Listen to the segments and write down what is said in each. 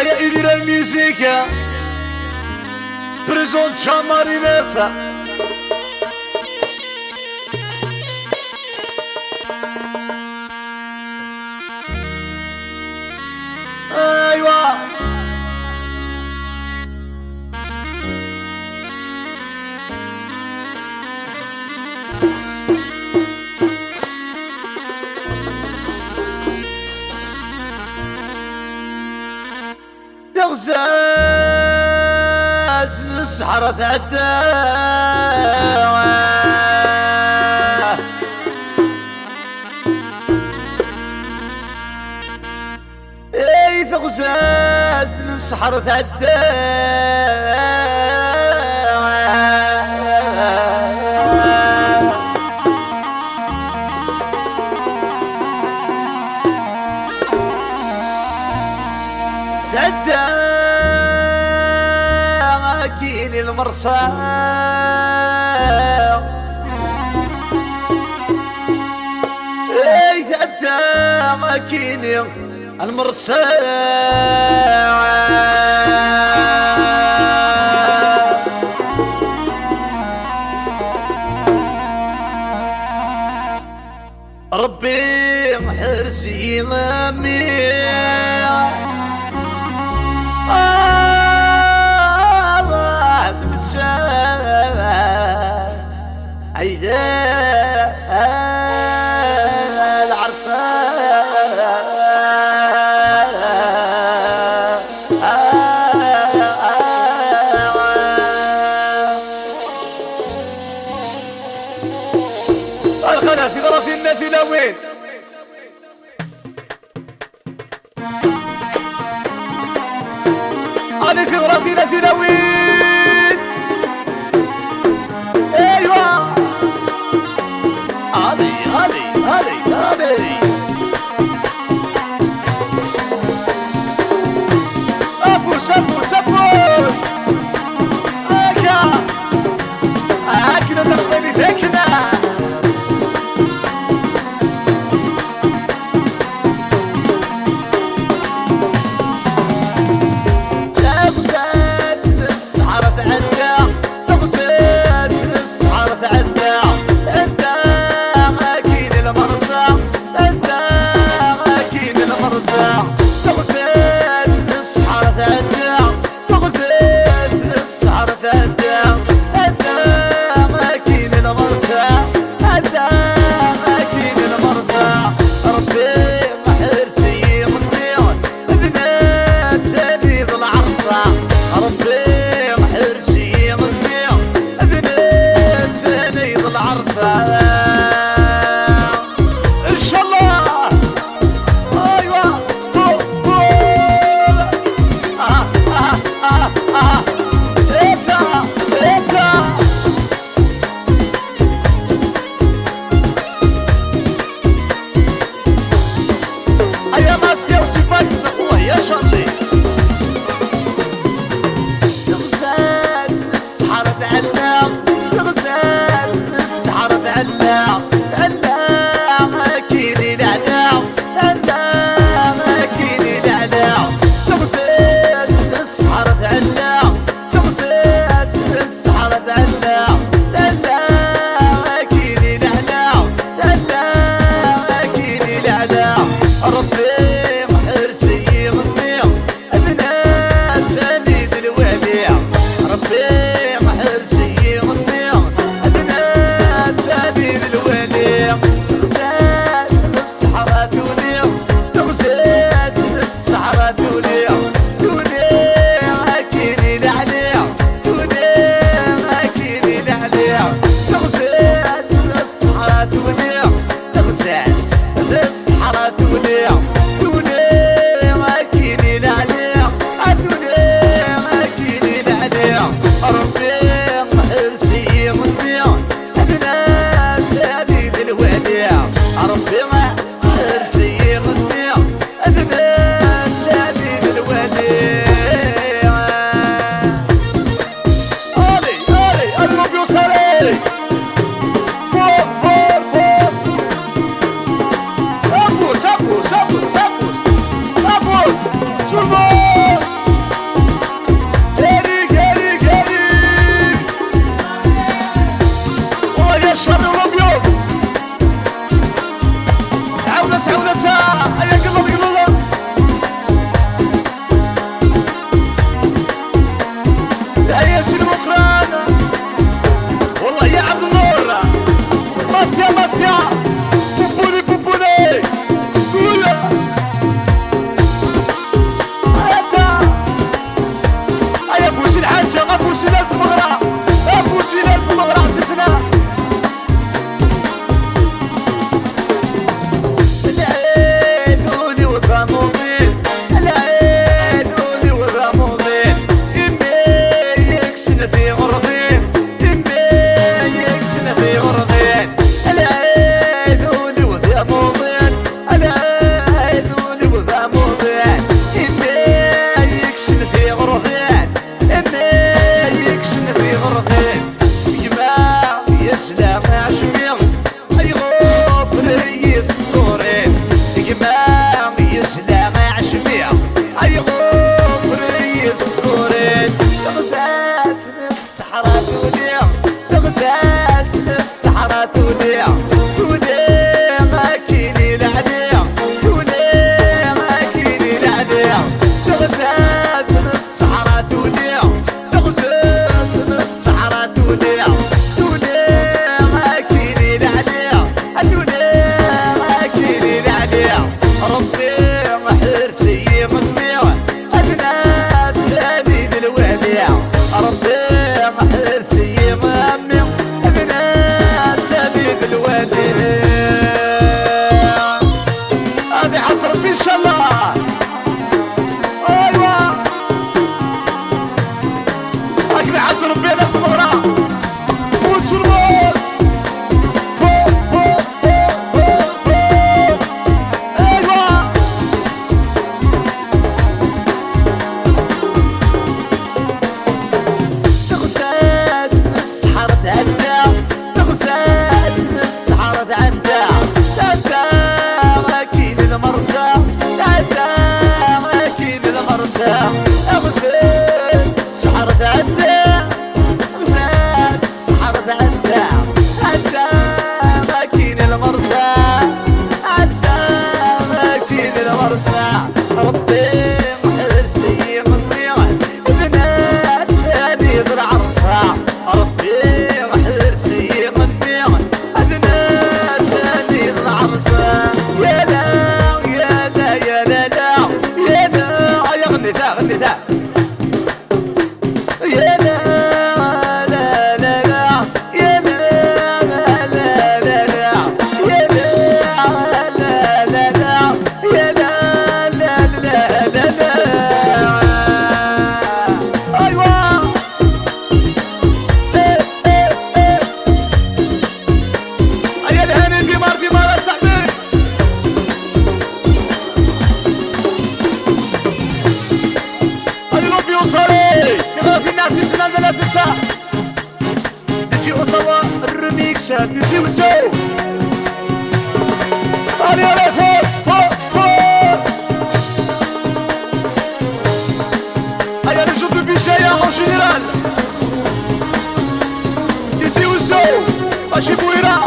Aya idira musica Presonca Marinesa أيوة دغزات السحرة تعدى اي ثغزات السحرة تعدى تعدى ماكيني المرسى اي تعدى ماكيني المرسى ربي حرسي مامي الله بنتسال عيدا العرسان الخنا في غرف النافلة وين أنا في غرفنا في نوين أيوة هذي أفوس هكذا ترضيني ذكنا Sapo, ونساء يا قلب قلب يا سيدي مقرانا والله يا عبد النور ماستيا ماستيا بوبوني بوبوني قولا يا فوسي الحاجة غفوسي لالف مغرى غفوسي لالف مغرى عزيزنا العيدوني وفامومين العيدوني وفامومين إمي يكسن في غرضين إمي يكسن في غرضين العيدوني وفامومين العيدوني وفامومين إمي يكسن في غرضين إمي يكسن في غرضين جماع يسلم عشمير أيغوف لي الصورين جماع يسلم عشمير أيغوف لي الصورين غزات الصحراء توديع غزات الصحراء توديع توديع ما كيني العديع توديع ما كيني العديع غزات الصحراء توديع غزات الصحراء توديع توديع ما كيني العديع توديع ما كيني العديع ربي محرسي مغميع أبنات سديد الوديع ربي محرسي مغميع أبنات سديد الوديع هذه حصر في إن شاء الله أيوة أقضي حصر بين الثغرة وتشربون فوق فوق فوق فوق فوق أيوة غزات الصحراء تعدى غزات الصحراء تعدى تعدى راكين المرسى تعدى راكين المرسى غزات الصحراء تعدى غزات الصحراء تعدى تعدى راكين المرسى تعدى راكين المرسى ربي محرسي مغميع بنات سديد العرسة ربي محرسي مغميع بنات سديد العرسة يا لا يا لا يا لا لا يا لا يا غني ذا غني ذا يا لا لا لا لا يا لا لا لا لا يا لا لا لا لا يا لا لا لا لا لا أيوة يا الهاني ديمار ديمار يا صاحبي اليوم بيوصلي يغرى في الناس يسمع لا تنسى تجي اوتاوا الريميكسات نسي وسو علي فوق فوق فوق هيا نشوف البجاية اون جينيرال نسي وسو ماشي بويرة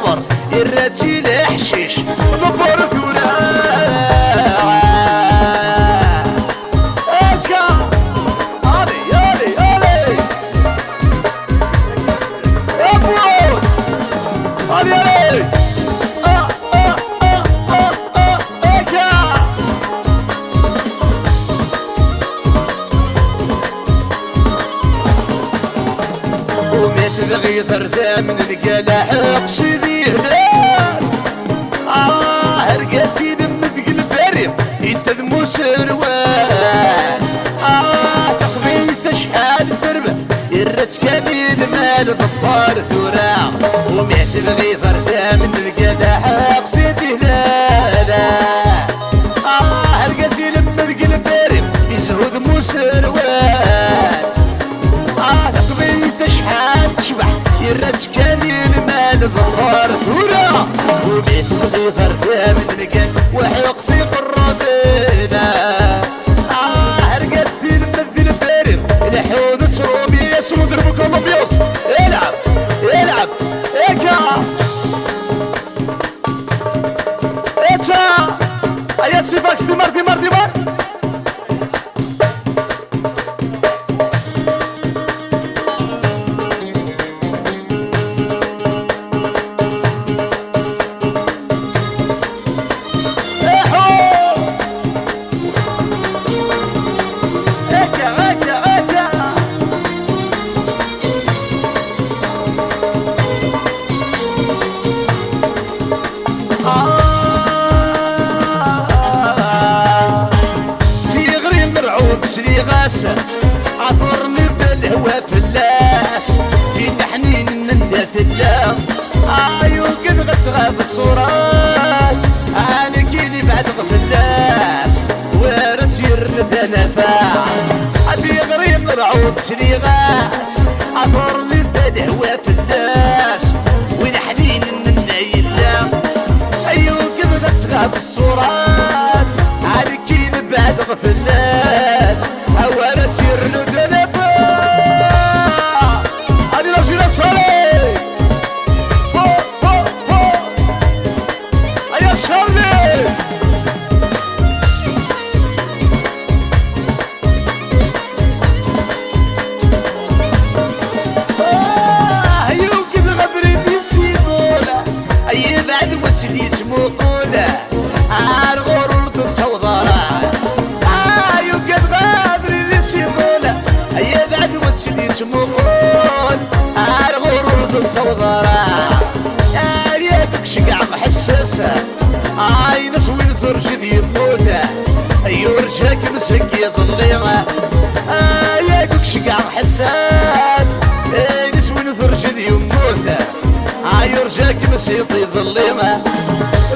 صبر يراتي الحشيش ضبر ثورة اسكا علي علي علي ابو علي علي تبغي ثرثا من القلع قصدي هلال هرقاسي دمتك البرم انت ذمو سروال تقضي شحال ثربة الرس كامل مال ضبار ثراع وما تبغي ثرثا من القلع قصدي هلال هرقاسي دمتك البرم يسهو ذمو سروال تقضي شحال تشبح يرات كامل مال ضرار ثورة وبيت تبغي ثرثا من القلع وحيق في قرابينا هرقاس دين من البارد الحوض تروبي يسمو دربو كولومبيوس العب العب ايكا ايتا ايا سيفاكس ديمار ديمار ديمار سري غاسة عطرني بالهوا فلاس في تحنين ننده ثلا عيو قد غتغاب الصراس انا كيني بعد غفلاس وارس يرد نفاع ابي غريب رعود سري غاس عطرني بالهوا فلاس ونحنين ننده يلا ايو قد غتغاب الصراس انا كيني بعد غفلاس هوا سير ندلفا هادي راسي راس هالي فوق فوق فوق هيا شالي هيو كيف غبري بيسيبولا هيا بعد وسليت موقولا عالغور ولدو تصوضالا هيا بعد وسليت مقول عالغور ولدو تصوضالا يا بك شقع محسسة ناس وين ترشد يموتا ايو رجاك مسكي ظليمة يا بك شقع محساس ناس وين ترشد يموتا ايو رجاك مسيطي ظليمة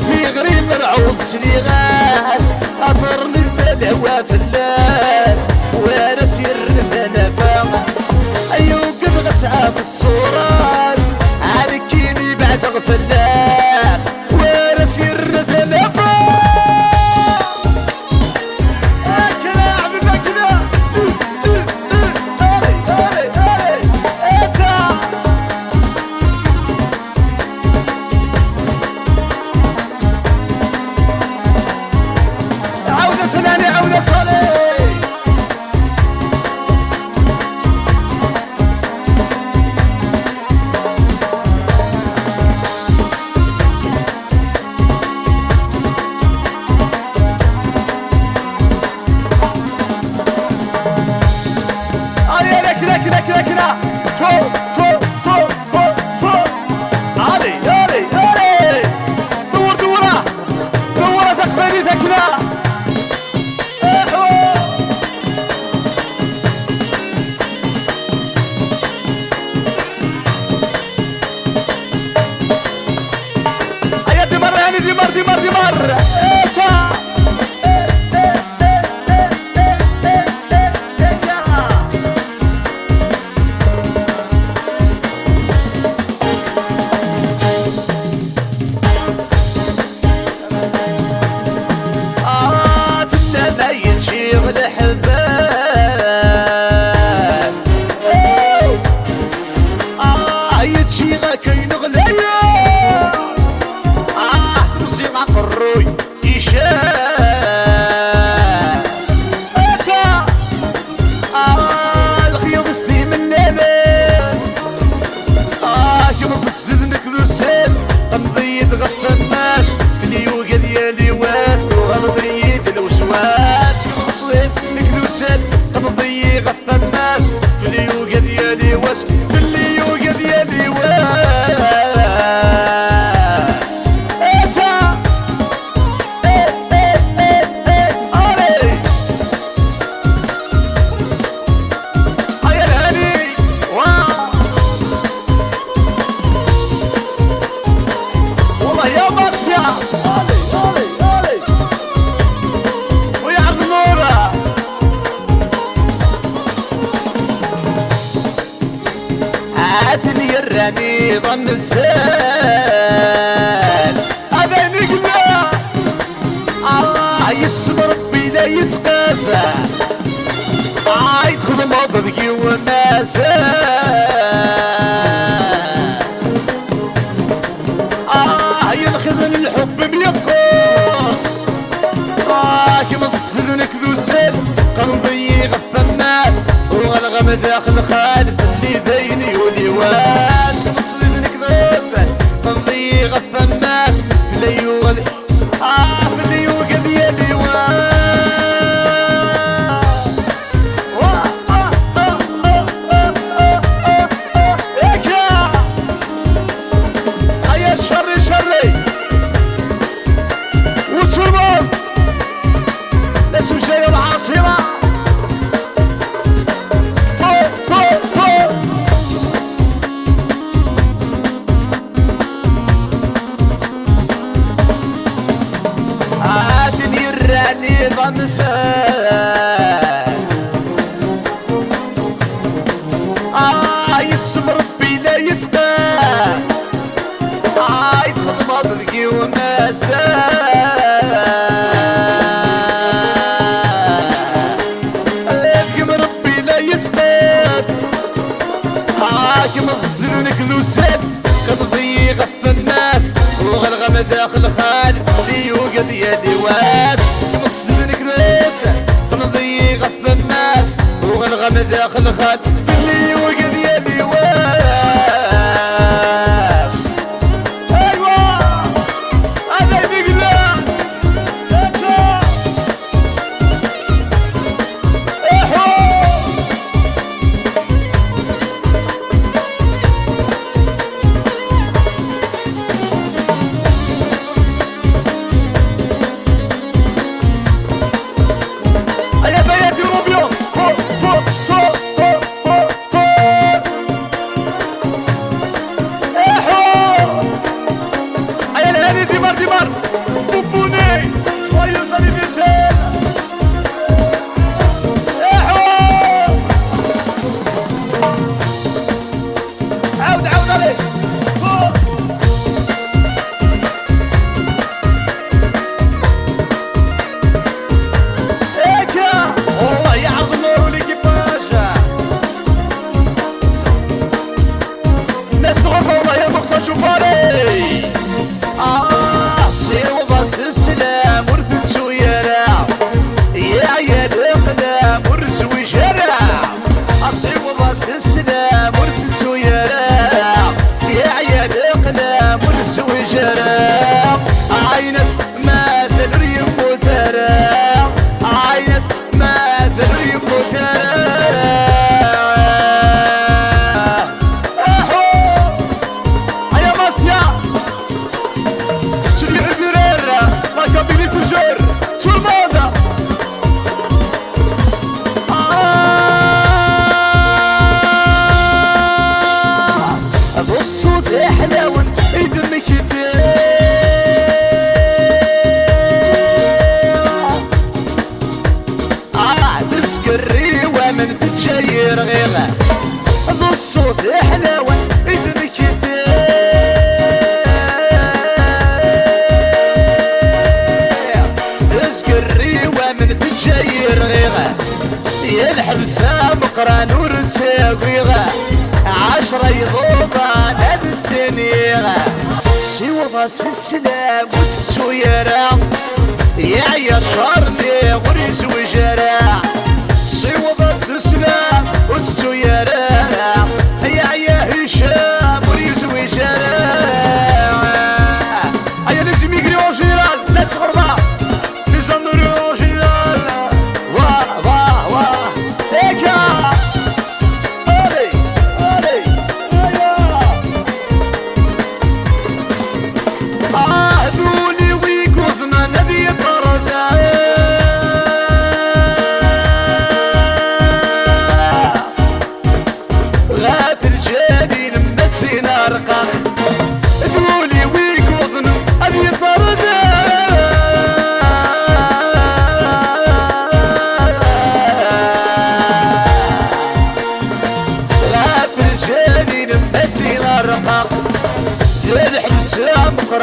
في غريب مرعوب سني غاس اطرني الهوا فلاس وانا سير انا فاهمة ايو قد غتعب الصوراس عاركيني بعد غفلاس وانا سير انا فاهمة اكلا عمي اكلا عودة سناني عودة صالي كده فوق فوق فوق فوق فوق علي علي علي دور دورة دورة تقبليتها كده هيا دي مرة يعني دي مرة دي مرة دي مرة يتشي غا كاين غلايا نظام السال هذا نقلع يسم ربي لا يتقاسى يدخل مضضقي وماسال ينخذن الحب بيقوس كما تصدنك ذو سل قلبي يغفى الناس وغلغم داخل خالد اللي ديني ولواس كما تصدنك ذو سل قلبي يغفى الناس في اللي وغلي في اللي وقد يلي اسم شيء العاصمة فوق فوق فوق عادني الراني ضمسان يسم ربي لا يتقى يدخل مضرقي ومسان كما غسلونك ذو سد قضي غف الناس وغلغم داخل خالد اللي يوقد يدي واس كما غسلونك ذو سد قضي غف الناس وغلغم داخل خالد اللي يوقد يدي واس ايوه هذا يدقنا رغيغة ذو الصوت حلاوة إذن كثير تسكر ريوة من تجاي رغيغة يلحب سام قران ورتاويغة 10 يضوضان هاد السنيغة سيوضا سلسلام وتستويرا يا شارلي غريز وجرا سيوضا سلسلام وتستويرا يا هشام غريز وجرا هيا لازم يجري اورجينال ناس غربة لازم نوري اورجينال واه واه واه هيكا اولي اولي ذولي ويكوذنا نذي طردا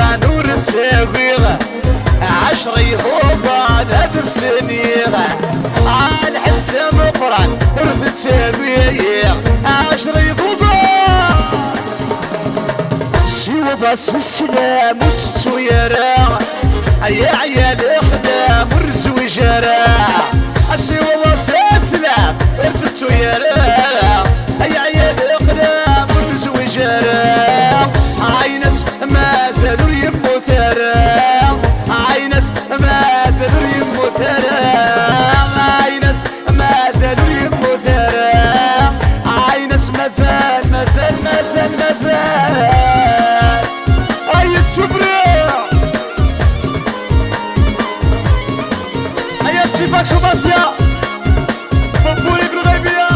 مقران ورتاويغ 10 يخوضان هاد السنيغ الحبس مقران ورتاويغ 10 يخوضان سيوا باس السلام وتتو يرا يا عيال اخدام ورزوي جرا سيوا باس السلام وتتو يرا يا عيال اخدام ورزوي جرا عينس ما زالوا يمو ترى عينس ما زالوا يمو ترى عينس ما زالوا يمو ترى عينس مازال مازال مازال مازال اي السوبرا اي السيفاك شوباسيا بوبولي غريبيا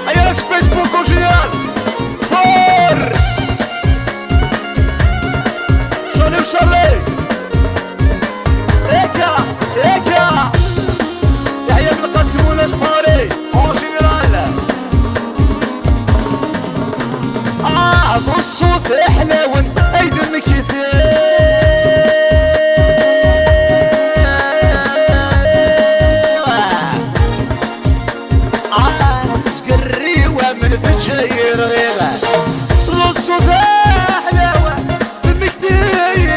اي السبيس بوكو جيال فور شوني وشالي ايكا ايكا يحيى بن القاسم والاشباري اون جينيرال بالصوت حلاون ايد المكيثين سقريوه من فجاير غيغه بالصوت حلاوه بالمكيثين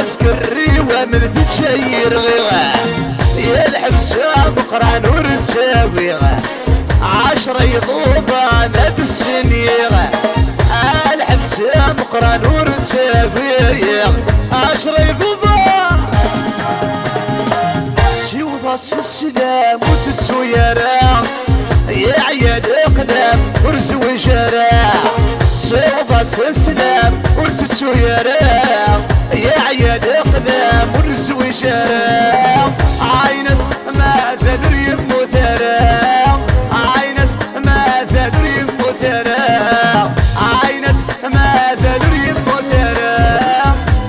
سقريوه من فجاير غيغه يا الحبسة مقران ورتاويغه 10 يضوبان هاد السنيغه الحبسة مقران ورتاويغ 10 يضوبان سيوضاس السلام وتتو يرا يا عيال اقلام ورزوي جرا سيوضاس السلام وتتو يرا يا عيال اقلام ورزوي جرا عينس ما زاد يمو ترى عينس ما زاد يمو ترى عينس ما زاد يمو ترى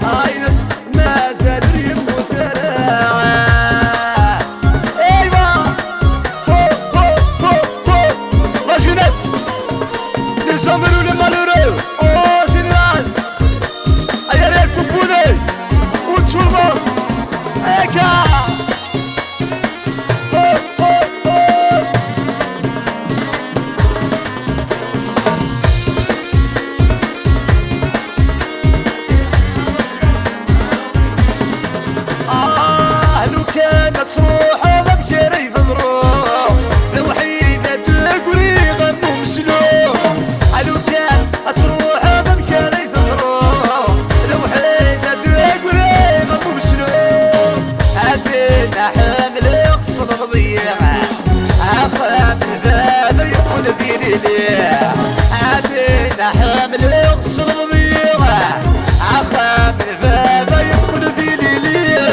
عينس ما زاد يمو ترى ايوا فو فو فو فو لا جونيس les hommes ou les malheureux oh général aïe aïe poupoune ou tout le monde eka لو كانت تروح بكير يفضروح لو حيدت تقولي غنو مسلوح لو كانت تروح بكير يفضروح لو حيدت تقولي غنو مسلوح هدينا حامل يقصر مضيعه اخاف الباب يقول ديني ليه هدينا حامل يقصر مضيعه اخاف الباب يقول ديني ليه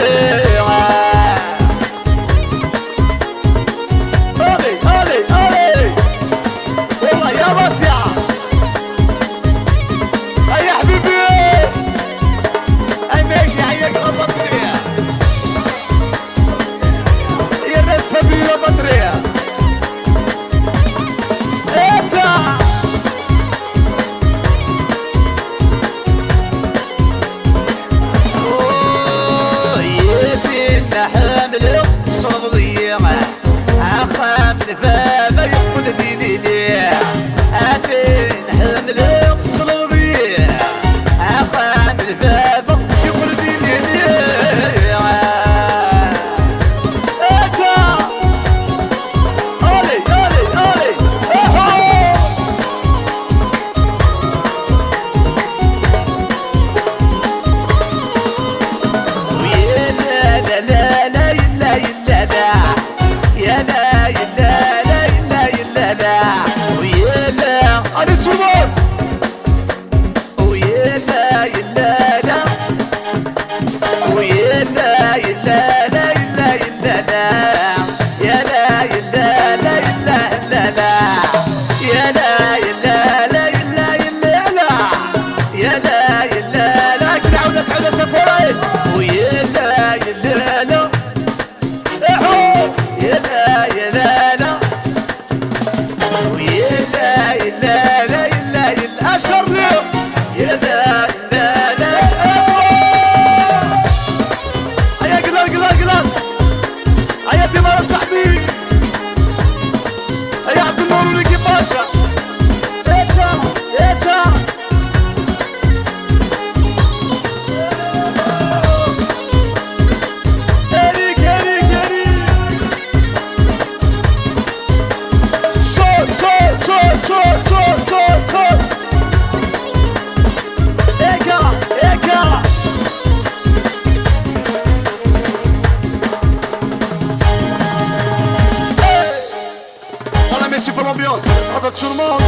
tout le monde.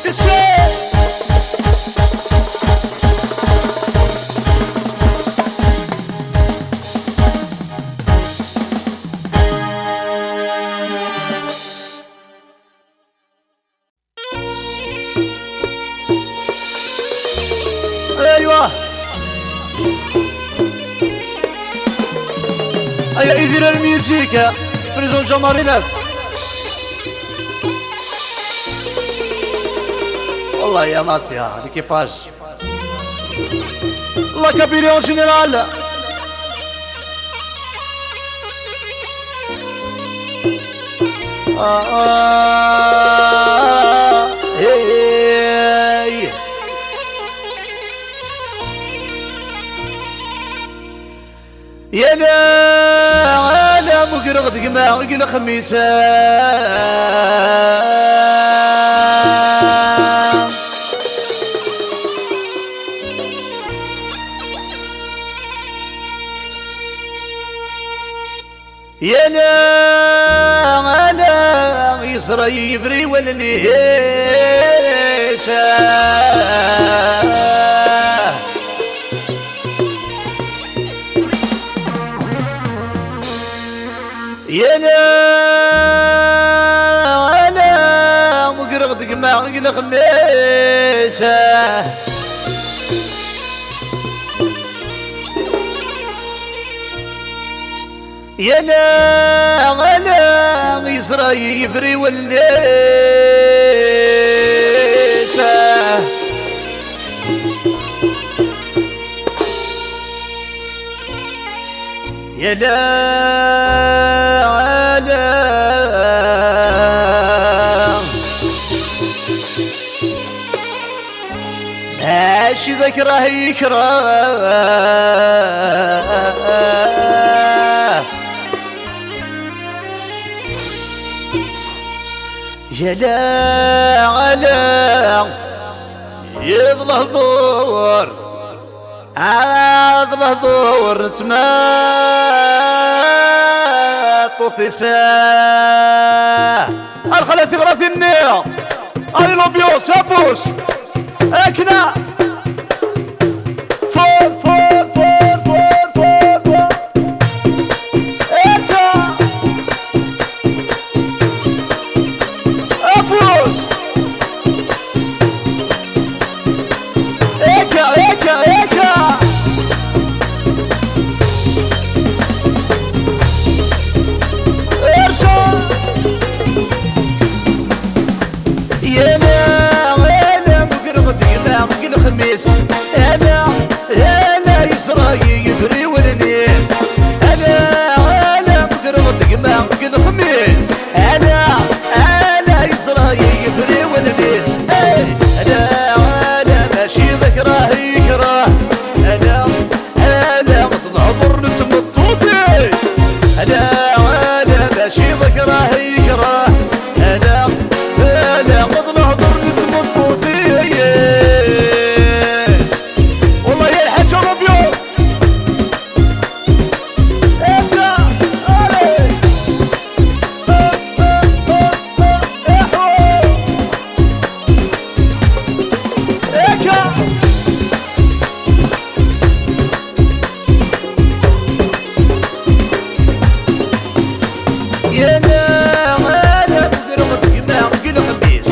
Ici. ايوه ايوه يدير الميوزيك بريزون جماريناس والله يا ناستيا ليكيباج الله كبير اون جينيرال يا لا مقرغ دقما وقنا خميسة يا لا يصرى يفري ولا نيسة يا لا مقرغ دقما وقنا خميسة يا لا يصرى يفري والليسة يا لا ماشي ذكره يكره يا لا يظله ظهور عاظله ظهور نتما طوثيساه الخلاثي غراثي النية هاي لوبيوس هابوس اكنا فور فور فور فور فور فور اتا هابوس ايكا ايكا ايكا انا يسرى يفري والنيس انا مقرغ دقما وقن خميس انا يسرى يفري والنيس انا ماشي ذكراه يكره انا مطلع ضرنت مطوطي انا ماشي ذكراه يكره انا مطلع ضرنت مطوطي يا لا مقرغ دقما وقن خميس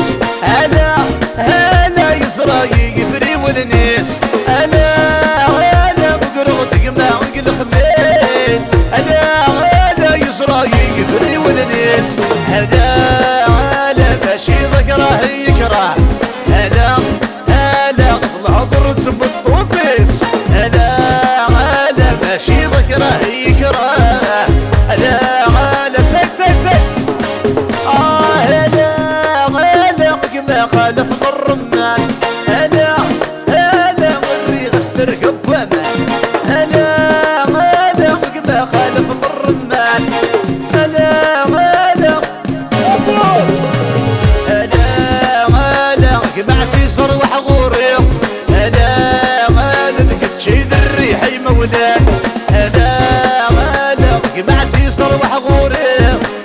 انا يسرى يفري والنيس انا مقرغ دقما وقن خميس انا يسرى يفري والنيس انا ماشي ذكره يكره انا اطلع ضرت بالطوفيس انا ماشي ذكره يكره انا ما خالف الرمان انا وري غسل قبمان انا ما خالف الرمان انا مع سيسر وحغوري انا لقيت شي الريح يمولان انا مع سيسر وحغوري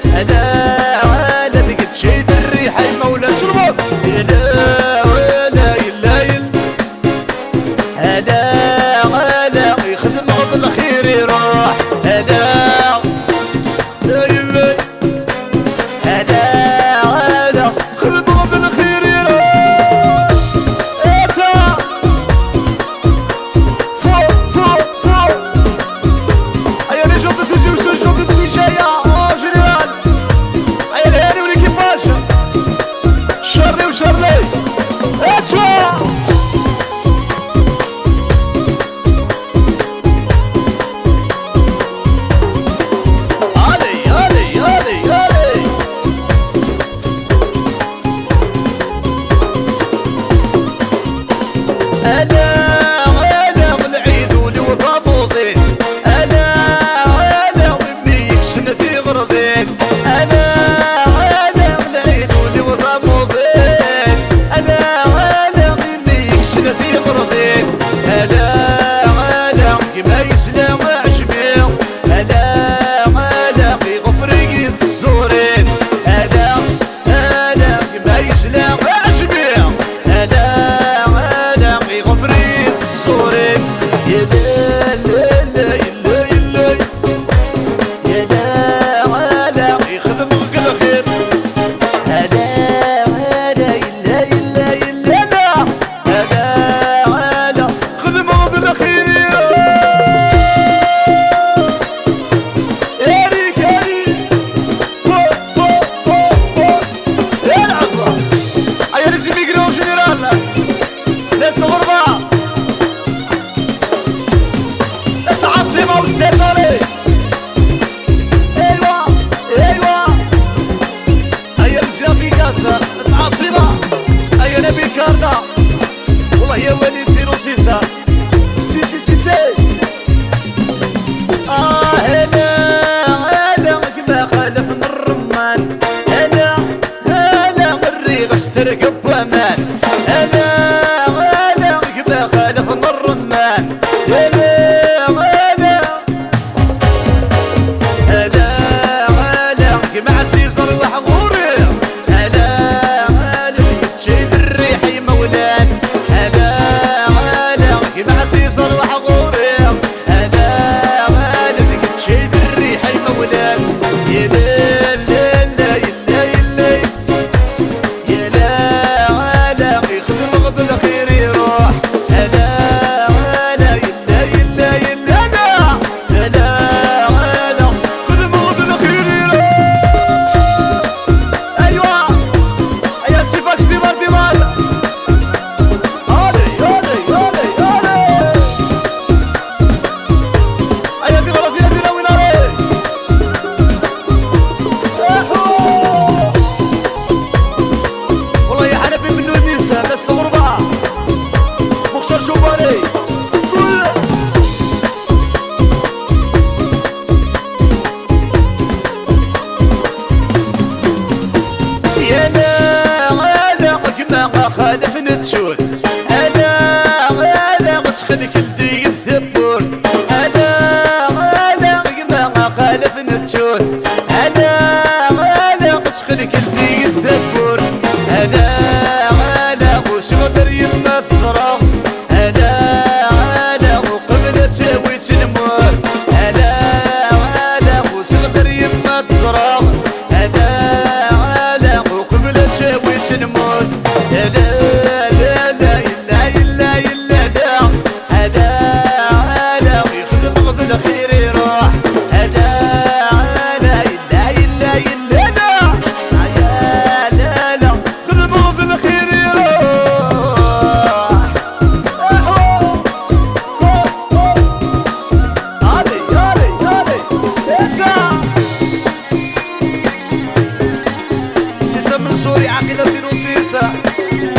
انا لقيت شي الريح يمولان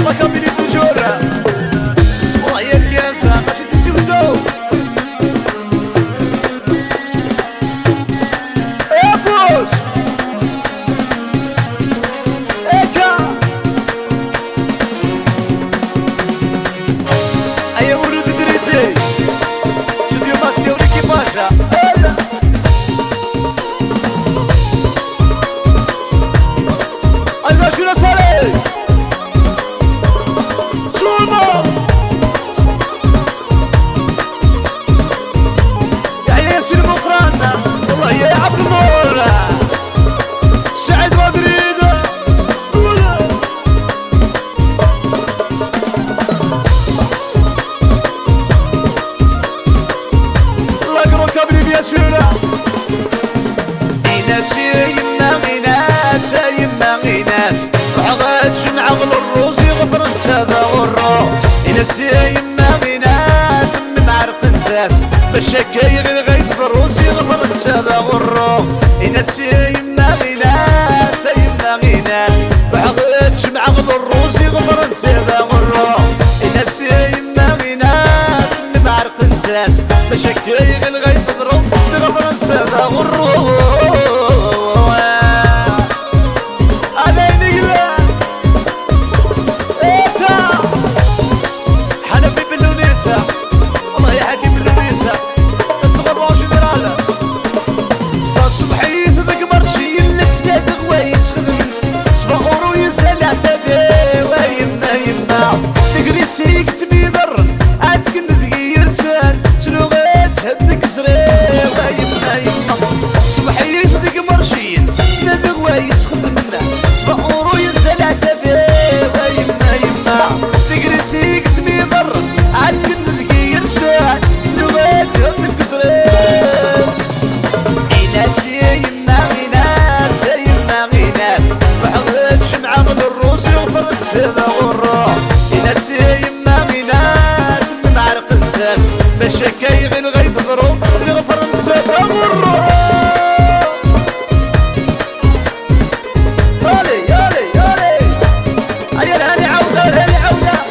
لك فرنسا ذا غرو ينسي يما غيناس من عرق نساس بشكاي غير غيث فروسي فرنسا ذا غرو ينسي يما غيناس يما غيناس وحضرت جمع غض الروسي فرنسا ذا غرو ينسي يما غيناس من عرق نساس بشكاي غير غيث فروسي فرنسا ذا غرو هذا غرو ينسي يما غيناس من عرق نساس بشكاي غير غيث ضرو اللي فرنسا ذا غرو يالي يالي يالي هيا الهاني عودة الهاني عودة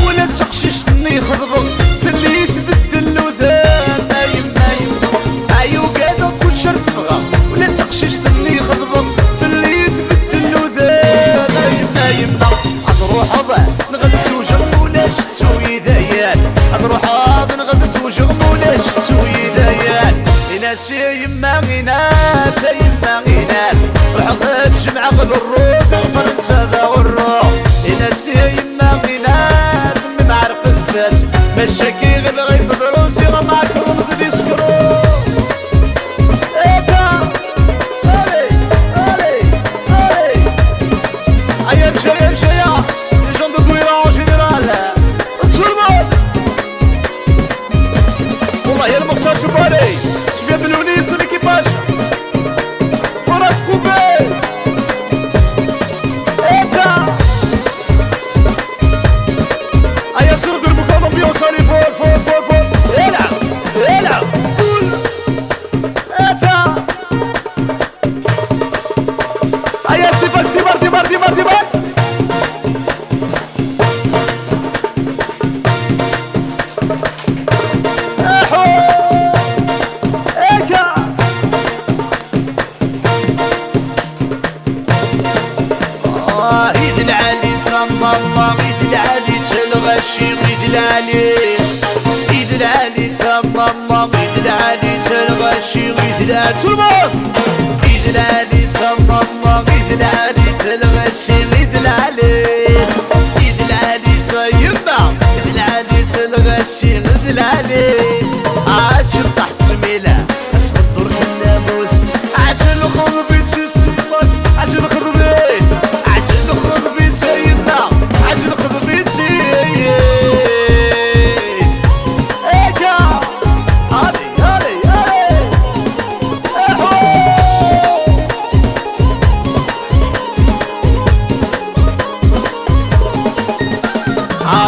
ولا تقشش مني خضبك في اللي تبدل وذان يما يما ايو قادر كل شرط فغا ولا تقشش مني خضبك في اللي تبدل وذان يما يما نروح هذا نغدس وجغم ولاش تسوي ذيان نروح هذا نغدس وجغم ولاش تسوي ذيان يناسي يما غيناس يما غيناس وحضرت جمع غد الروس فرنسا ذا غرو يناسي يما غيناس من عرق نساس مشاكي غير غيث دروسي غمعك رمض يسكرو ايتا الي الي الي ايا مشي مشي لي جون دو كويرا اون جينيرال تسلموا والله يا المختار شوفالي شباب الونيس وليكيباج وراك كوبي ايتا صاري فوق فوق فوق فوق العب العب قول اتا هيا سيفاك ديبار ديبار ديبار ديبار احو ايكا ايد العالي تماما ايد العالي تلغشي ايد العالي ايد العالي تماما ايد العالي تلغشي ايد العالي تلمون ايد العالي تماما ايد العالي تلغشي ايد العالي ايد العالي تيما ايد العالي تلغشي ايد العالي عاشر تحت ميله اسمع الدور في الناموس عجل خربيت السيمات عجل خربيت عجل خربيت سيدنا عجل خربيت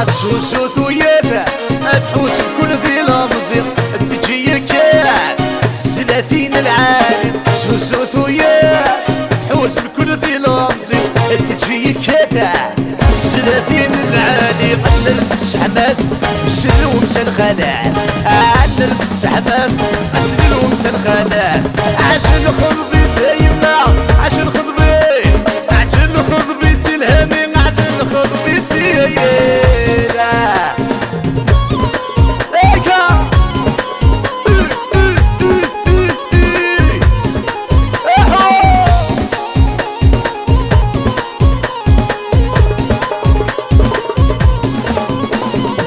عتحوس وثيابة تحوس بكل ذي لمزير تجي كان 30 العالم تحوس وثيابة تحوس بكل ذي لمزير تجي كان 30 العالم قللت السحمات سلوم تنخلع قللت السحمات سلوم تنخلع عشان خضبيت يمنا عشان خضبيت عشان خضبيت الهامي عشان خضبيت يا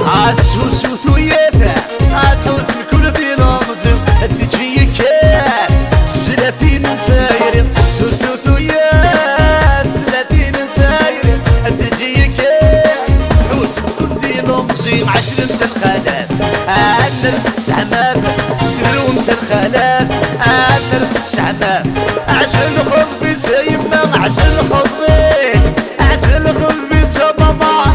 عتحوس وثيابة عتحوس بكل ذي لمزم تجي كان 30 ساير الراسي عشرة الخلاف أنا السعمام سلوم الخلاف أنا السعمام عشان حبي زي ما عشان حبي عشان حبي ماما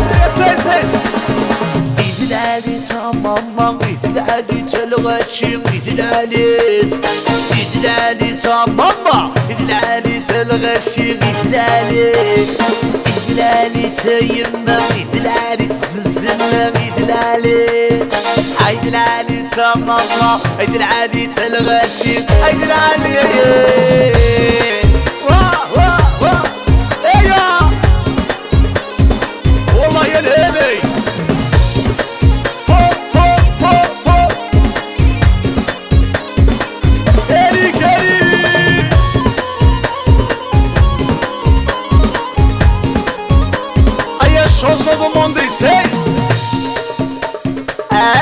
إذن عليت ماما إذن عليت الغشي إذن عليت إذن عليت ماما إذن عليت الغشي إذن عليت إذن عليت يما إذن عليت الزمام إذن عليت إذن عليت ماما إذن عليت الغشي إذن عليت واه واه واه ايوه والله يا ليلي فوق فوق فوق فوق كاري كاري ايا الشوصة دوموندي سي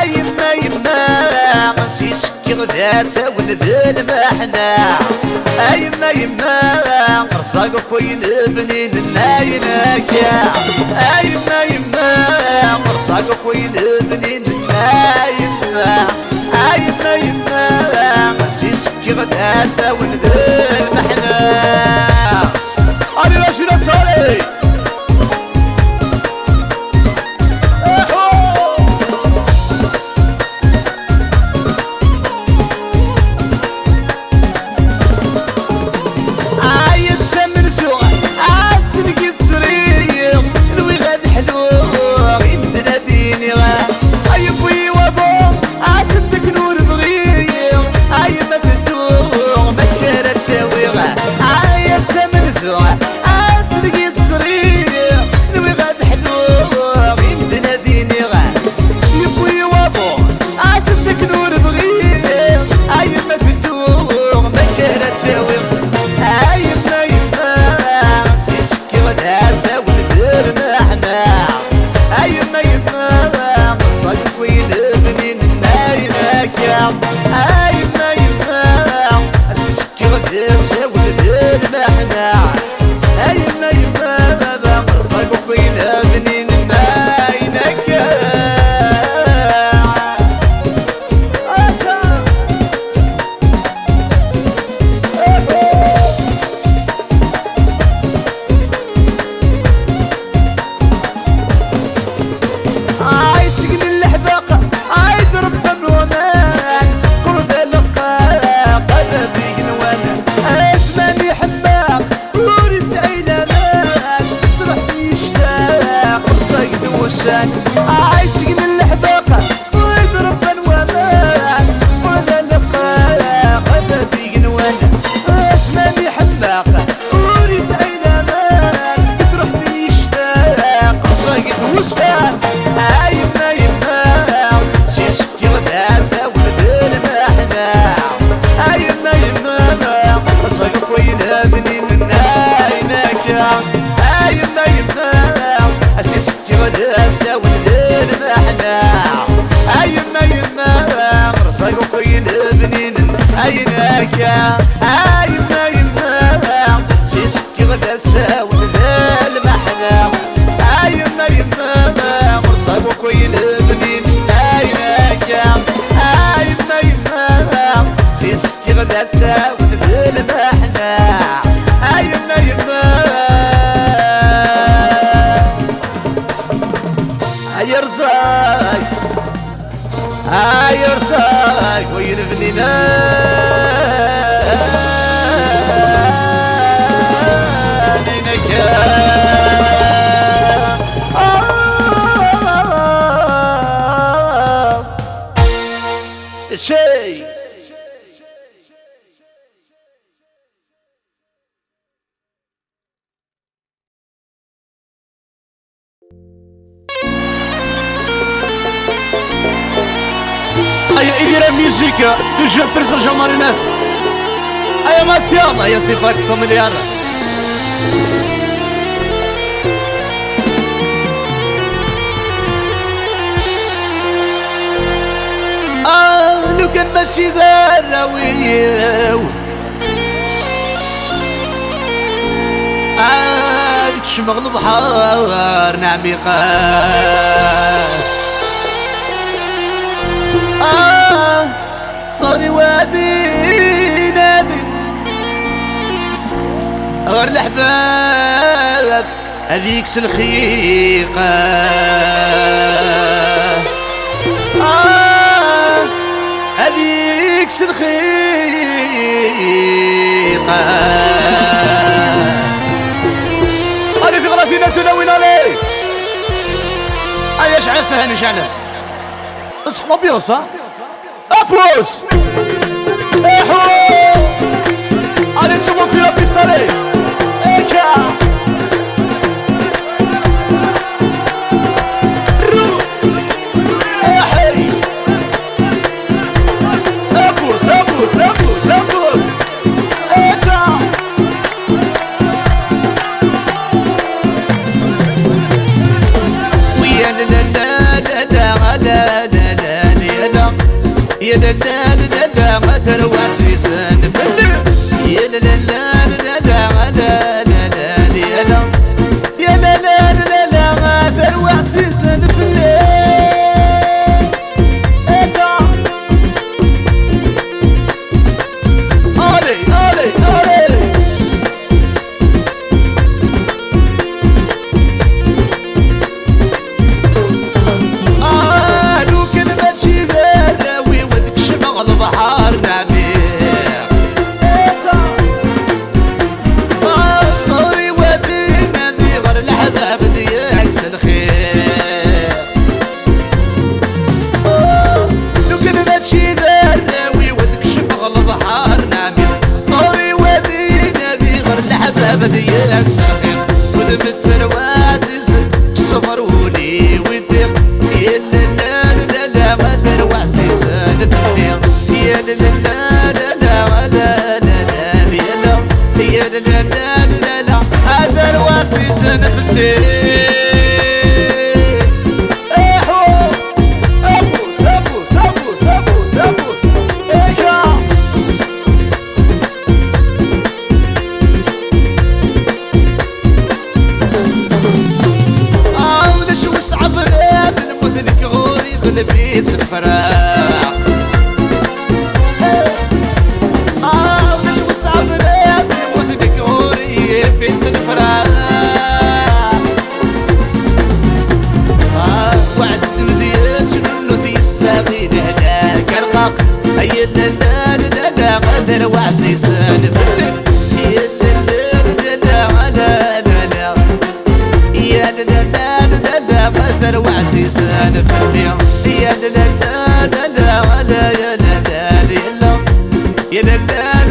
يما يما نسيسك غداسة ونذل محنا يما يما رصاق كوين بنين ناينك يما يما رصاق كوين بنين ناينك يما يما نسيسك غداسة ونذل محنا علي راشد صالح عايشك من الحباقة ويضرب بنوانا ولا لقاء غدا بيجن وانا اسماني حباقة وريس عينانا تروح في اشتاق صايد وشفاق يما يما سيسك غداسة ودل محنا يما يما صايد وينا بنين ناينك يما يما سيسك غداسة ودل محنا يما يما رصاق وين بنين عينك يما يما سيسك غداسة ودل محنا يما يما رصاق وين بنين عينك يما يما سيسك غداسة ودل محنا يما يما يرزاق وين بنينا بينك شيء إدير الميوزيكا تجي برسل جمال الناس أيا ماستيانا يا صفاك فاميليار لو كان ماشي ذراوي تشمغ البحر نعميقة طاري وادي نادي غير الأحباب هذيك الخيقة هذيك الخيقة هذه ثغرة فينا تناوين عليك ايش عسى هاني شعنس بس حلبيوس ها افوس احو هذه تشوفوا فيها بيستالي ايكا يا لا لا لا لا ما ترواسي سنفل يا لا لا لا لا لا لا لا يا لا يا لا لا لا لا ما ترواسي سنفل اتا علي علي علي لو كان ماشي البحر نبيع صوري ودينا ذي غير الحباب ديالك الخير لو كان ماشي ذراوي ودك شمغ البحر نبيع صوري ودينا ذي غير الحباب ديالك الخير ودمت فرواسس صبروني ودم يا لا لا لا ما ترواسس نفني يا لا لا لا لا لا لا يا لا يا لا لا لا لا هذا الواسيس نفني احو ابوس ابوس ابوس ابوس ابوس ايكا ولش وسع ضرب المذنك غوري غلبيت الفراق يا لا لا لا لا غادر وعسي سنفل يا لا لا لا لا لا لا يا لا لا لا لا غادر وعسي سنفل يا لا لا لا لا لا يا لا لا يا لا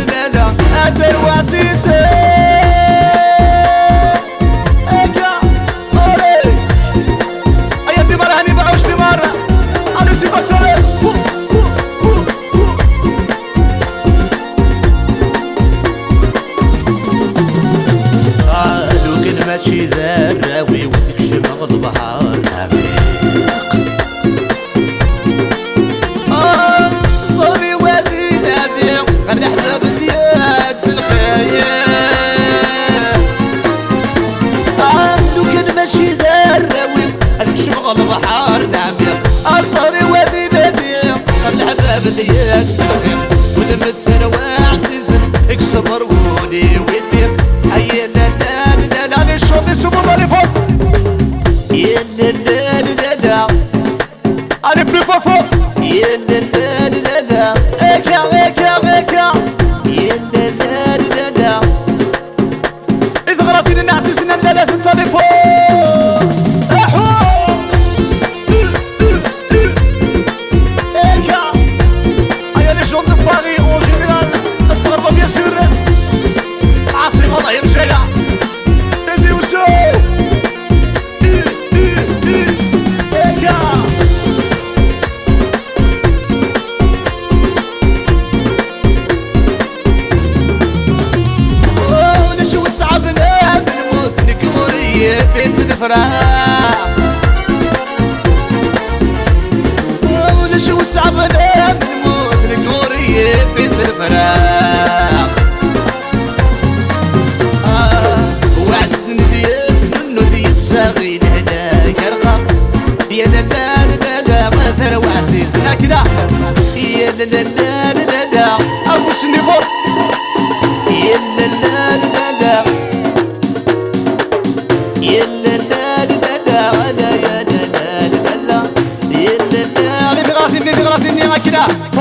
لا لا غادر وعسي ماشي ذراوي ودك شمغ البحر عميق صوري وادي نادي غير الحباب ديالك الخير لو كان ماشي ذراوي ودك شمغ البحر عميق صوري وادي نادي غير الحباب ديالك الخير ودمت فرواسس اكسبر ولي ودي حينا الشوطي سمو اللي فوق يا لا لا لا لا علي بلي فوق فوق يا لا لا لا لا ايكا ايكا ايكا يا لا لا لا لا اذا غرفتي الناس سنة ثلاثة انت اللي فوق احو ايكا هيا لي جون دو باري اون جينيرال استغربوا بيان سور عاصمة ضعيف جاية لا لا لا لا لا افوس النيفور يا لا لا لا لا يا لا لا لا لا لا يا لا لا لا لا يا لا لا اللي غاثني هكذا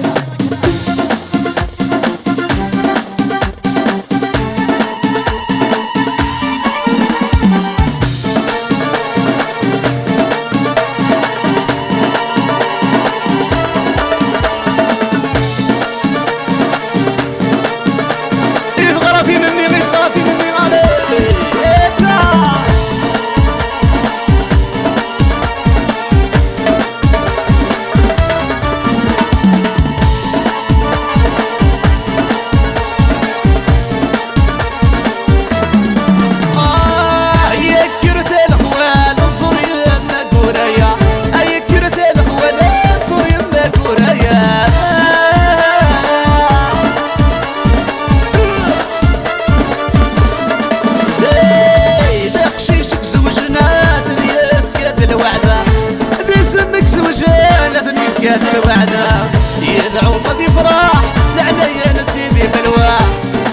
يدعو مضي فرح لعلي نسيدي بلوى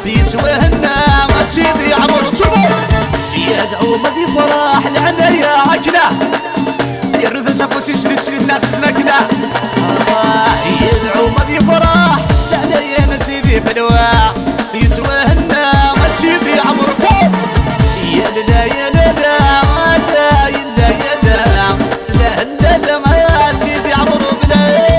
بيتوهنا ما سيدي عمر صبر يدعو مضي فرح لعلي عكنا يرث سفوسي سلسل الناس زنكنا يدعو مضي فرح لعلي نسيدي بلوى بيتوهنا ما سيدي عمر صبر يا لا يا لا لا يا لا لا لا لا ما سيدي عمر بلا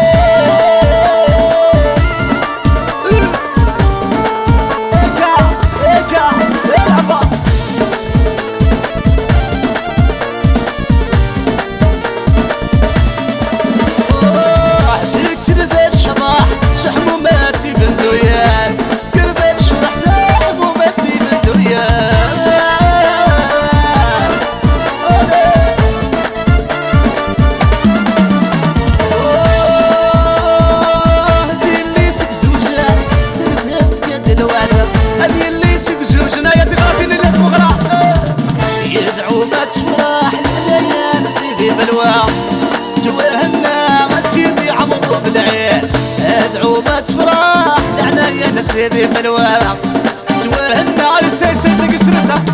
توهنا ما سيدي عمرو بالعين ادعو ما تفرح لعنا يا سيدي بالواقع توهنا على سيسي قسرتها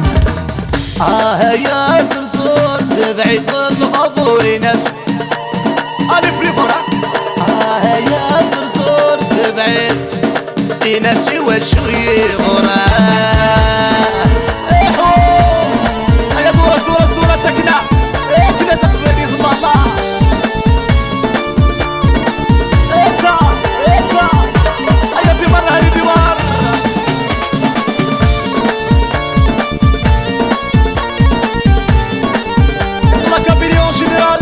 يا صرصور تبعد الغفور ناس انا فري فرح يا صرصور تبعد ناسي وشو يغرى يا دورة سكنة كنا تقبلي ضم الله هيا ديوار هيا ديوار لا كابيليون جنرال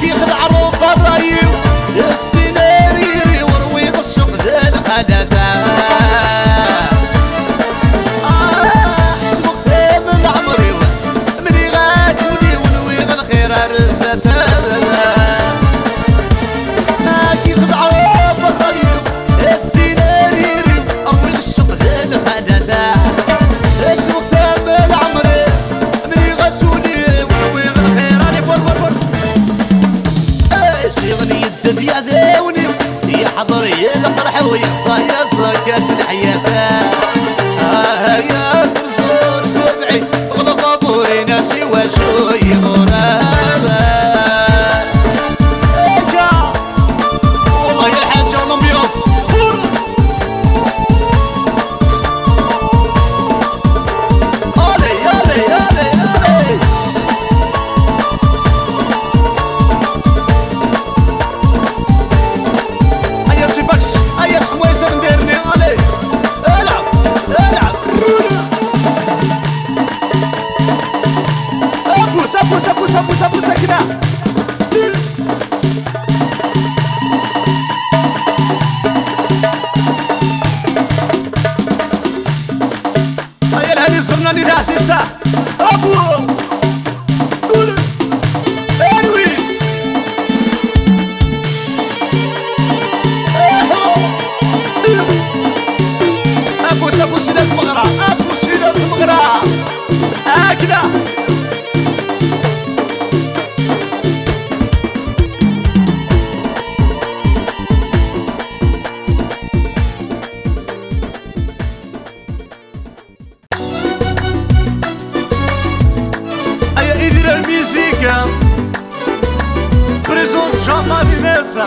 كي خدع روب الرايو السيناريري وروي بالسوق ذا الحدث حضري الفرح ويصيص كاس الحياة يا صرصور تبعي اغلق بوري ناسي وشو يغرابا والله الحاجة والامبياس علي علي علي علي Pusa kena. Ayah hari senang di dah sista. Abu. Anyway. Aku sudah mengerah. Aku sudah mengerah. Kena. تسع.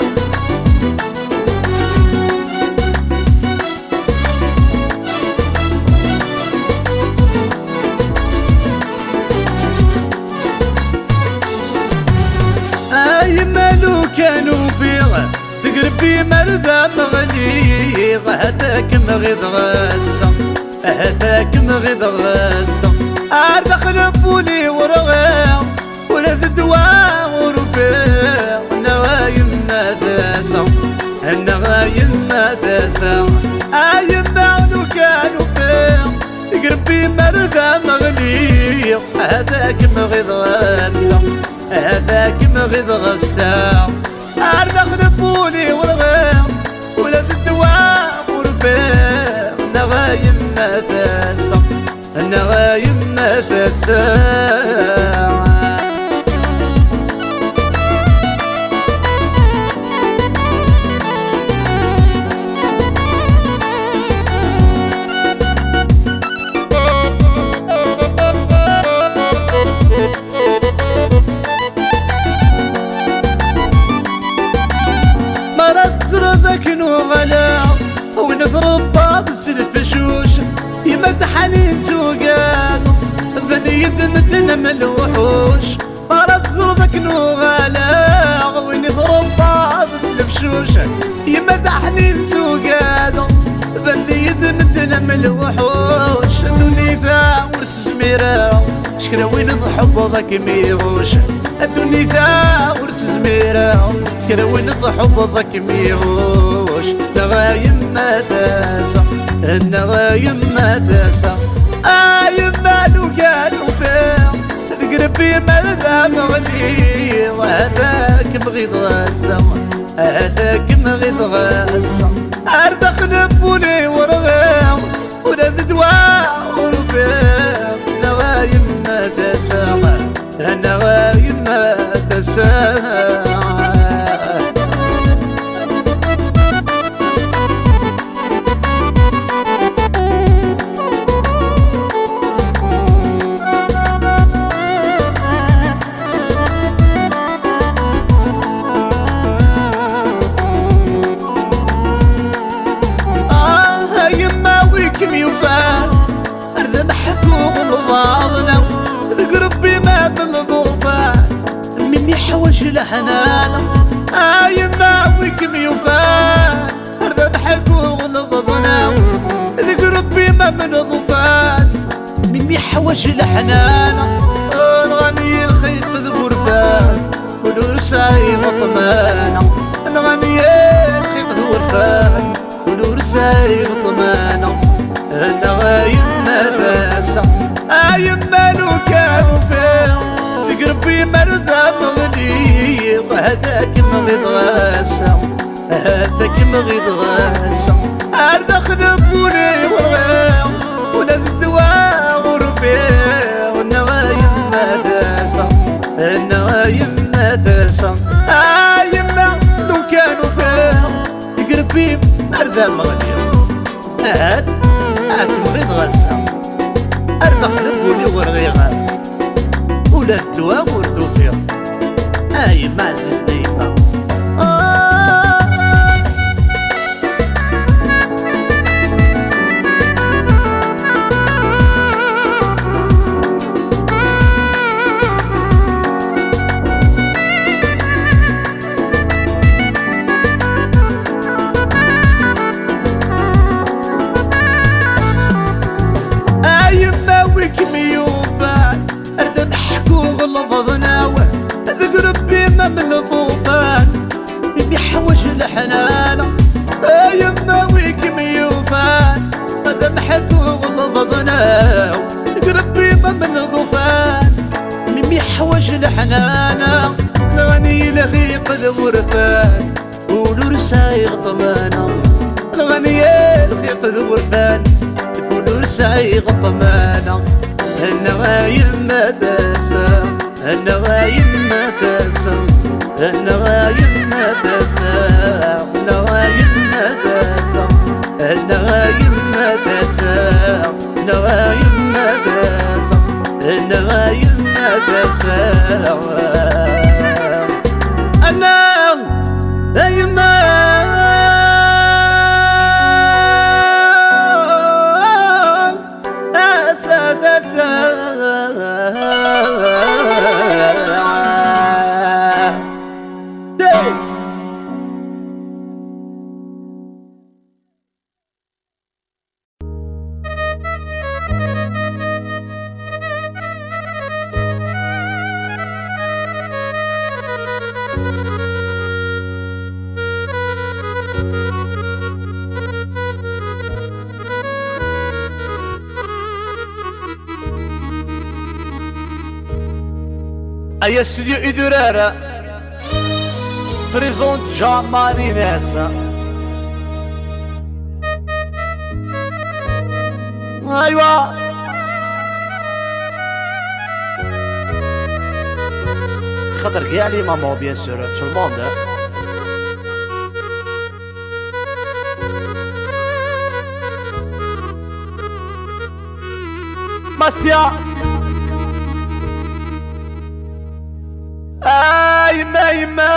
اي مالو كانوا فيه تقربي مرذا مغلي هذاك مغيض غاسة هذاك مغيض غاسة عاد خلبوني ورغام ولا الدواء ورفيق نغايم ما داسة النغايم ما داسة اي مالو كانوا فيه تقربي مرذا مغلي هذاك مغيض غاسة هذاك مغيض غسام عرض خلفوني والغيم ولاد الدواء ورفيق نغايم ما تسع نغايم ما تسع. ذاك نوغلا ونضرب بعض السلفشوش يمدحني نسوقانو فني يدمدنا من الوحوش مرات زور ذاك نوغلا ونضرب بعض السلفشوش يمدحني نسوقانو فني يدمدنا من الوحوش دوني ذا ورس زميرة شكرا وين ضحب ذاك ميغوش الدنيا ذا ورس زميرة كرا وين ضحب ذاك ميغوش نغايم ما تسع النغايم ما تسع اي مالو قالوا فيه تقربي مرذا مغلي وهذاك مغيض غاسة هذاك مغيض غاسة عرض خلبوني ورغام ولاد دواء ورفيق نغايم ما تسع النغايم ما تسع. حوش لحنانا ايما ويكم يوفان ارذب حكو غلظنا ذك ربي ما من ضفان ممي حوش لحنانا نغني الخير بذبور فان ونور ساي غطمانا نغني الخير بذبور فان ونور ساي غطمانا النغايم ما تسع ايما لو كانوا فيه تقربي مرذا مغلي وهذاك مغيض غاسة هذاك مغيض غاسة عرض خلبوني والغيم ولاد الدواء ورفيق والنغايم ما تسع النغايم ما تسع ايما لو كانوا فيه تقربي مرذا مغلي هذاك مغيض غاسة عرض خلبوني والغيم ولا الدواء والتوفيق اي معزز ديما اي ماويك ميوفان اردب حكو غلظنا ذك ربي ما من الطوفان بيحوش لحنانا يما ويك ميوفان اردب حكو غلظنا ذك ربي ما من الطوفان بيحوش لحنانا نغني لخيق الورفان ونور سايغ طمانا نغني لخيق الورفان ونور سايغ طمانا النغايم ما تسع النغايم ما تسع النغايم ما تسع النغايم ما تسع النغايم ما تسع النغايم ما تسع النغايم ما تسع. أنا أيا استوديو إدرارة بريزونت جامالي ناسا. أيوا خاطر كاع لي مامون بيان سور تو الموند. ماستيا يما يما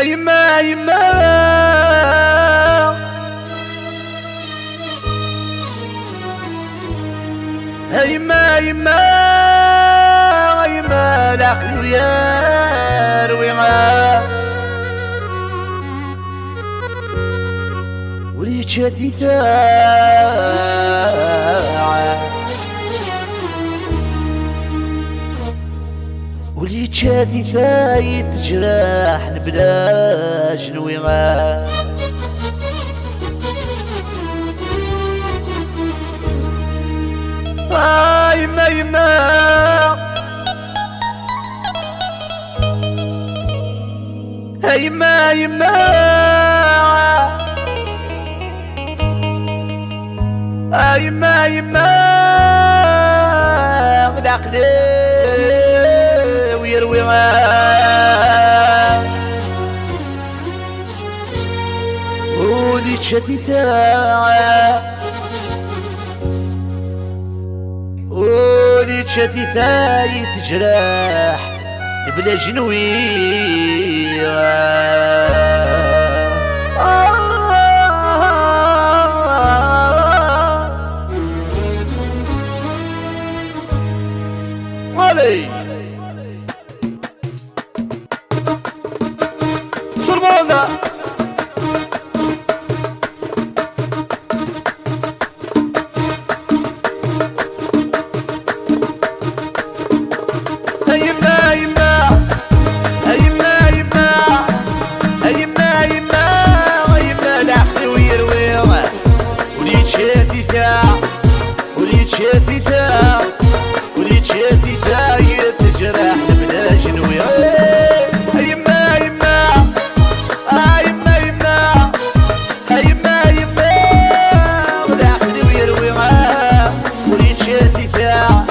يما يما يما يما يما العقل يا رويها وليت شادي وليت شادي ثايت جراح بلا جنويغا. يما يما يما يما يما يما العقل ويرويها وليت شادي ثايت وليت شادي ثايت جراح بلا جنوي. علي سلمونا يما يما يما يما يما يما يما العقل ويرويها وليت شادي ثا وليت شادي ثا وليت شادي ثايت جراح بلا جنوي. يما يما يما يما يما يما والعقل ويرويها وليت شادي ثا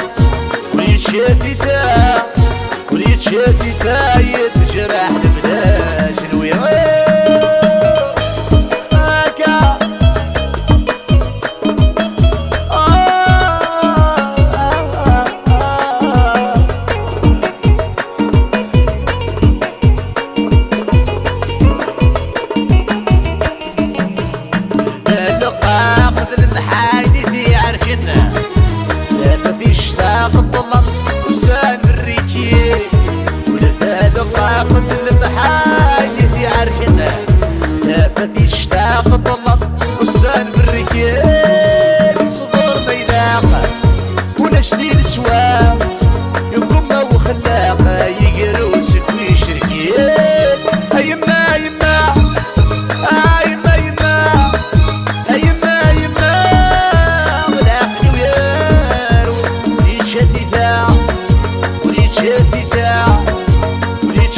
وليت شادي ثا وليت شادي ثايت جراح بلا جنوي. قد المحايل في عرشنا لافتي اشتاق الظلم والسان بالرجال صغور بيلاقة ولا شديد سواق يقوم وخلاقة يقروسك ويشركيال. يما يما يما يما يما يما والعقل ويارو وليت شادي ذا وليت شادي ذا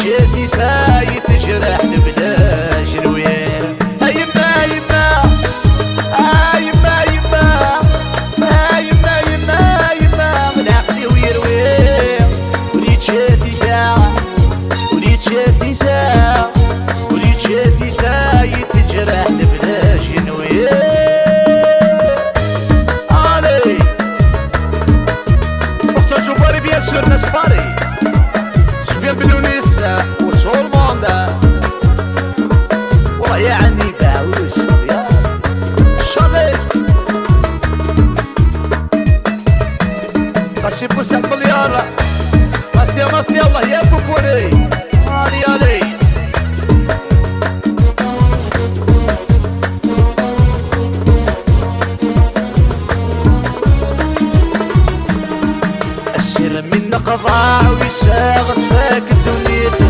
شادي ثايت جراح بلا جنوية. يما يما يما يما سي بوسعد مليار ماستي الله يا بوبوري علي السير من قضاع ويساغ صفاك دنيته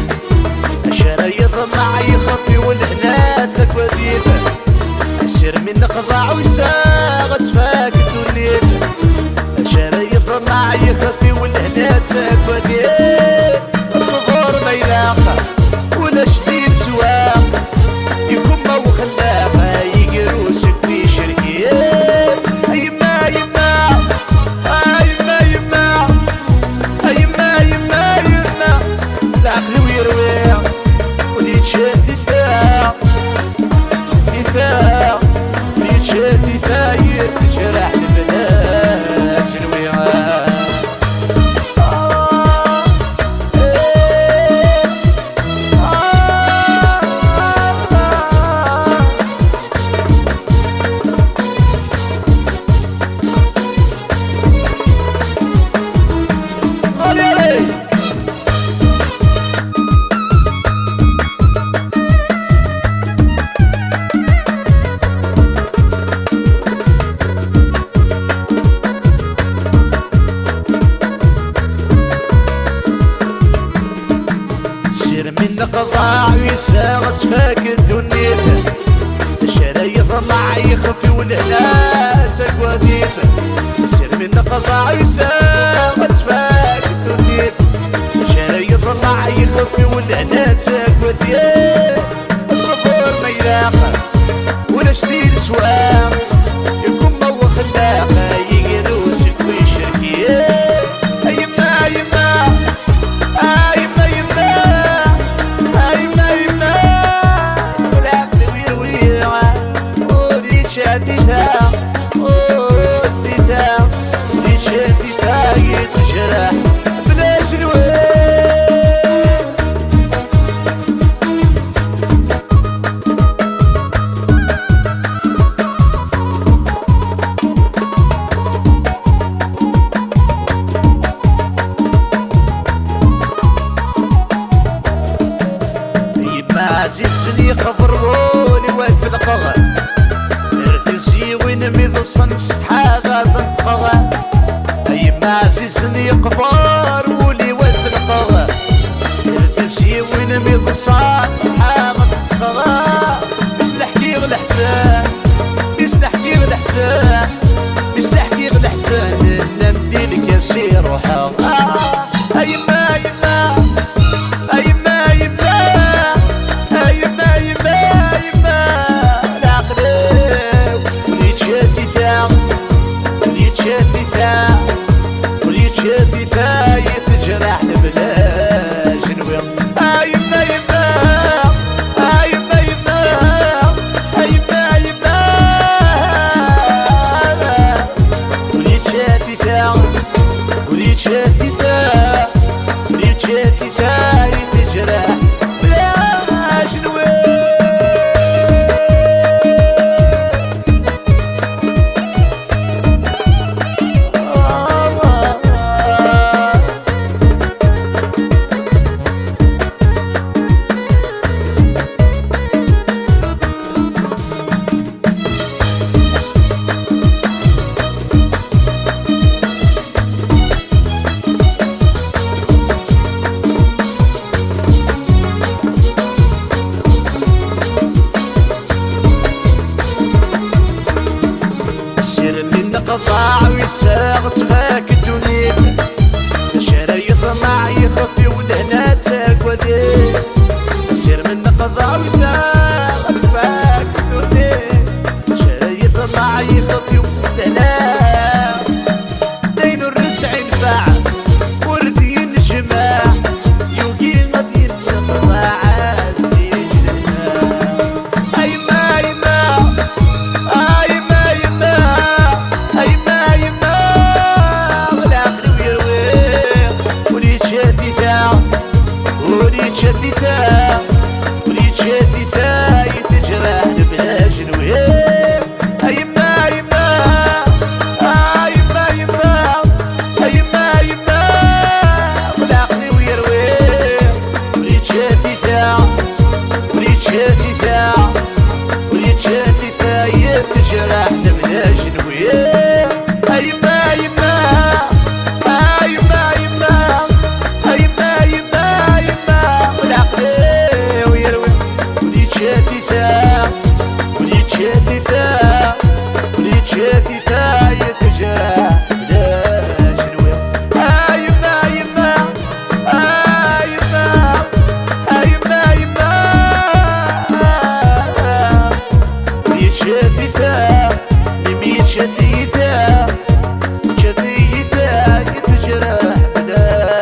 شرايط معي خطي والهنات سكواديته السير من قضاع ويساغ صفاك دنيته شرايط معي خطي والهنات سكواديته الصغور ما يلاقى ولا شديد سواق يكون ما وخلاقه يقروسك في شرقيه يما يما يما يما يما يما يما العقل ويرويع ولي تشاد دفاع دفاع ولي تشاد دفاع يتجرح البنات الويعة من قضاع ويساغ صفاك دنيته الشرايط معي خفي والهنات اكواديته سير من قضاع ويساغ صفاك دنيته الشرايط معي خفي والهنات اكواديته الصبر ما يلاقى ولا شديد سواق يكون مو خلاقه يقروسك ويشركيه يما يما يما يما دفاع دفاع ولي شاد دفاع يتجرح بلا جنوين يما عزيزني خضروني واد القغر ونمي صنص حاجة تنتقغى يما عزيزني قفار ولي ود القغى تمشي ونمي صنص حاجة تنتقغى مش نحكي الحسان مش نحكي الحسان مش نحكي الحسان نمدي لك يا سي روحها يما يما يما يما يما يما وليتشاد دفاع يتجرح بلا جنوين يما يما يما يما يما يما وليتشاد دفاع وليتشاد دفاع وليتشاد دفاع يتجرح بلا جنوين قضاع ويساغ صفاك دنيته الشرايط معي خفي والهنات اكواديه سير من قضاع ويساغ صفاك دنيته الشرايط معي خفي والهنات دين الرسع ينفع وردين الجماع يوقي غادي القضاع عادي يما يما يما يما يما والعقل ويرويق ولي تشاد دفاع ولي تشاد دفاع ولي تشاد دفاع يتجرح بلا جنوين يما يما شاتي تايت جاه شنو يما يما يما يما يشاتي تا ميت شاتي تا شاتي تا يتجرح بلا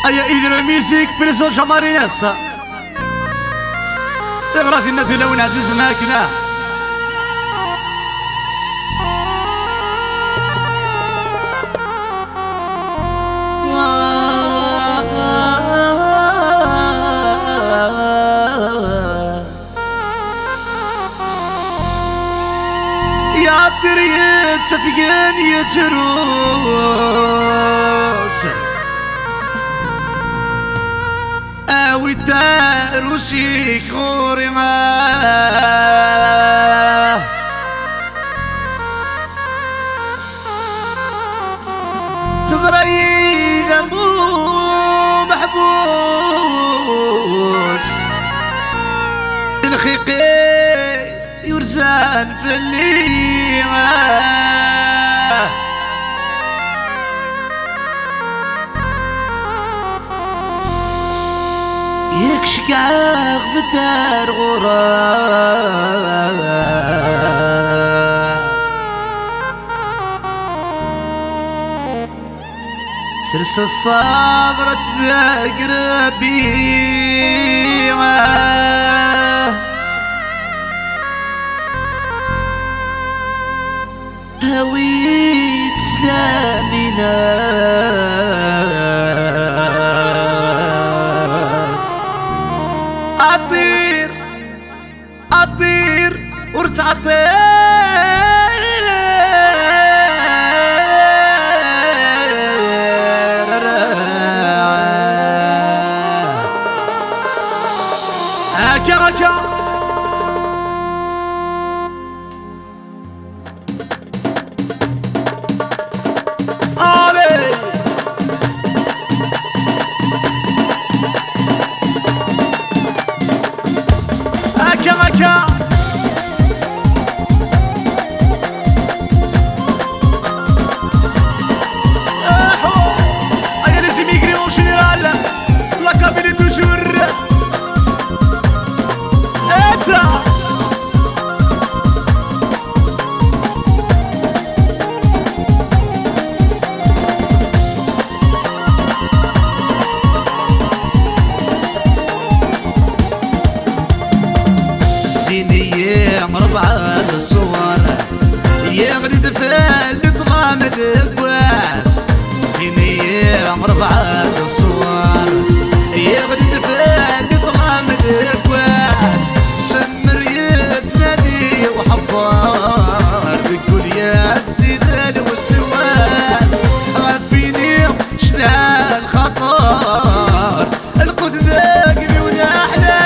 Aia idro music preso شمارينسا تغرث النثي لو نعزز ماكنا يا تريد تفقين يتروس اوي الداروسي كوري ما تضري ذنبو محبوس الخيقي يرزان في الليمة يكشقاق في الدار غراس سرس الصبرة تذاكر بيما هويت سلامي ناس أطير ورتعطير هكا مكا ايا لازم يجري اون جينيرال لا كابيني توجور اتا مربعة الصور يغرد فال تغامد الكواس سينية مربعة الصور يغرد فال تغامد الكواس سمر يتنادي وحبار تقول يا السيدان والسواس غفيني شنا الخطر القد ذاقني وذا أحلى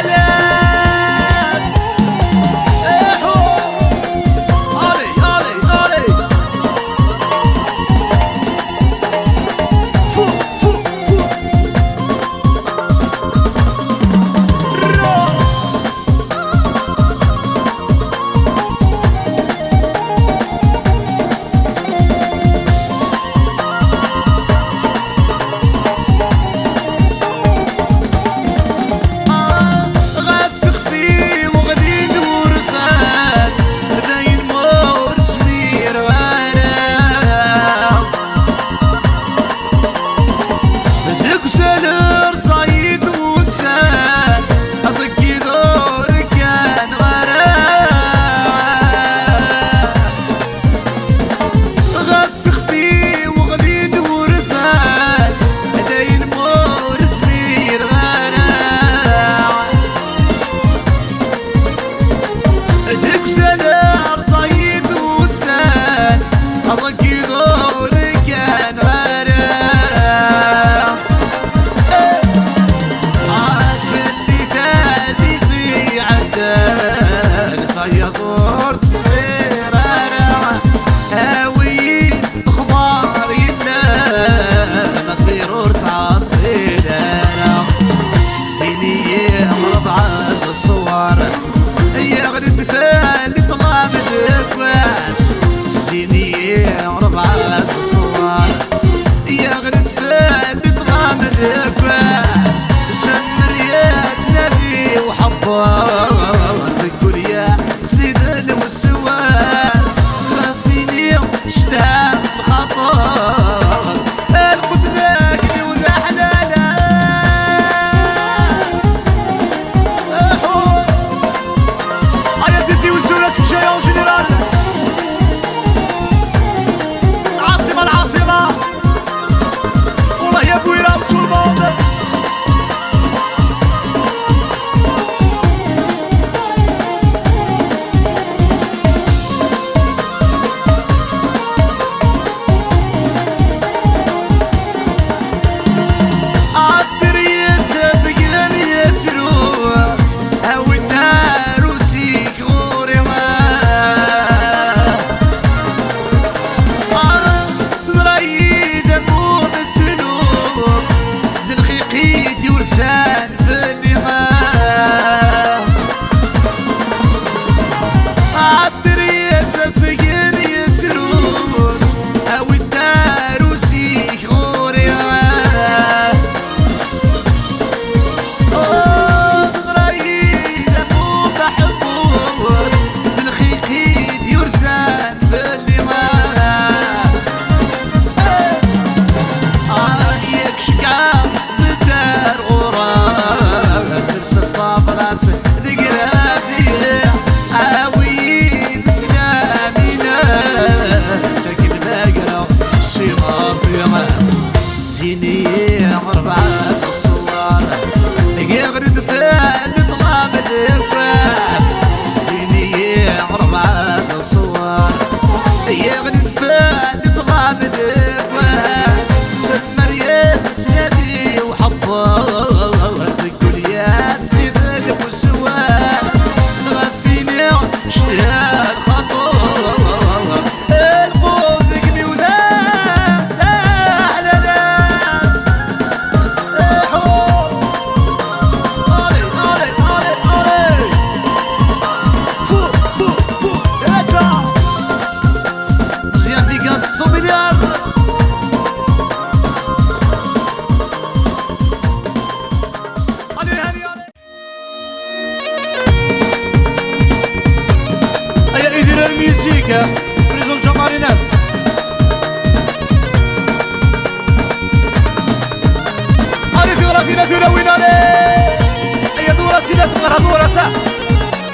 راسه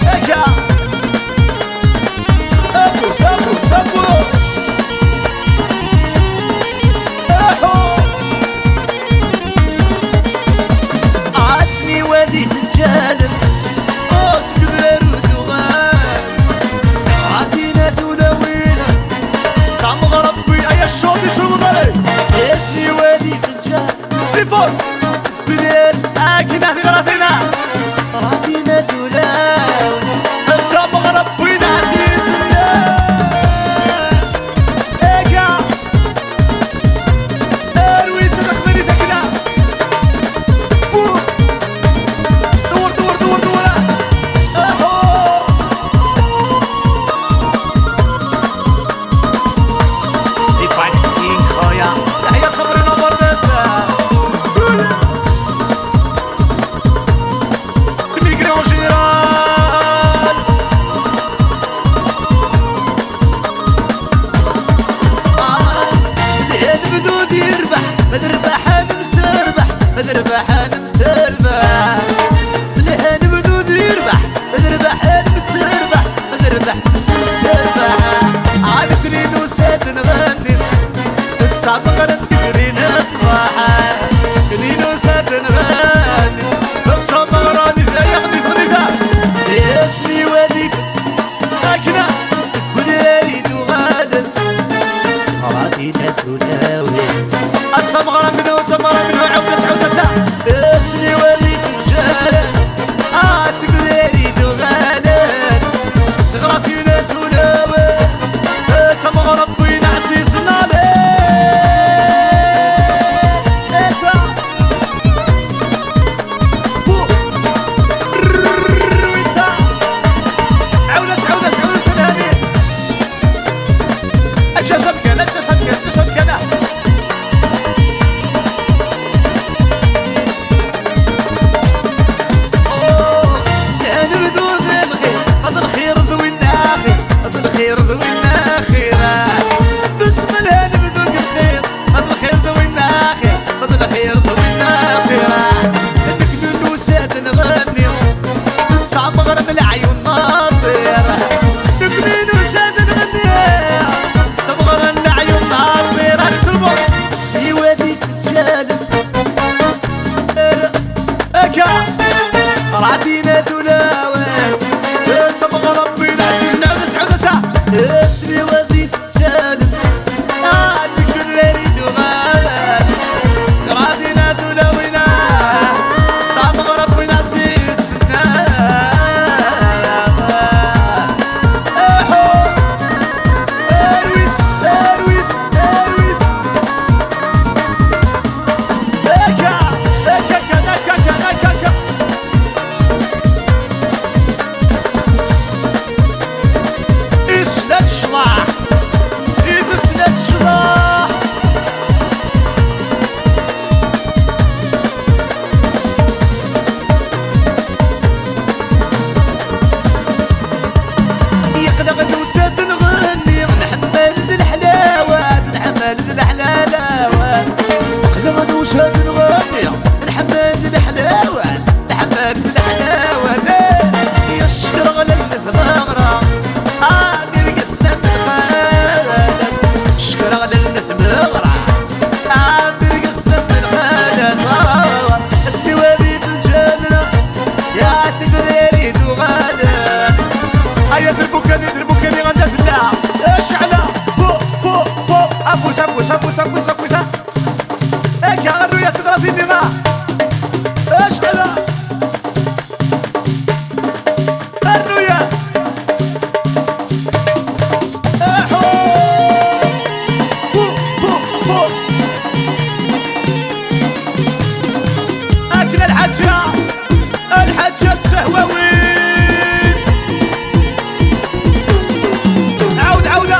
هيكا سابو سابو سابو عاسني وادي فنجان اسكدر ودوغان عدينا ثلاوينا طعم غربي اي الشوط يسوق علي عاسني وادي فنجان تليفون بديل اكينا في غرفنا عدينا ثلاوينا طعم غربي عزيز هيكا ارويت تقبلي تكنا فوق دور دور دور دور سيفاك سكين خويا تحية صبري نور بس ميكرو جيران بدهن بدود يربح مدربح انا مسربح مدربح انا مسربح بدهن بدود يربح مدربح انا مسربح مدربح مسربح عارفني نوسات نغني تصعب غلط تقري نصبح كني نوسات نغني تصعب غراني ذا يغني فريدة اسمي واديك لكنه وداري تغادر عدينا ثلاوي أتصم غرام منه وتصم غرام منه عودة عودة ساعة اسمي واديك رجال سكريري تغادر غرافينا ثلاوي تصم غرام بينا عسيسنا ليه عدينا ثلاوي تصبغ ربنا عزيزنا ونسعد ساعة اسمي واديك جالب سكريري تغادر عدينا ثلاوينا طعم ربنا عزيزنا ارويت ارويت ارويت هكا هكا هكا هكا اسلك شراح ايد اسلك شراح يقلق نوسات نغني نحمل الحلاوات نحمل الحلاوات يقلق نوسات نغني نحمل الحلاوات نحمل الحلاوات يا الشرغل الثمغرة عامل قسنا من خالد الشرغل الثمغرة عامل قسنا من خالد اسمي وادي في الجنة يا سكريري تغادر هيا دربوكاني غندا في اللعب اشعلى فوق فوق فوق ابوس ابوس ابوس ابوس ابوس هيك غنو يا سيد راسي ديما اشعلى غنو ياس احو فوق فوق فوق اكل الحجة السهواوي عودة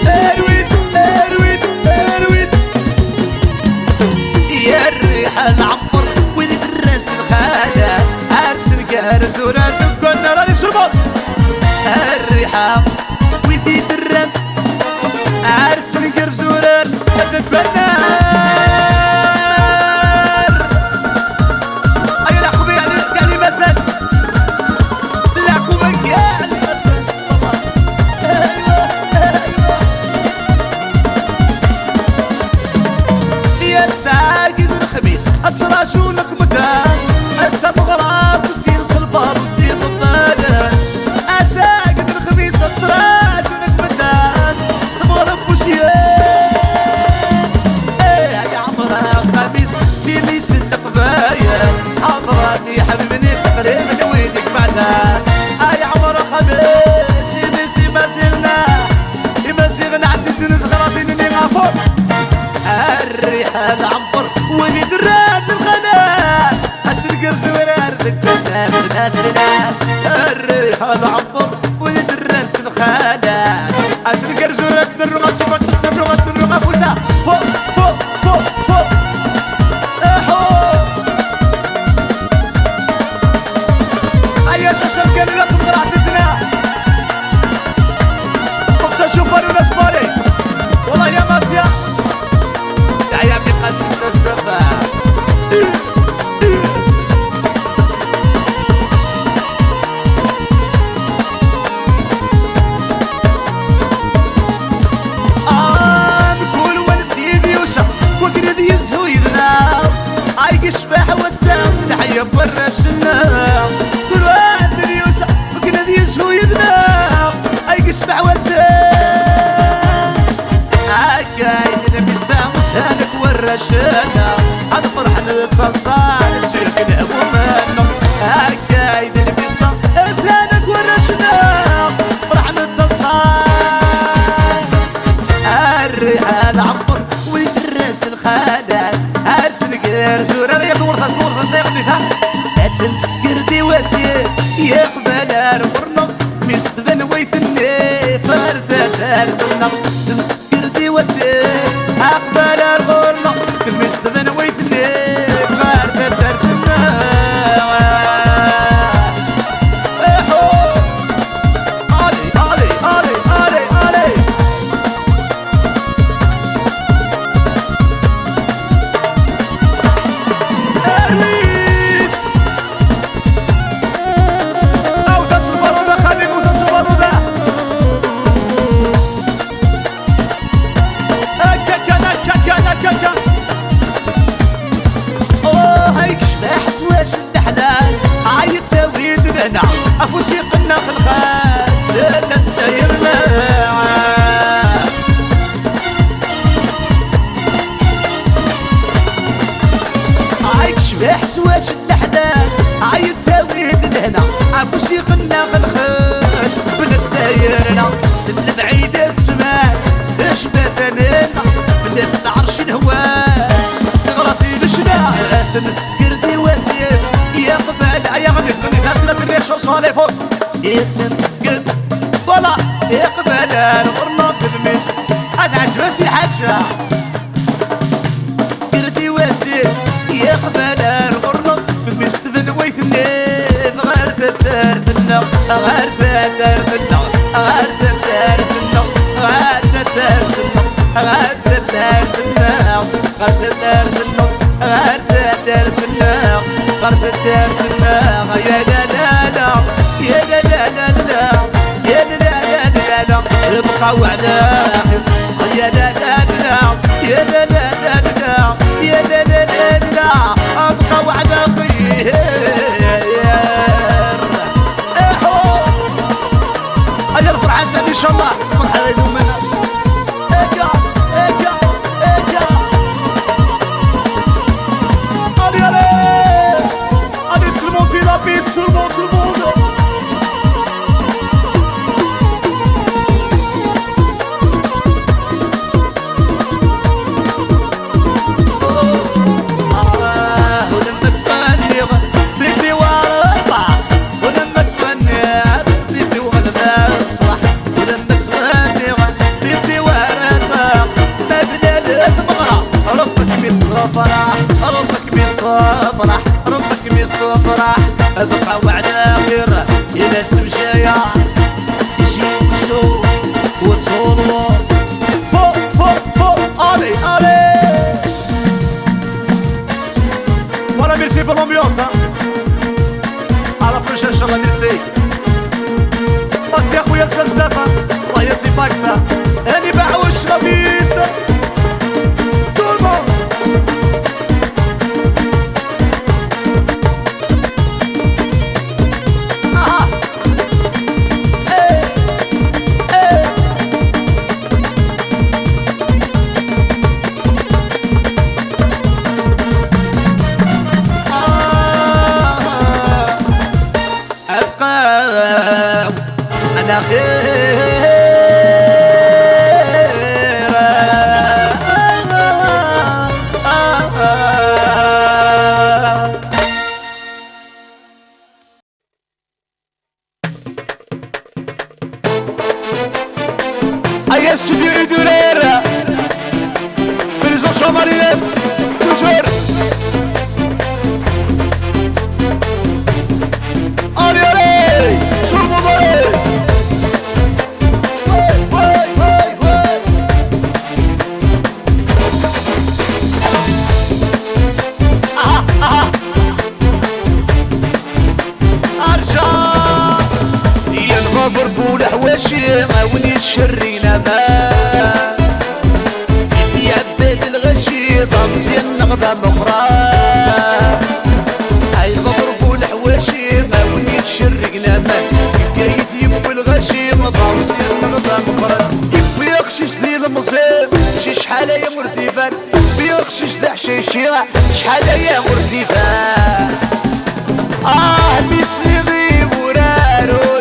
ارويت ارويت ارويت يا الريحة العمر وذيك الراس الخالة ارسل كارس وراسك قلنا راني شربط الريحة وذيك الراس الريحان عمر ولي درات الخنان اسلق زورار ذكرات ناسنا الريحان عمر ولي درات الخنان اسلق زورار سنرغى سوق سنرغى سنرغى فوسا فوق فوق فوق فوق ايا شاشة كان لكم راسسنا اقصى شوفان وناس مالي والله يا ماسيا يا عمي قاسم الرفا نقول ونسيدي وشا وقرد يزهو يذنا عايق شباح والساس نحيا برشنا كل واسل يوسع وقرد يزهو يذنا عايق شباح والساس عايد البسام وسانك ورشنا هذا فرحان الصلصال تشيك الهموم عايد البسام وسانك ورشنا فرحان الصلصال الريحان عمر ويدرس الخالد هرسن غير زورر يا ورث ورث يا خديتها تسكردي واسي يقبل الورنق مستبن ويثني فرده الورنق تسكردي واسي اقبل الورنق مستبن ويثني فرده الورنق افوسي قلنا في الخال الناس دايرنا عايك شباح سواش اللحدان عايد زاويد لهنا افوسي قلنا في الخال بالناس دايرنا البعيدة تسمع اشبه لنا بالناس تعرش الهواء تغرى في بشنا تنسكردي واسير يا قبال يا غني غني الريش وصالي فوق يتنسكر ولا يقبل الغرناط بالمس انا عجبسي حاجة كردي واسير يقبل الغرناط بالمس تبن ويثني غير تدار ثنا غير تدار ثنا غير تدار ثنا غير تدار ثنا غير تدار ثنا غير تدار ثنا غير تدار ثنا غير تدار ثنا يا لا لا لا يا لا لا لا لا يا لا لا لا لا ابقى وعداك يا لا لا لا يا لا لا لا لا يا لا لا لا لا ابقى وعداك اجل فرحة سعد ان شاء الله فرحة لكم منها اجا اجا اجا allez allez allez tout le monde fait la piste tout le monde ولما تغني تدي ورا ولما تغني تدي ورا الصباح ولما تغني تدي ورا مدلة المغرى ربك بالصفرة ربك بالصفرة ربك بالصفرة ابقى وعلى خير الى السمشايا يشي وسو وتصولو فوق فوق فوق allez allez voilà merci pour l'ambiance hein. À la prochaine inchallah merci بس يا اخويا الفلسفة الله يسي باكسة هاني بعوش لا بيست tout le monde أنا خير يا استوديو ايدورير بريزون شامارينيس توجور الي الي سور موبايل بربول حواشي ما وني الشرينا ما يعبد الغشي ضمزي النغضة مخرى هاي بربول حواشي ما وني الشرينا ما كيف يبو الغشي ضمزي النغضة مخرى كيف يخشش لي المصير شي شحال يا مرتفان بيخشش ذا حشيشي شحال يا مرتفان مثلي غيب ورارو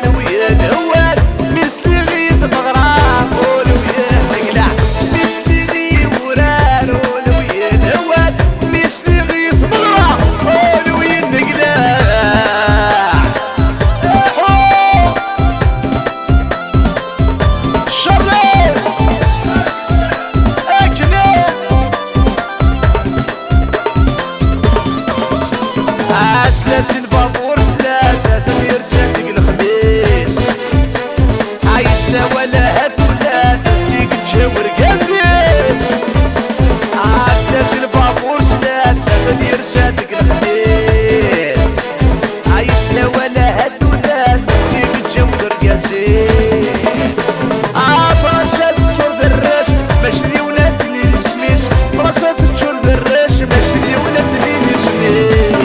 الهوال مثلي غيث مغرام ولويا نقلع مثلي غيث ورارو ولويا الهوال مثلي غيث مغرام ولويا نقلع شرير اكلي سلاسل البابور سلاسة تغير شاتق الخميس عايشة ولا هات ولا ستيك تجاور قاسيس سلاسل البابور سلاسة تغير شاتق الخميس عايشة ولا هات ولا ستيك تجاور قاسيس فرشات تشور بالراش ماشي ولاد لي السميس فرشات تشور بالراش ماشي ولاد لي السميس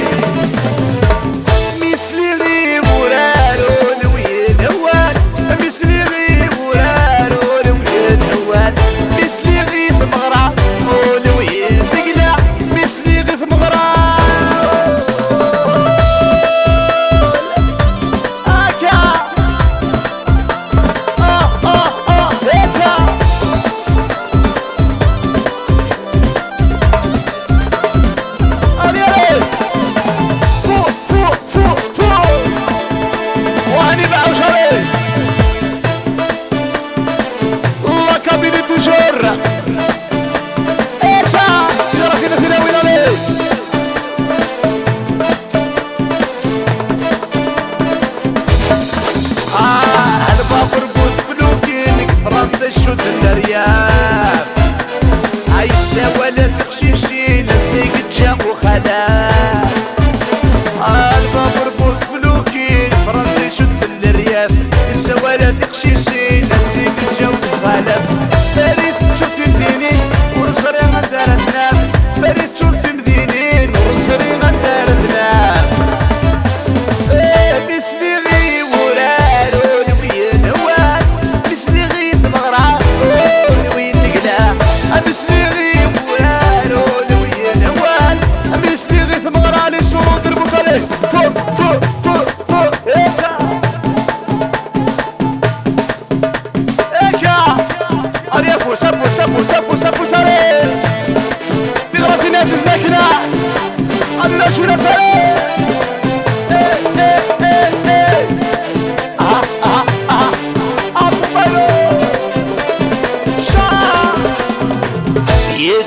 الشوت الرياف عايشة ولا تخشيشي نسيك تجام وخلاف البابر بلوكي فرنسي شوت الرياف عايشة ولا تخشيشي نسيك تجام وخلاف فريد تشوف مديني ورسري غندار الناس فريد تشوف مديني ورسري غندار الناس بسمي غي ورارو نويا نوال بسمي غي تمغرى نويا نقلع بسمي غي ورارو نويا نوال بسمي غي تمغرى لي سون ضربو كالي فوق فوق فوق فوق ايكا ايكا اريا فوسا فوسا فوسا فوسا فوسا ريل تغرب في ناس زناكنا اريا شونا ساري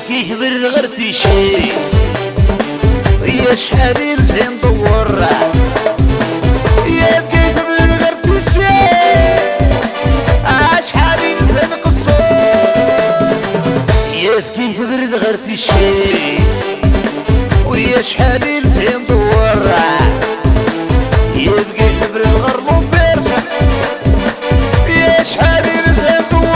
كيف برد غرتي شي يا شحال زين دور يا كيف برد غرتي شي شحال زين قصور يا كيف برد غرتي شي ويا شحال زين دور يا كيف برد غرمو بيرجع يا شحال زين دور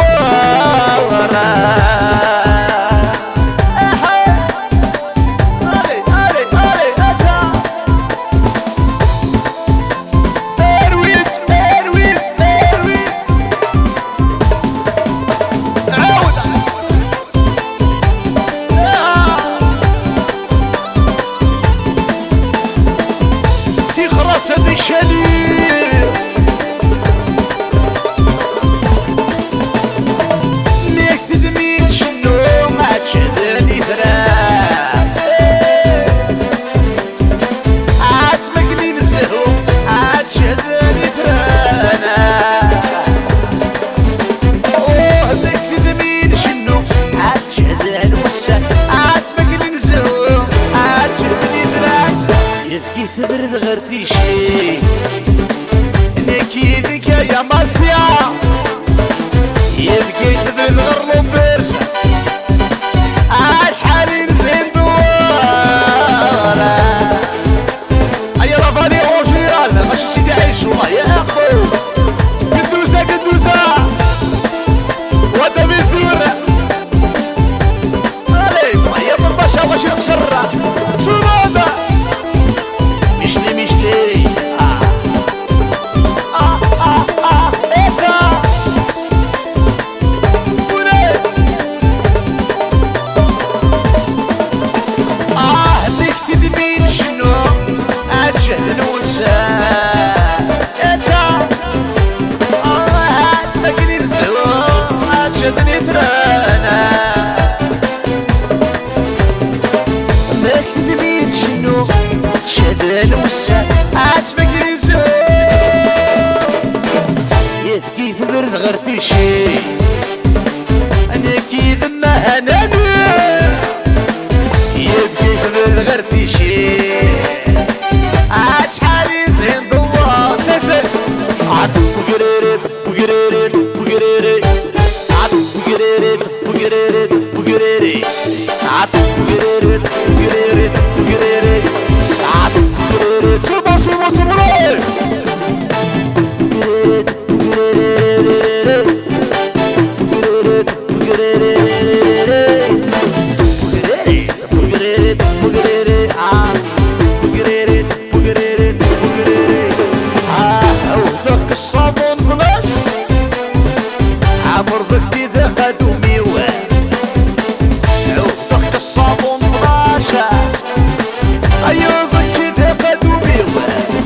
تبرد غير تيشي نكيدك يا ماستيا يبكي تبرد غير لوبرجة شحال نزين دوارة هيا رافالي اورجينال ماشي سيدي عيش والله يا اخو قدوسة قدوسة ودا بيزورة عليك هيا من باشا واش يقصر سلامة مشلي مشلي ايتا اسمك ريزو يثقي ثبرد غير تيشي انا كي ذما هناني يبكي ثبرد غير تيشي شحال يزين دوار سيسيس عدو بقريريد بقريريد بقريريد عدو بقريريد بقريريد بقريريد عدو بقريريد بقريريد بقريريد عدو بقريريد سربا سربا سربا الصابون بلاش عبر بدي ذا قدومي وين عوضك الصابون بلاشا ايوه ذكي ذا قدومي وين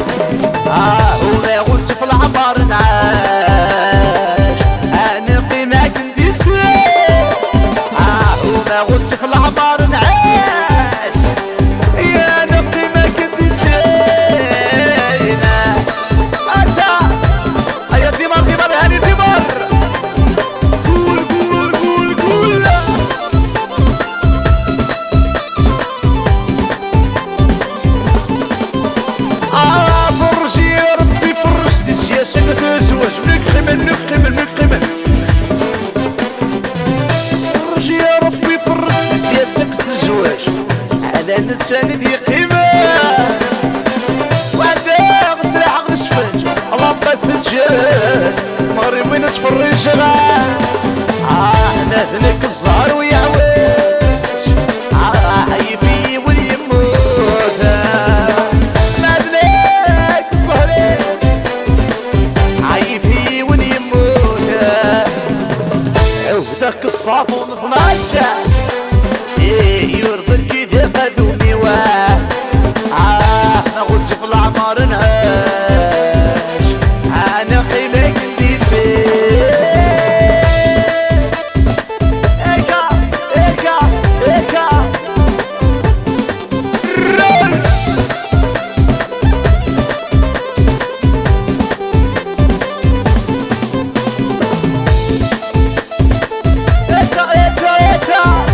ولا غلت في العمر نعاش انا قيمة كندي سير ولا غلت في العمر نعاش يا انا قيمة كندي سير هاني دمر قول قول قول قول فرجي يا ربي فرج دي سياسة تزواج منك خمل منك خمل منك خمل فرجي يا ربي فرج دي سياسة تزواج على نتساند يا قيمة وعندها غسلاح غنسفنج الله بغا فنجان ماري وين تفرج ناذنك الزهر ويعوج حيفي واليموت ناذنك الزهر حيفي واليموت عودك الصابون 12 يرضي كذا قدومي واه نغوت في العمار نعاش انا قيمة كندي سير ايكا ايكا ايكا رول ايتا ايتا ايتا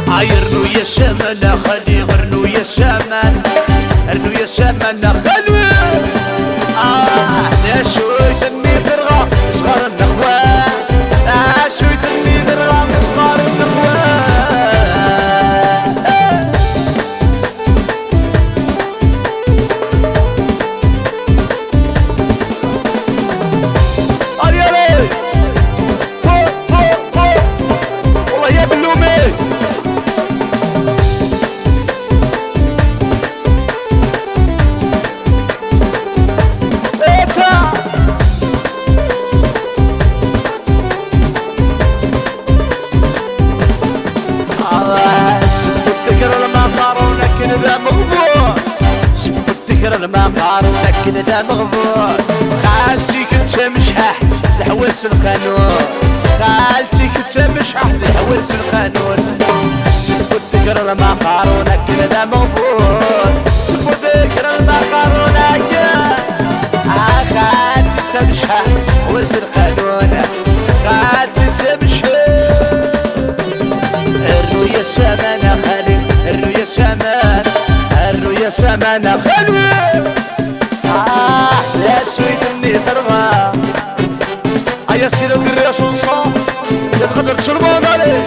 عيرنو يا سمنة خلي غرنو يا سمن ارنو يا سمنة خلي لا شوي تنمي درغا صغار النخوة شوي تنمي درغا صغار النخوة اريالي فوق فوق فوق والله يا بلومي المقار ولكن ذا مغفور خالتي كنت مشحح الحوس القانون خالتي كنت مشحح الحوس القانون سبوا الذكر المقار ولكن ذا مغفور سبوا الذكر المقار ولكن خالتي كنت مشحح الحوس القانون الزمانة خلي لا سويد اللي ضربة هيا سيدو قرية شنصة اللي تقدر تشربون عليه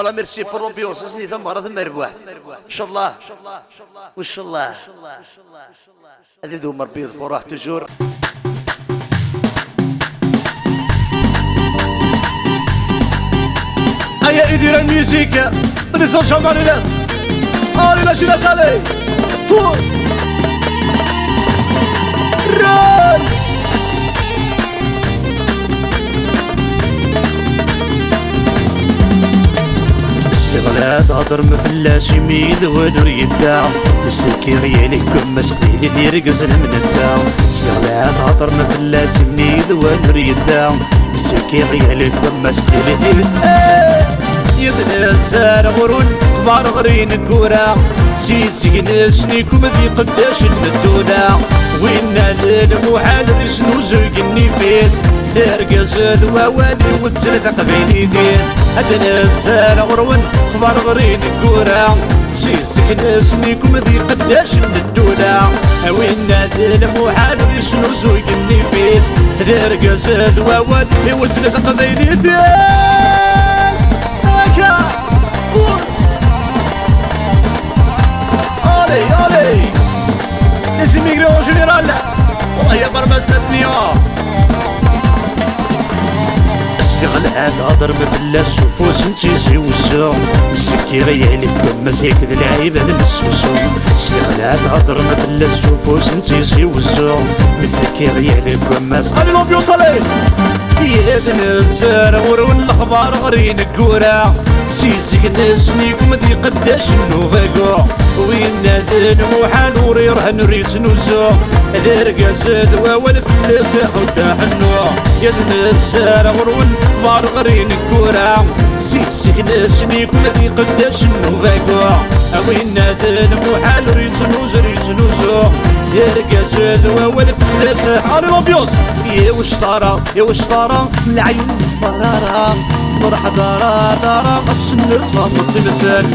والله ميرسي بور لومبيونس سيدي ثم مرة ثم ربواح ان شاء الله وان شاء الله هذي ذو مربيض فرح تجور هيا ادير الميوزيك نسون شمال الناس allez la jeunesse allez fou run لا تهضر مفلاش يميد ودور يدعو مسكي غيالك كم سقيلي ديرقز المنتا لا تهضر مفلاش يميد ودور يدعو مسكي غيالك كم سقيلي ديرقز يدنسان غرون كبار غرين الكورة سيسي نسنيكم ذي قداش الندونة وين المحال رسنو زوج النفيس درقز ذوالي وتلثق بيني ديس هدنسان غرون كبار غرين الكورة سيسي نسنيكم ذي قداش الندونة وين المحال رسنو زوج النفيس درقز ذوالي وتلثق بيني ديس Allez, allez Les immigrés en général والله يا برمس تسمية اشتغل عاد هضر مفلاس وفوس نتيزي وزو مسكي غيالك ومسيك ذي العيبة المسوسو اشتغل عاد هضر مفلاس وفوس نتيزي وزو مسكي غيالك ومس علي لومبيونس علي يدن الزار ورون الأخبار غرين الكورة سيزيك نسنيكم ذي قداش النوفاقو وين نادن محال وريرهن ريس نوزو ذرقز دواول فلاس حدا حنو يدن الزار ورون الأخبار غرين الكورة سيزيك نسنيكم ذي قداش النوفاقو وين نادن محال ريس نوزو ذرقز دواول فلاس علي لومبيونس يا وش طارا من العيون مرارا مرح دارا السنة تفهم تمثال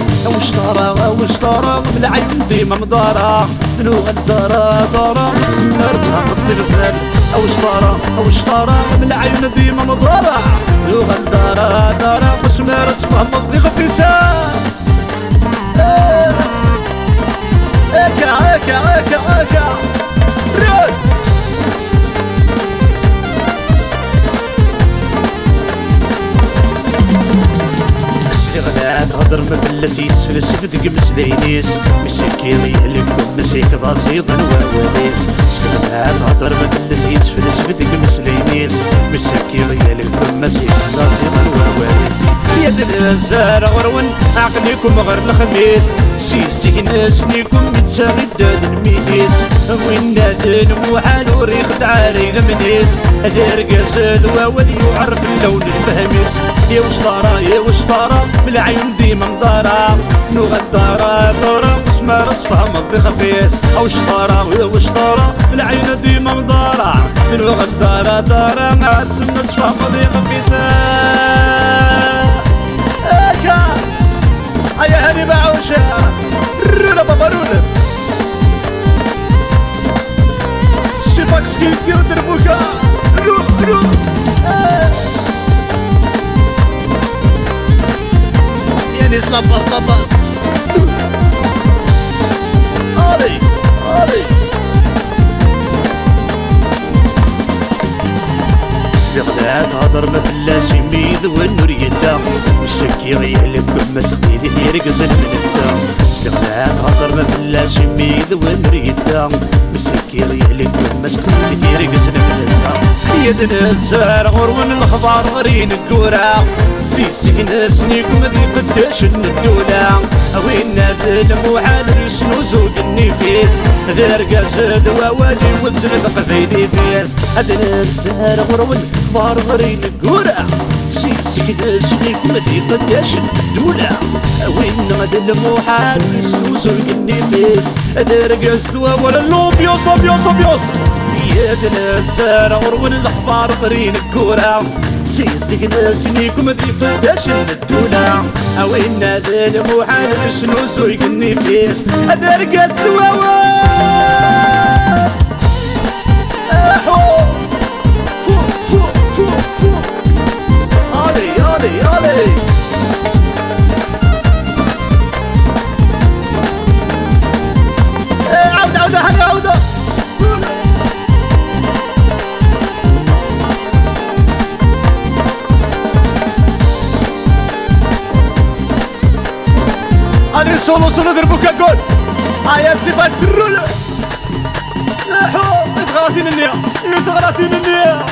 وش طارا من العيون ديما مدارا لغة دارا السنة تفهم تمثال وش طارا من العيون ديما مدارا لغة دارا مسمار تفهم الضيق ابتسام سلفتك مسلينيس مسكين يهلك مسيك ضازيض الواواليس سلمات هضر مفلسيت في سلفتك مسلينيس مسكين يهلك مسيك ضازيض الواواليس يد الزار غرون عقليكم غير الخميس سيسيك ناس ليكم متسردد الميديس وين نادن موحال وريخ دعاري ذمنيس دير قزل وولي يعرف اللون الفهميس يا وشطارة يا وشطارة بالعيون ديما مدارة نغدارة دارة مسمار صفها مضي خفيس او شطارة يا وشطارة بالعيون ديما مدارة نغدارة دارة مع السنة صفها مضي خفيس اكا ايا هاني بعوشة رولا بابا رولا شفاكس كيف دير دربوكا رو رو يانيس لاباس لاباس علي علي سلغلات هضر ما فلاش يميد والنور يدا مسكي غيهلك مسقيدي تيرقز المنتا سلغلات هضر ما فلاش يميد والنور يدا مسكي غيهلك مسقيدي تيرقز المنتا يدنا الزار غرون الخضار غرين الكورة سيسي ناس نيكم ذي قداش الدولة وين نادل موحال يسنو زوج النفيس ذار قزد ووالي وزن قبيلي فيس هدنا الزار غرون الخضار غرين الكورة سيسي ناس نيكم ذي قداش الدولة وين نادل موحال يسنو زوج النفيس ذار قزد ووالي لوبيوس لوبيوس لوبيوس يدنا الزار غرون الخضار غرين الكورة سيسيك ناس نيكم ذي قداش الدولة وين نادل موحال شنو سويق النفيس هذا رقص واوا فوق فوق فوق فوق علي علي علي عودة عودة هاني عودة أنا سولو سولو دربوكا جول هيا سيباك سرولة احو تغراتين النية تغراتين النية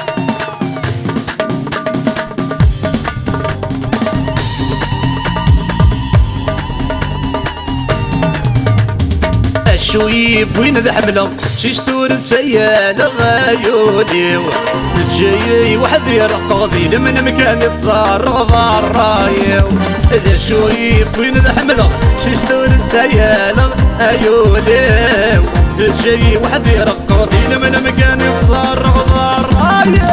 الشويب وين ذا حمله شي ستور سيال غايوني جاي واحد يرقضي لمن مكان يتصارغ ضرايو ذا شويب وين ذا حمله شي ستور سيال غايوني جاي واحد يرقضي لمن مكان يتصارغ ضرايو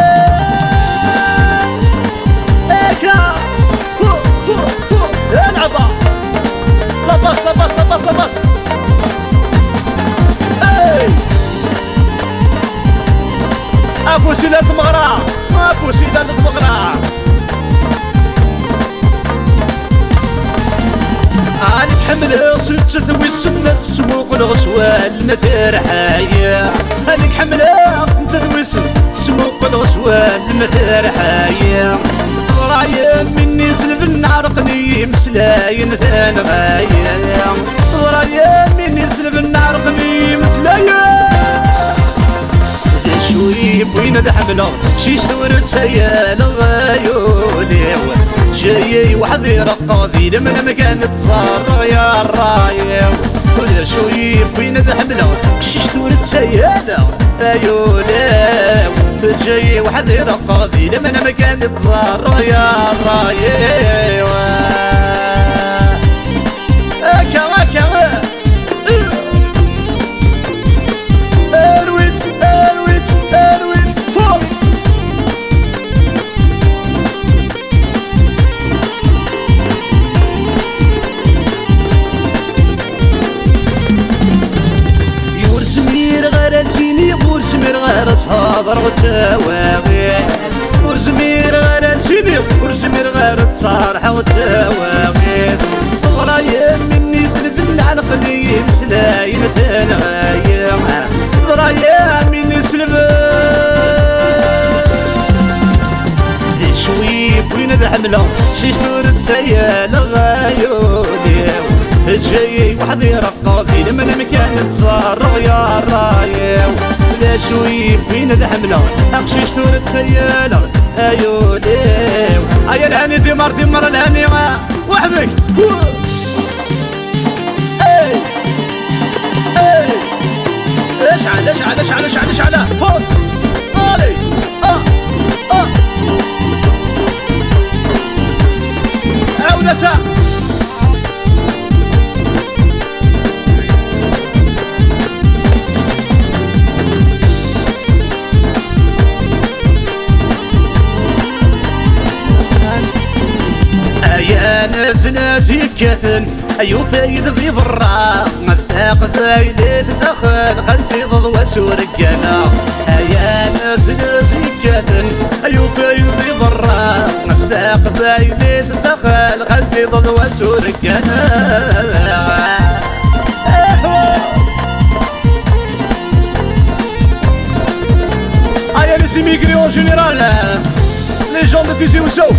اكا فوق فوق فوق العبا لباس لباس لباس لباس ابو سيلات مغرى ابو سيلات مغرى انا تحمل ستة ويسن سموق الغسوال نثير حايا انا تحمل ستة ويسن سموق الغسوال نثير حايا رايا مني زلف النار قني مسلاين ثان غايا رايا مني زلف النار قني مسلاين شويب وين ذا حمله شي ستورة سيال غايولي جاي واحد يرقضي لمن مكان تصارغ يا الرايو ولا شويب وين ذا حمله شي ستورة سيال غايولي جاي واحد يرقضي لمن مكان تصارغ يا الرايو اكا اكا ورزمير غير صادر وتواغي ورزمير غير سيني ورزمير غير تصارح وتواغي غرايا مني سلف العنقلي مسلاين تنغايا غرايا مني سلف ذي شويب وين ذا حمله شي شنور تسيال غايولي جاي وحدي رقابي لما مكان تصرغ يا رايو لا شوي فين ذا حمله اخشيش تور تسيل ايو ليو ايا الهاني دمر الهاني وحدك اي اي اشعل فوق علي عاود ساعة يا ناس يكثن ايو فايد ذي برا مفتاق فايدة تخل خلتي ضد وسورقنا يا ناس يكثن ايو فايد ذي برا مفتاق فايدة تخل خلتي ضد وسورقنا ايا les immigrés en général les gens de Tizi Ouzou.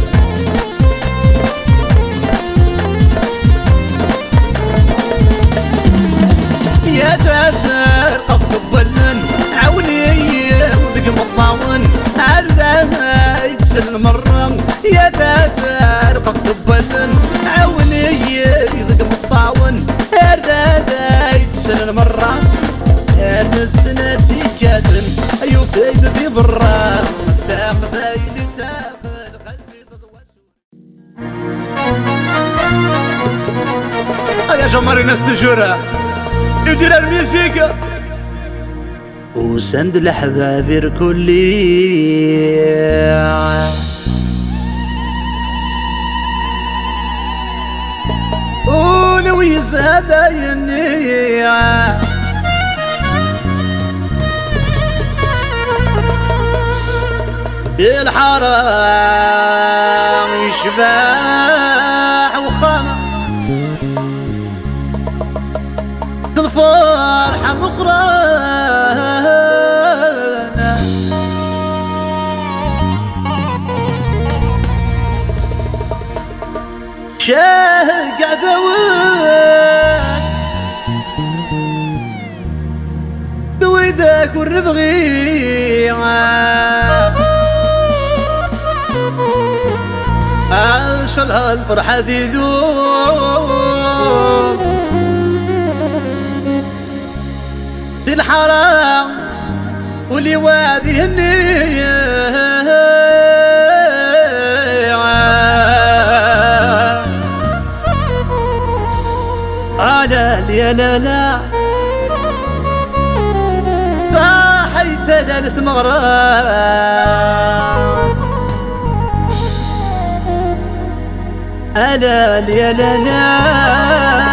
يا تاسر قف بلن عوني ودق مطاون عرزها يتسل مرة يا تاسر قف بلن عوني يدق مطاون عرزها يتسل مرة يا ناس يكاتن ايو فايدة ذي برا مفتاق فايدة تاخذ خلتي يا جمهور الناس تجورها يدير الميوزيكا وسند الأحباب الكلي ولو يزهد النية الحرام يشبح وخامة الفرحة مقرانة شاهق عدوان دوي ذاك والربغي عاشلها الفرحة ذي ذوب الحرام واللي واذي النية على يا لا صاحيت ثلاث مغرب على يا لا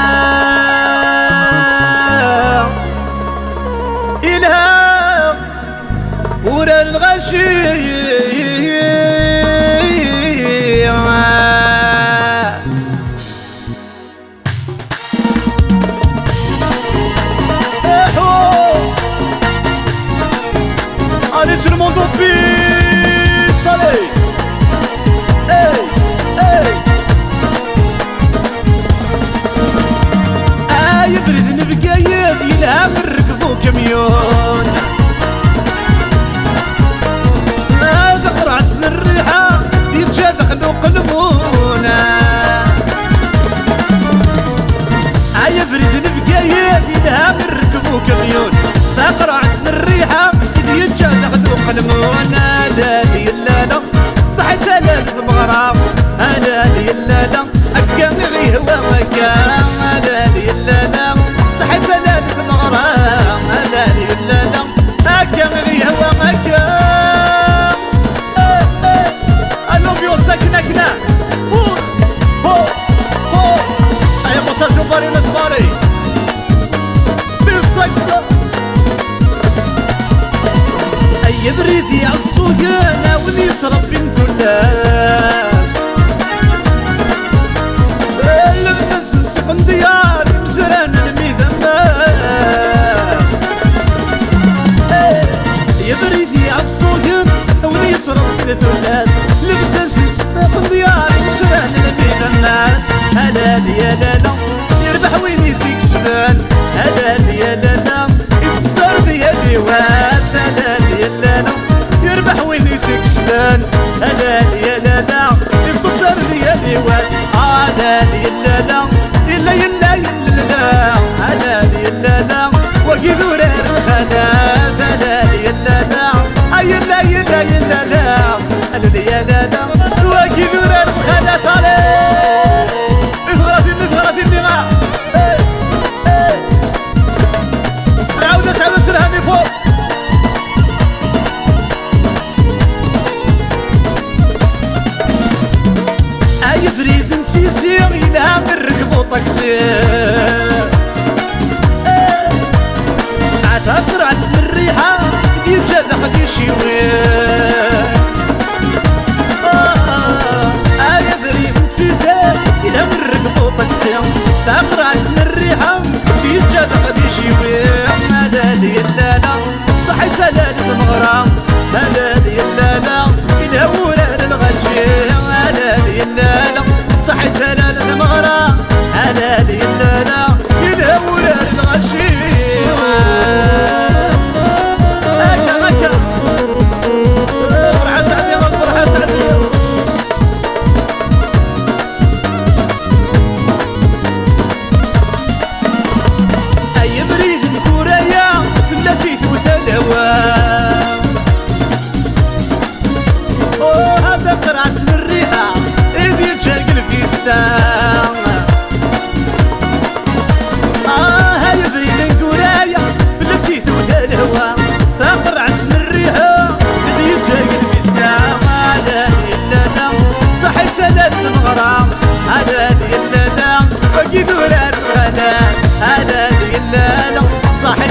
ورا الغشي allez sur le monde au piste allez hey hey يبرد نبقى يلهم الركبو كميون رأس الريحة يتشابخ قلبونا عيا فريد نبقايات يلها من ركبو كميون تقرا عسل الريحة يتشابخ قلبونا لا لي لا صحي ثلاث مغرام انا لي لا اكام غي هو مكان انا لي لا صحي ثلاث مغرام انا لي لا اكام غي هو مكان ساكنة هو أيا مساج باري وناس باري بالسكسة أيا بريدي عالسوقانة وذي تربي انتو الناس اللبسة نسنسق ديار مزران الميدان الناس أيا بريدي عالسوقانة وذي تربي انتو الناس لبسة نسنسق ديار مزران الميدان الناس هلا يا لا يربح وين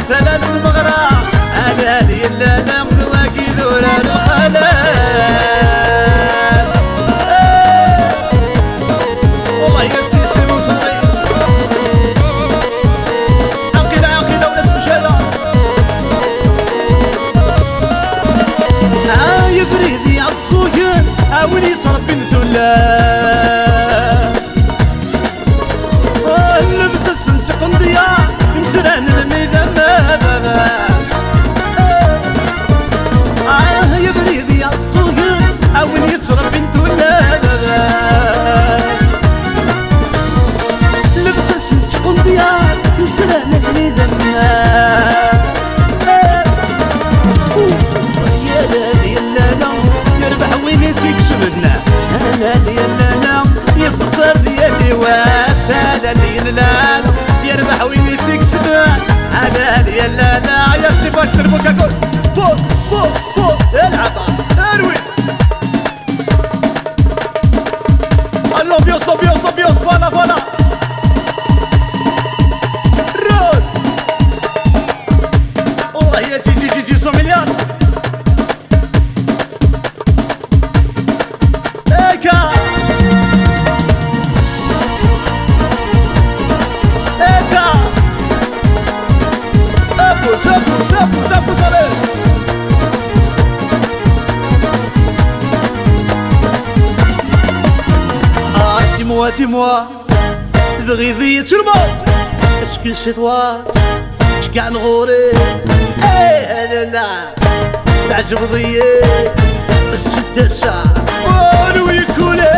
سلام المغرى انا لي لا نمواكي ذورا الخلال والله يا سيسي وصلي عقيدة عقيدة وناس مشاهدة يبريدي عالسوقن اولي صرف بنثلا اللبسة سنت قنضية مسران الميدان باباس يبريدي عالسوقن اولي صرف بنثلا باباس لبسة سنت قنضية مسران الميدان شمدنا انا ديالنا يخسر ديالي واسالا ديالنا يربح وين تكسبنا انا ديالنا يا سيفاش تربوكا كل فوق فوق فوق العبا ارويس الامبيونس امبيونس امبيونس فوالا فوالا رول والله يا تيجي جي 100 مليار زفو صليل dis-moi, dis-moi تبغي tout le monde est-ce que c'est toi qui gagne غوري لا لا تعجب ضيي السداسة ولو يكولي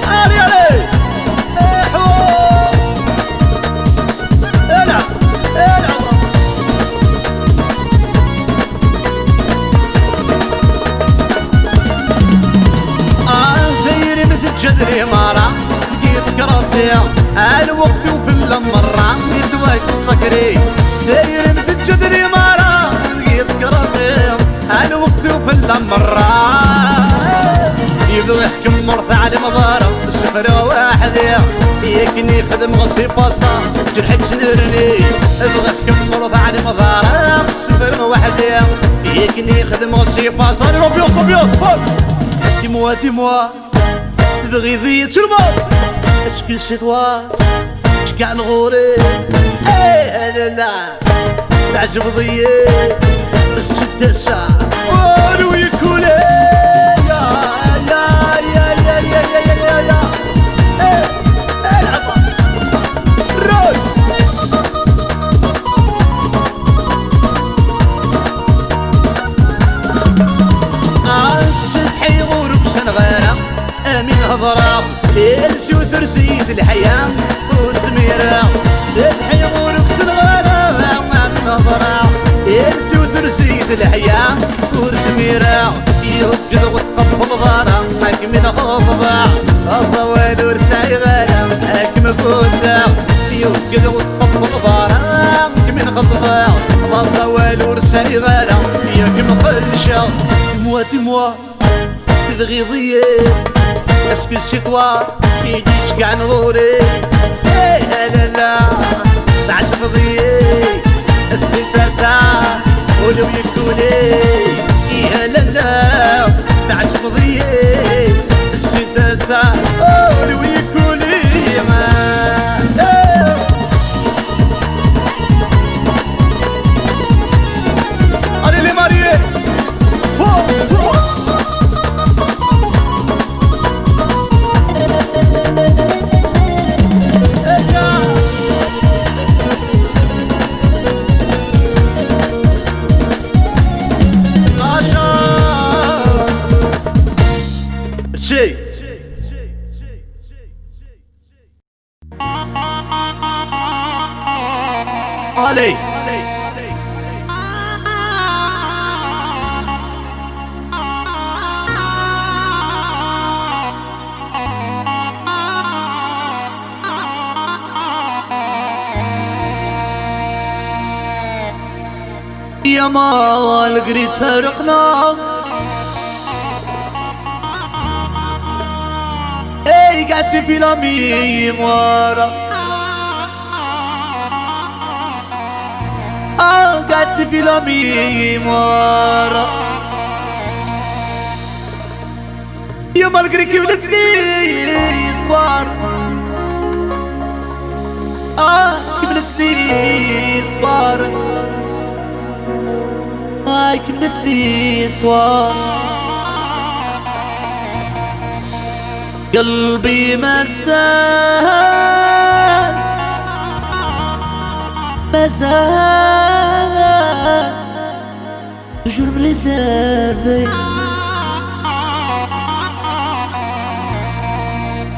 علي علي جدري مرة لقيت كراسي الوقت وفي المرة يسواك وسكري داير مثل جدري مرة لقيت كراسي الوقت وفي المرة يبغى يحكم مرثى على مضارة السفرة واحدة يكني خدم غصي باصة جرحت سنرني يبغى يحكم مرثى على مضارة السفرة واحدة يكني خدم غصي باصة الامبيونس امبيونس فوق dis-moi dis-moi تبغي tout le monde est-ce que c'est toi qui gagne غوري لا لا تعجب ضيي السداسة ولو يكولي يا يا يا يا يا يا يا يا العبا روي السدحي غورك سنغارة من هضرة السي وترسيد الحياة وسميرة تضحي غورك سنغالة من هضرة السي وترسيد الحياة وسميرة يوجد وتقبل ضارة هاك من غضبة أصوال ورسعي غالة هاك مفوتة يوجد وتقبل ضارة هاك من غضبة أصوال ورسعي غالة هاك مخلشة dis-moi dis-moi تبغي ضيي est-ce que c'est toi qui dis gagne غوري لا لا تعجب ضيي السداسة ولو يكولي لا لا تعجب ضيي السداسة ولو يكولي allez les mariés علي يا ما القريت فرقنا اي قاعد في لامي مورا في لا ميموار يا مالغري كيبلتني صبار كيبلتني صبار كيبلتني صبار قلبي مسار جرم ريزيرفي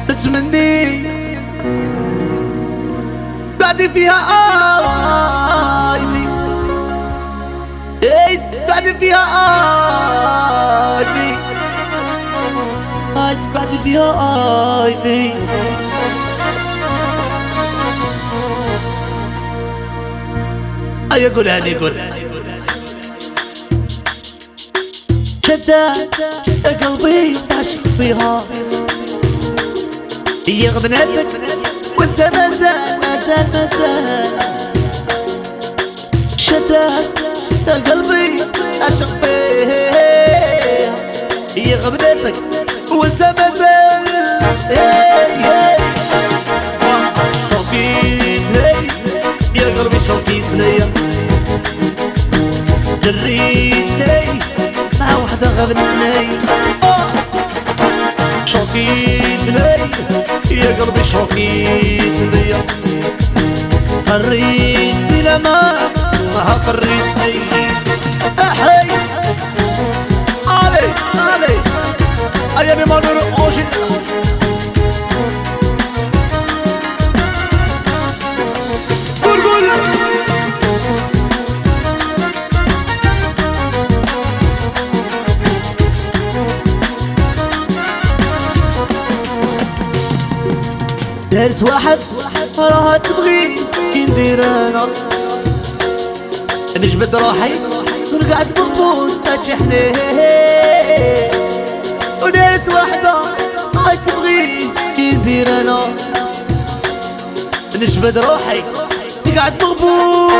بتمني بعدي فيها آيلي بعدي فيها آيلي بعدي فيها آيلي أي قول هاني قول شدة قلبي تعشق فيها هي غبنتك وانت مازال شدة قلبي تعشق فيها هي غبنتك وانت مازال يا قلبي شوقيت ليا جريتني مع وحدة غبنتني شوقيت لي يا قلبي شوقيت ليا قريتني لما ما قريتني احي علي ايامي ما نور اوجي دارت واحد راها تبغي كي ندير انا نجبد روحي ونقعد بغبون تشحني ودارت واحدة راها تبغي كي ندير انا نجبد روحي نقعد بغبون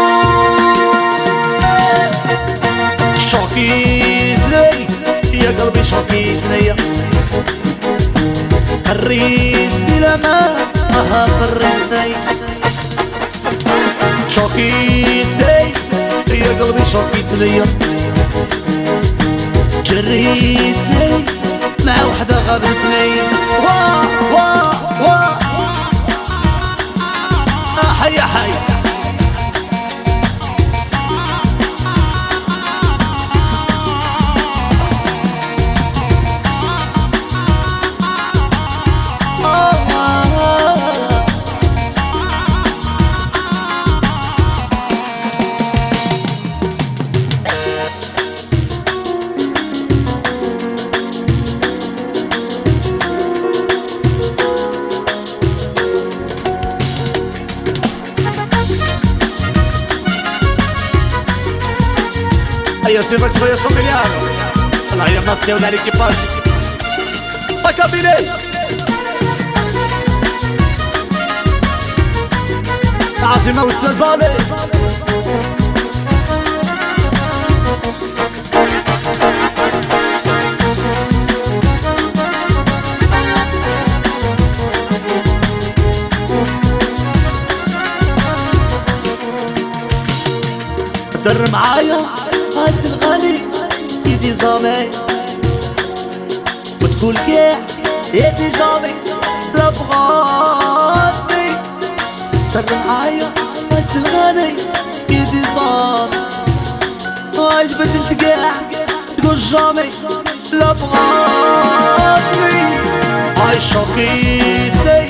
شوكيت لي يا قلبي شوكيت ليا قريتني لما ما قريتني شوكيتني يا قلبي شوكيت ليا جريتني مع وحدة غابتني واه حي حي Io sembra che io sono miliano. La io ma stiamo all'equipaggio. Ma capire. عاصمة والسلسلة در معايا هات الغالي يدي زامي وتقول كاع يدي جامي لا بغاسي در معايا هات الغالي يدي زامي هاي بدلت كاع تقول جامي لا بغاسي هاي شوقيتني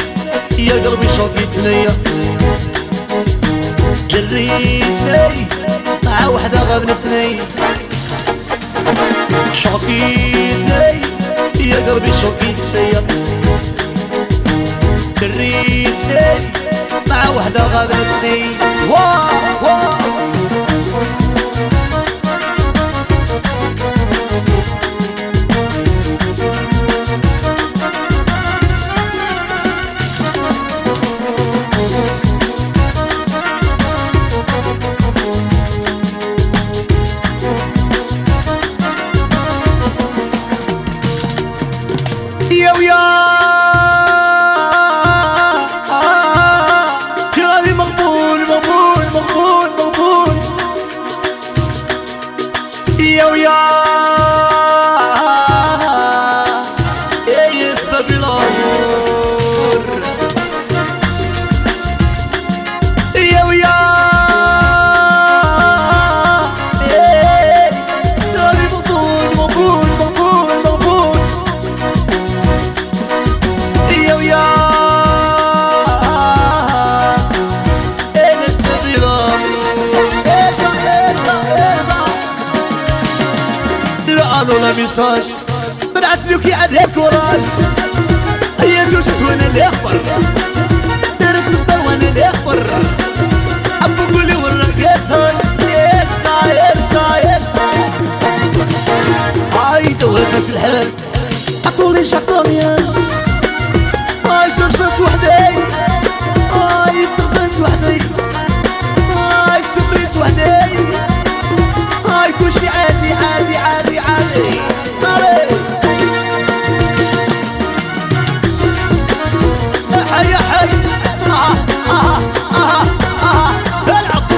يا قلبي شوقيتني جريتني مع وحدة غبنتني شوقيتني يا قلبي شوقيتني جريتني مع وحدة غبنتني واه ميساج من عسلك يعدها الكوراج. هي زوجت وانا اللي اخبر دارت الضر وانا اللي اخبر. عبو قولي وراك يا سهر يا هاي توهت الحال عطولي شطانيان. هاي شرشرت وحدي هاي تغبت وحدي هاي سفريت وحدي هاي كلشي عادي عادي عادي عادي. يا حي يا حي العب.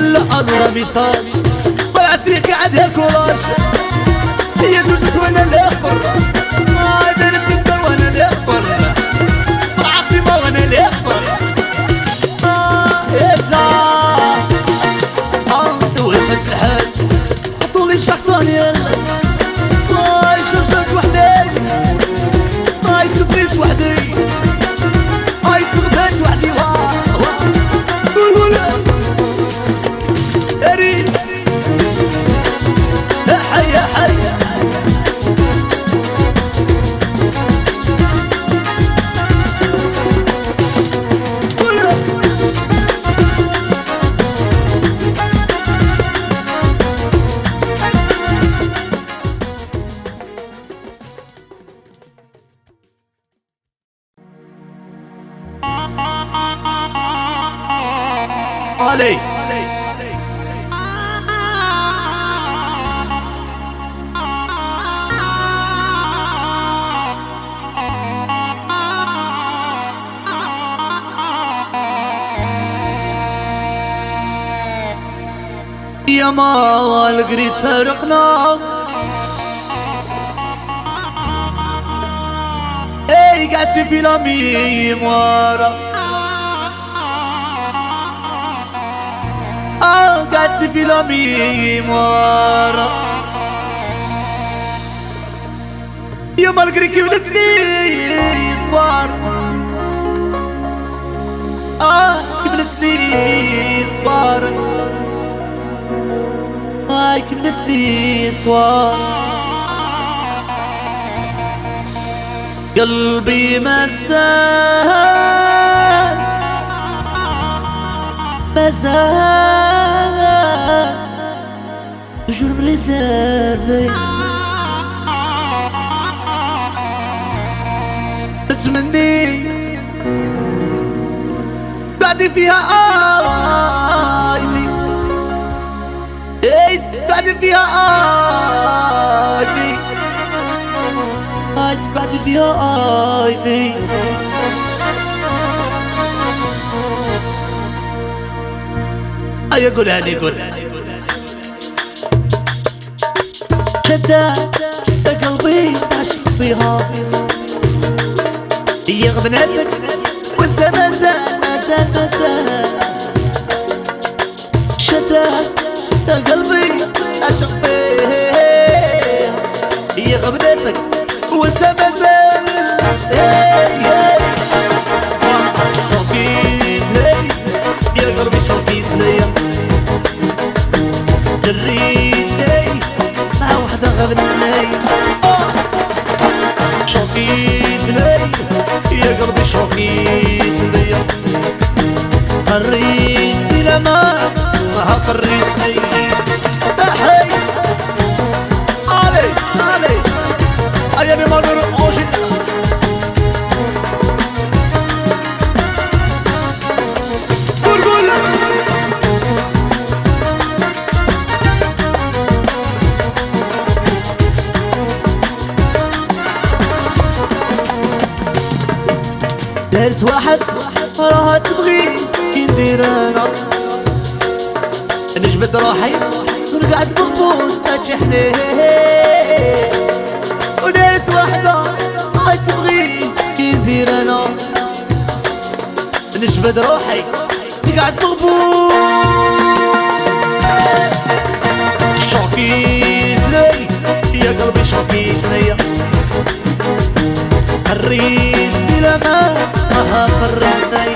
لا انا ميساج بالعسريك عندها الكولاج. هي زوجت وانا اللي اخبر دارت الدار وانا اللي اخبر. العاصمة وانا اللي اخبر. توقفت الحال عطولي شاكطانيان. هاي شرشرت وحدي هاي سفريت وحدي هاي سغبت وحدي. قولوا لا اري يا حي يا حي. علي يا ما القريت فارقنا. اي قعدتي في لامي موارا قعدتي في لامي موارا. يا ما القريكي ولدتني صبار كملتني صبار هاي كملتني صبار. قلبي مزال toujours me réserver. بتمني بعدي فيها آيلي بعدي فيها آيلي بعدي فيها آيلي. أيا قول هاني قول شدة قلبي عاشق فيها. هي غبنتك وانت مازال شدة قلبي عاشق فيها. هي غبنتك وانت مازال يا قلبي شوفيت ليا دريتي مع وحدة غبنتني. شوفيت ليا يا قلبي شوفيت ليا. قريتني لما ما قريتني. حي علي علي أيا ما نور أوجي. دارت واحد راها تبغي كي ندير انا. نجبد روحي ونقعد بغبون تشحني. ودارت واحدة راها تبغي كي ندير انا. نجبد روحي نقعد بغبون. شوفيت لي يا قلبي شوفيت لي. شوقيتني لما فرقتني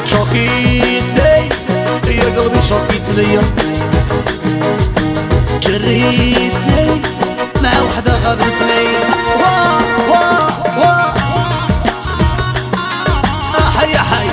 شوقيتني يا قلبي شوقيتني جريتني مع وحدة غابتني واه واه واه حي حي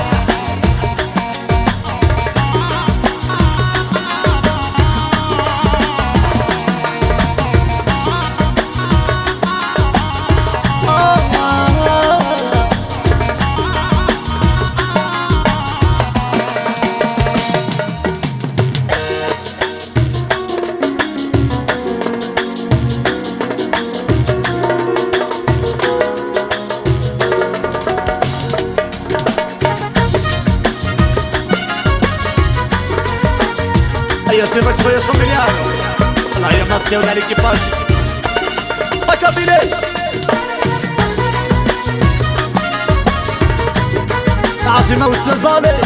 Aí assim vai que foi esse humilhado. Lá ia nasceu na equipagem. Vai cabinei. عاصمة والسلزالة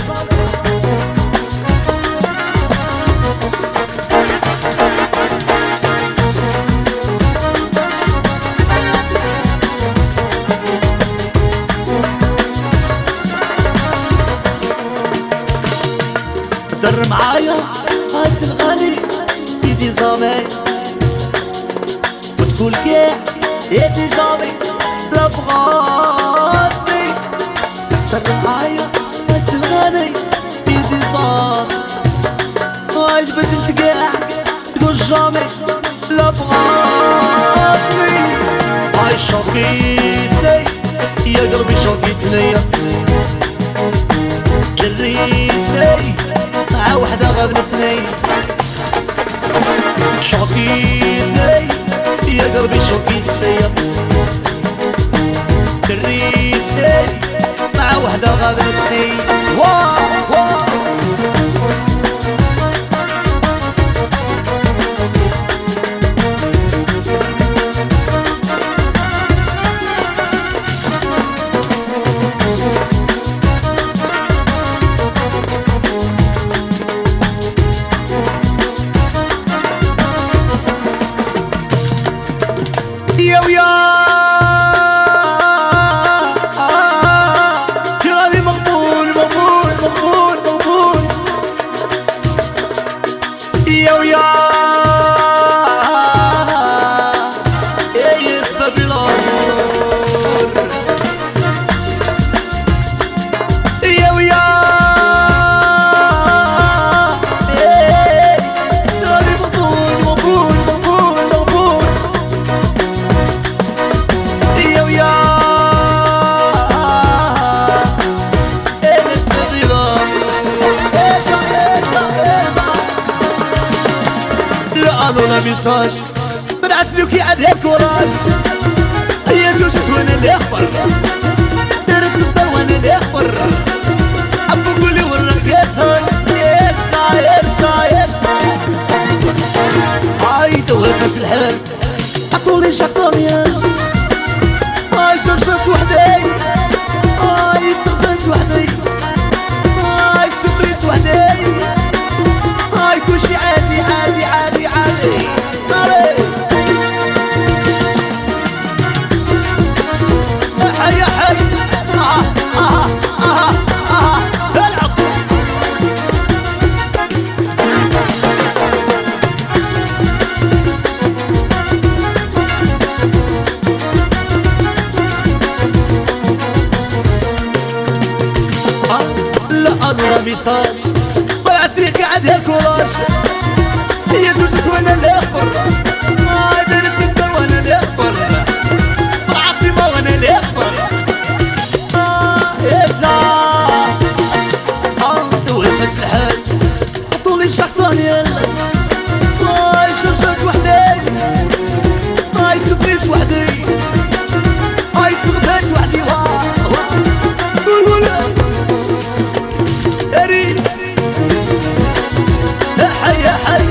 در معايا هات الغالي يدي زامي وتقول كاع يدي جامي لا بغاتني در معايا هات الغالي يدي زامي وايد بدلت كاع تقول جامي لا بغاتني هاي شوقيتني يا قلبي شوقيتني جريتني مع وحدة غبنتني شوقيتني يا قلبي شوقيتني جريتني مع وحدة غبنتني واه واه يا ويا جرالي مقبول مقبول مقبول مقبول يا ويا ايه سبب الامور يا ويا ايه جرالي مقبول مقبول مقبول مقبول يا ويا ايه سبب الامور لا انا لا ميساج بنعسلو كي عاد هيك وراج هي زوجت وانا اللي اخبر درت الضوء وانا اللي اخبر عبو قولي والرقاصة يسا يسا يسا هاي توهت الحال عطولي شطونيا هاي شرشاش وحدي هاي تغبنت وحدي هاي سكريت وحدي هاي كلشي عادي عادي عادي عادي مالي حي حي العب لا انا ميساج بالعسير قاعد هالكولاج هي زوجت وانا اللي اخبر هاي درت الدار وانا اللي اخبر بالعاصمة وانا اللي اخبر ارجع توهت الحال عطولي شطونيا هاي شرشاش وحدي هاي سكريت وحدي هاي سكريت وحدي قول ولا اريد حي حي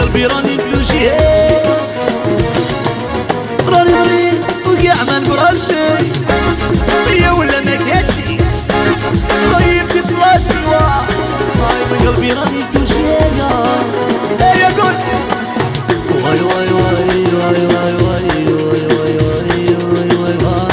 قلبي راني نفلوشي راني وقاع ما نبرشي يا ولا ما كاشي طيب تطلاشي واي من قلبي راني نفلوشي يا قول واي واي واي واي واي واي واي واي واي واي واي واي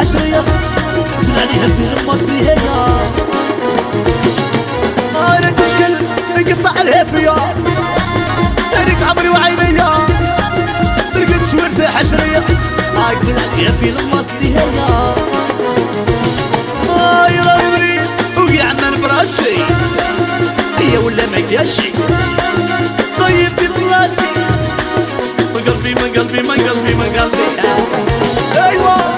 حشرية عليها في المصري هي انا تشكل نقطع الهفية تارك عمري وعينيا لقيت سويرتها حشرية يكون عليها في المصري هي راني مريض وقاع ما نبراشي هي ولا ما كاشي طيب تطلاشي من قلبي من قلبي من قلبي من قلبي ايوه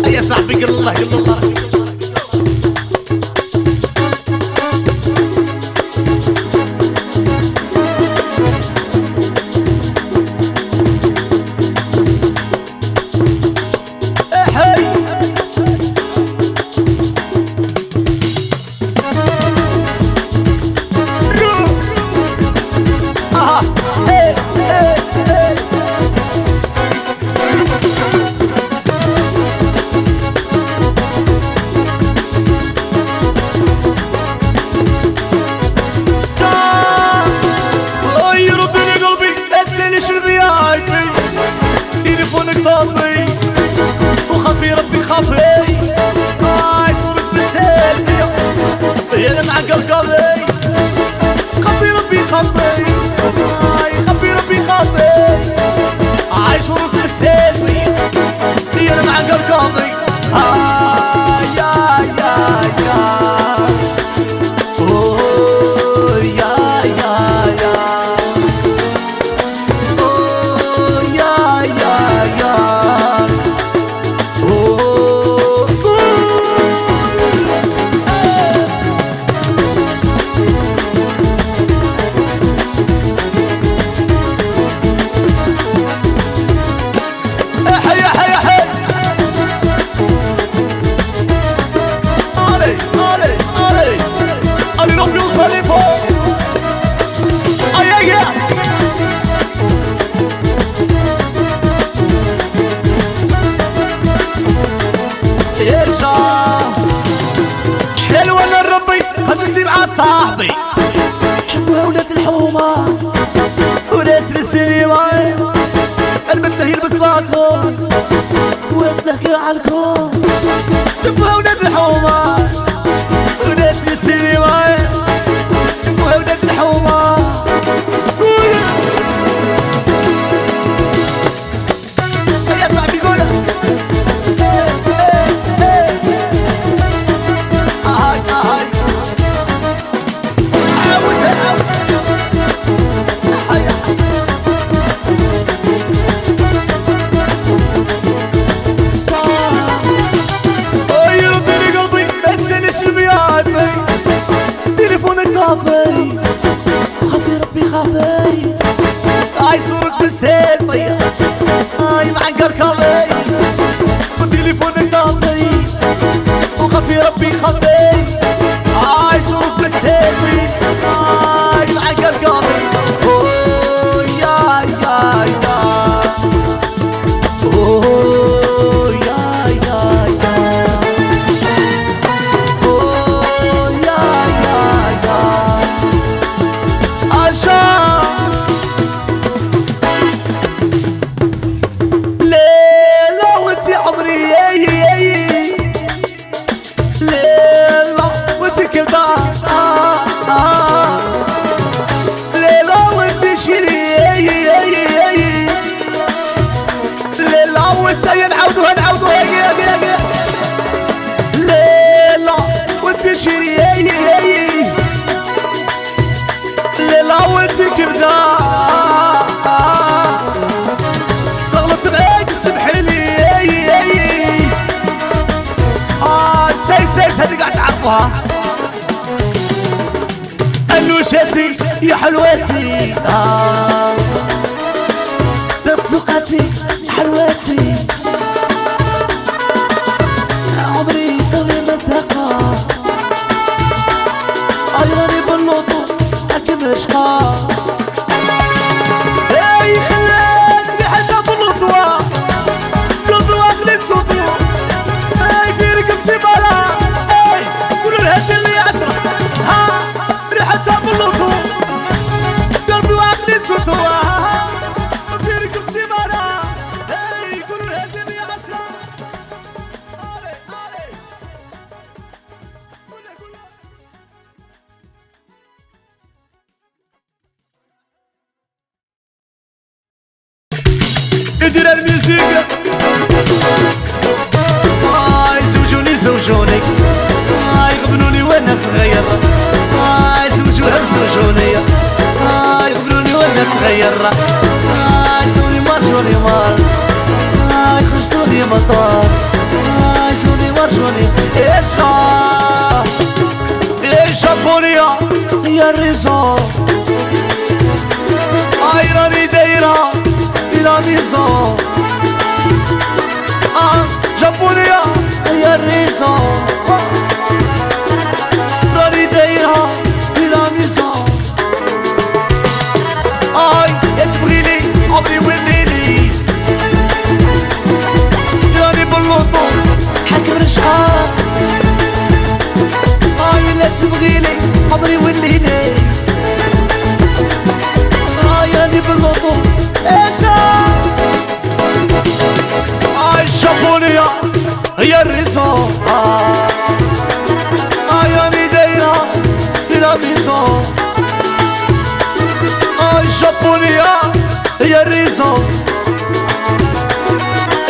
يا صاحبي قل الله قل الله وخافي ربي خافي صورك بسالبي يا مع قلبي خافي ربي خافي خافي ربي خافي صورك بسالبي يا مع قلبي يا صاحبي شوفوا ولاد الحومة وناس السينما المثل هي البسلاطون وتحكي عالكون شوفوا ولاد الحومة وناس السينما وولاد الحومة يا صاحبي قولها خافي ربي خافي صورك بالسيلفي معقر كافي وتليفونك طافي وخافي ربي خافي صورك بالسيلفي معقر كافي عفا الوشاتي يا حلواتي بطزقتي حلواتي عمري طويل منطقة عيراني باللوطو حكم عشقا اي خلاتني حسب اللطوة اللطوة خليت صوتو اي في ركب سيبارة اي قولوا الهدي اللي 10 ها ريحة حسب اللطو قلبي وعقلي صوتو في ركب سيبارة اي قولوا الهدي اللي 10 علي علي ادير الميوزيك زوجوني يقبلوني وانا صغير زوجوني يقبلوني وانا صغير شوني مار شوني مار يخرجوني مطار شوني مار شوني جابونيا هي الريزون راني دايرة إلى ميزون جابونيا هي الريزون راني دايرة إلى ميزون يا تبغيلي عمري وليلي راني باللوطو حكم رشقا لا تبغيلي عمري وليلي راني باللوطو جابونيا هي الريزون راني دايرة إلى ميزون جابونيا هي الريزون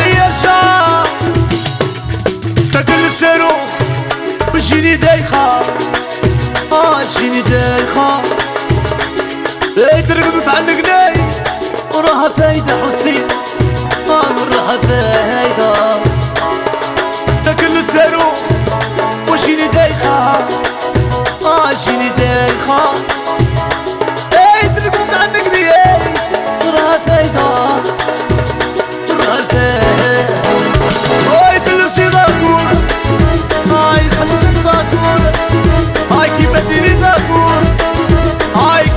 يا شا تاكل الصاروخ بجيني دايخة جيني دايخة ترقدوا تعلقناي وراها فايدة حسين وراها فايدة تاكل الصاروخ وجيني دايخة جيني دايخة ترقدوا تعلقني وراها فايدة وراها فايدة تلبسي داكور خلصت داكور كيما ديري داكور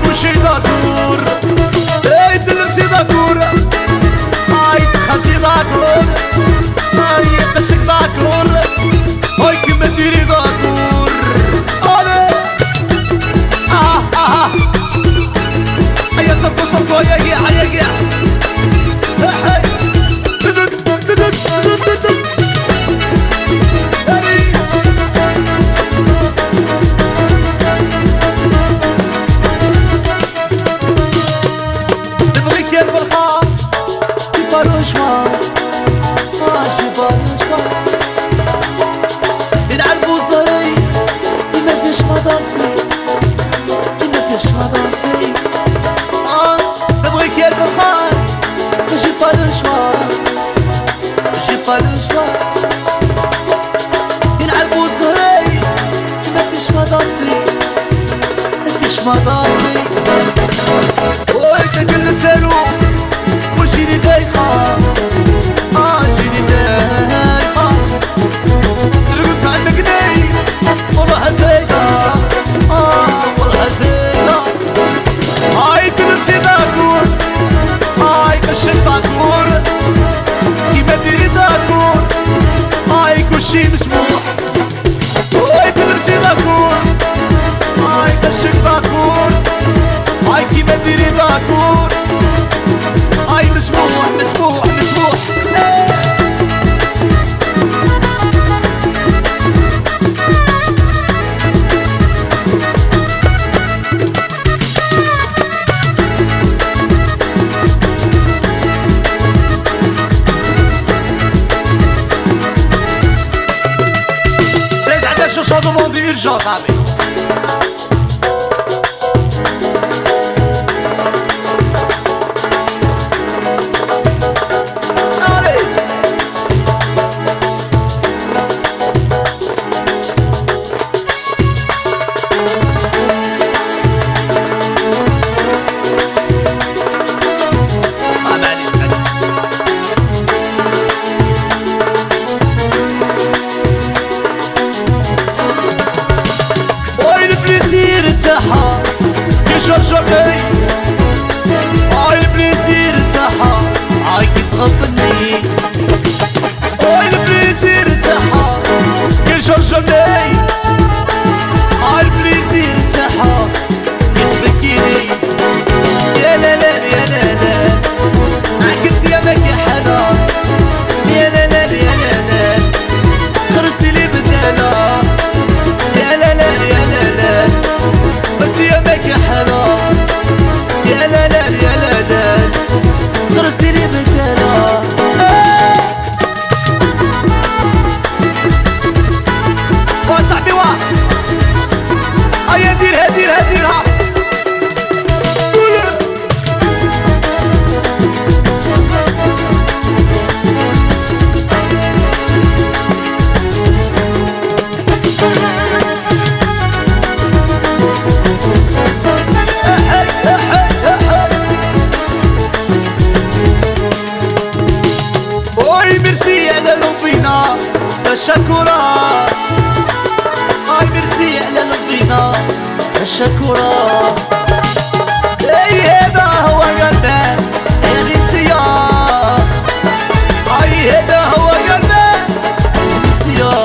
كلشي داكور تلبسي داكور دخلتي داكور قسك داكور كيما ديري داكور هيا صفقو صفقو يا قيع يا قيع مطاسي تاكل الصاروخ وجيني دايخة جيني دايخة ترقد تعلقني وراها فايدة وراها فايدة تلبسي داكور قشك داكور كيما ديري داكور كلشي مسموح تلبسي داكور قشك داكور كيما ديري داكور مسموح مسموح مسموح je sens demander urgence, الشكورة. اي هذا هو قلبك هذه انتيا، اي هذا هو قلبك انتيا.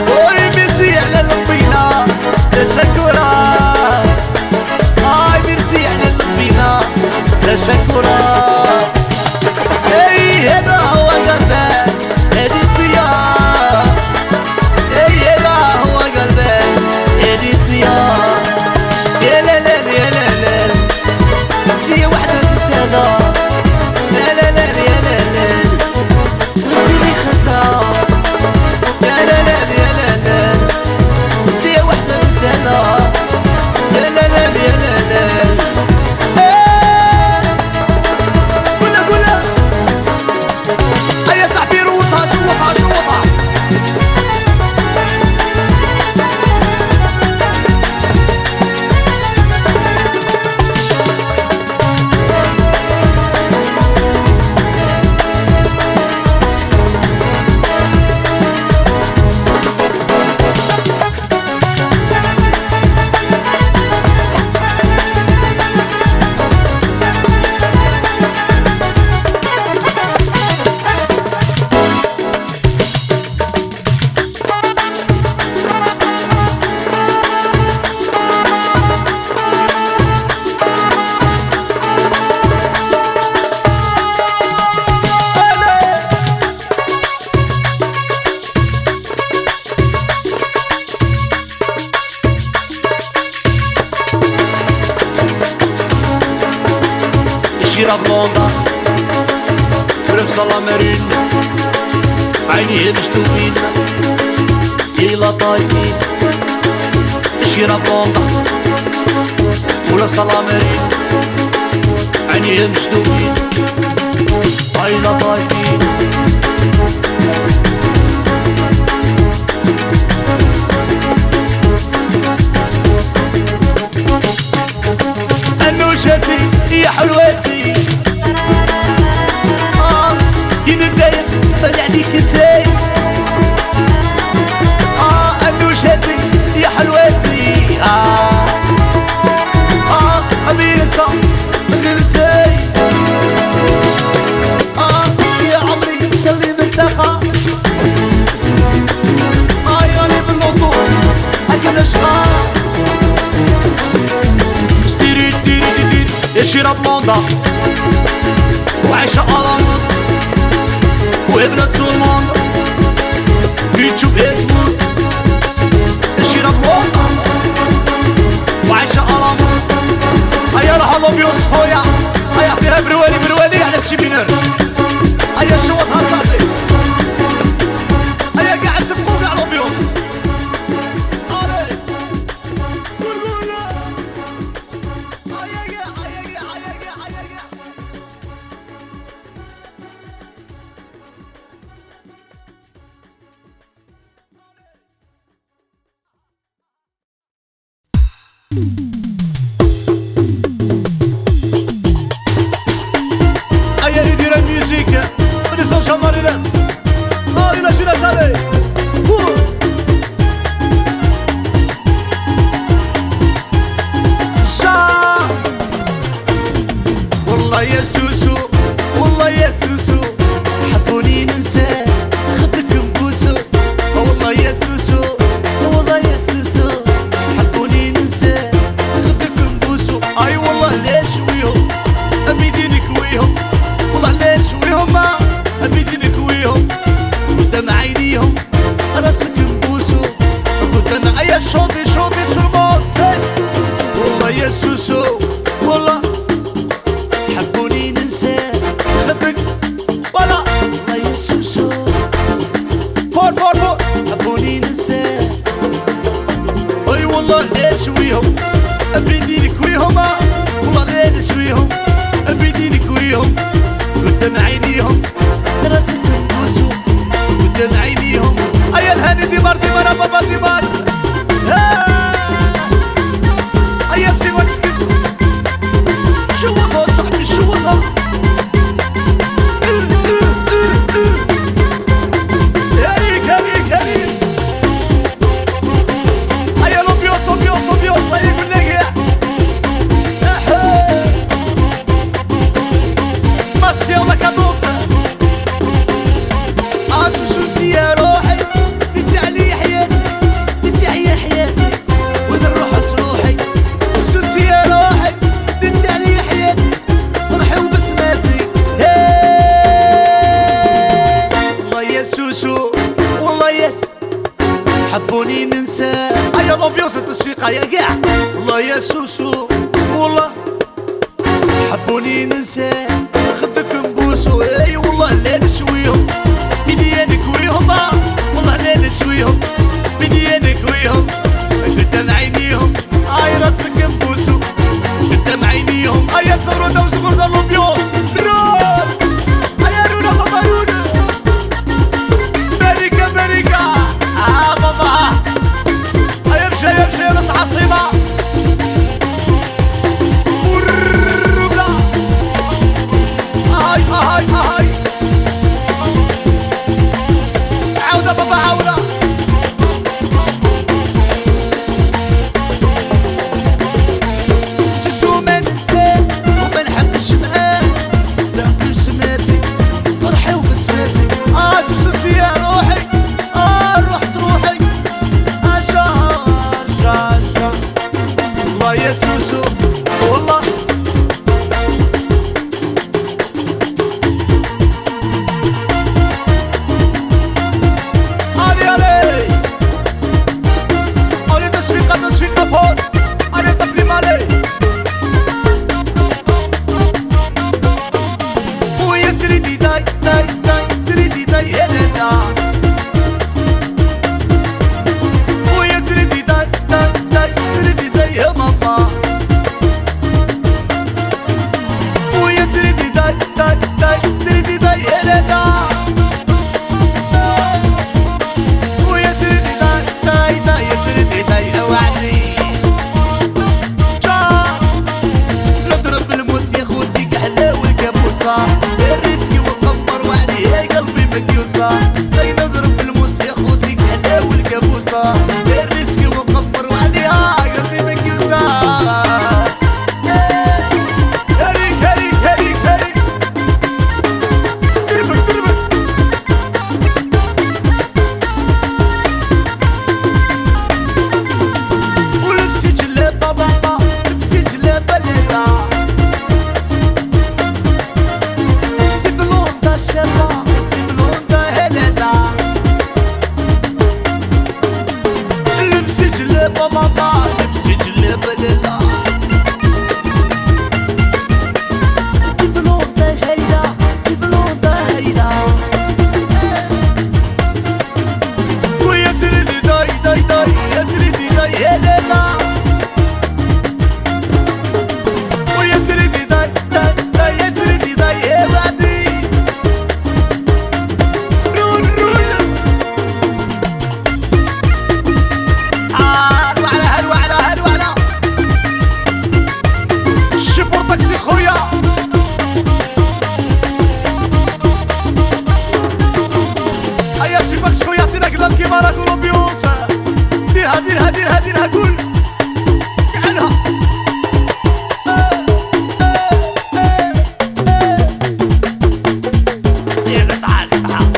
وي ميرسي على لبينا الشكورة، اي ميرسي على لبينا الشكورة. اي هذا هو قلبك هذه انتيا، اي هذا هو قلبك هذه انتيا. يا لا لا يا لا لا انتيا وحدة بالثلا، لا لا لا يا لا لا غسيلي خدها، يا لا لا يا لا لا انتيا وحدة بالثلا، يا لا لا يا لا لا. قولها قولها هيا صاحبي روطها شوطها شوطها. الشيرة بلوندا برفصة مارين، عينيه مشدودين إلا طايفين. الشيرة بلوندا برفصة مارين، عينيه مشدودين إلا طايفين. انوشتي يا حلوتي يندايق طلع عليك انتي، انوشتي يا حلوتي ابي نسى غير انتي. يا عمري خلي بالدقة، ياني بالموضوع اكل اشغال. الشيرة بلوندا وعايشة ألموند وابنة الموند يوتيوب تموت. الشيرة بلوندا وعايشة ألموند. هيا راح لوبيوس خويا، هيا عطيها بروالي بروالي على الشيبينر، هيا شوطها صاحبي، هيا قاع سبقو قاع لوبيوس. Aïe, il dirait musique, ils sont chamans, ils laissent. Oh, il a joué la salée. شا والله يا سوسو، والله يا سوسو حبوني ننسى خدك نبوسو. والله يا سوسو، والله يا سوسو حبوني ننسى خدك نبوسو. اي والله ليش ويهم ابيدي نكويهم، والله ليش ويهم ابيدي نكويهم. قدام عينيهم راسك نبوسو، قدام عيا شوطي شوطي تشربون سيس. والله يا سوسو والله حبوني ننسى خدك، والله والله يا سوسو فور فور فور حبوني ننسى. اي والله ليش ويهم ابيدي نكويهم، والله ليش ويهم ابيدي نكويهم. قدام عينيهم راسك نبوسو، قدام عينيهم. ايا الهاني ديمار ديمار بابا ديمار. ايا سيما كسكسو شوطها صاحبي شوطها. هريك هريك هريك. ايا لوبيوس لوبيوس لوبيوس. حبوني ننسى. هيا لومبيونس التصفيقة يا قاع والله يا سوسو والله حبوني ننسى خدك نبوسو. اي والله لا نشويهم بدي نكويهم والله لا نشويهم بدي نكويهم قدام عينيهم. هاي راسك نبوسو قدام عينيهم. هيا تصوروا دا وصغور دا لومبيونس رول. هيا رونا بابا رونا ماريكا ماريكا بابا. هيا مشى يا مشى يا نص عاصمة والربلة. هاي هاي هاي عودة بابا عودة. سوسو ما ننساه وما نحبش معاه لا بسماتي فرحي وبسماتي. سوسو نسيا روحي رحت روحي شا شا شا والله يا سوسو والله. علي علي علي تصفيقة تصفيقة فوق علي تقليم علي. ويا تريدي داي داي داي تريدي داي هنا ويا تريدي داي داي داي تريدي داي يا ماما. ويا تريدي داي داي داي تريدي داي هنا ويا تريدي داي داي داي تريدي داي وعدي. نضرب الموس يا خوتي كحلا والكابوسة الريسكي والقمر وعدي يا قلبي مكيوسة. داي نضرب الموس يا خوتي كحلا والكابوسة الريسكي والقمر وعدي يا قلبي مكيوسة. هريك هريك هريك هريك دربك دربك. ولبسي جلابة بابا لبسي جلابة لالا تي بلوندا شابة تي بلوندا هلالا. لبسي جلابة ماما لبسي جلابة لالا تي بلوندا هيدا تي بلوندا هيدا. ويا تريدي داي داي داي يا تريدي داي هلالا. ويا تريدي داي داي داي يا تريدي داي يا بعدي. رول رول الوعلة هالوعلة هالوعلة. شوفوا طاكسي خويا هيا سيبكس خويا عطينا قلب كيما راك لومبيونس. ديرها ديرها ديرها ديرها قول تعالها. دير تعال تعال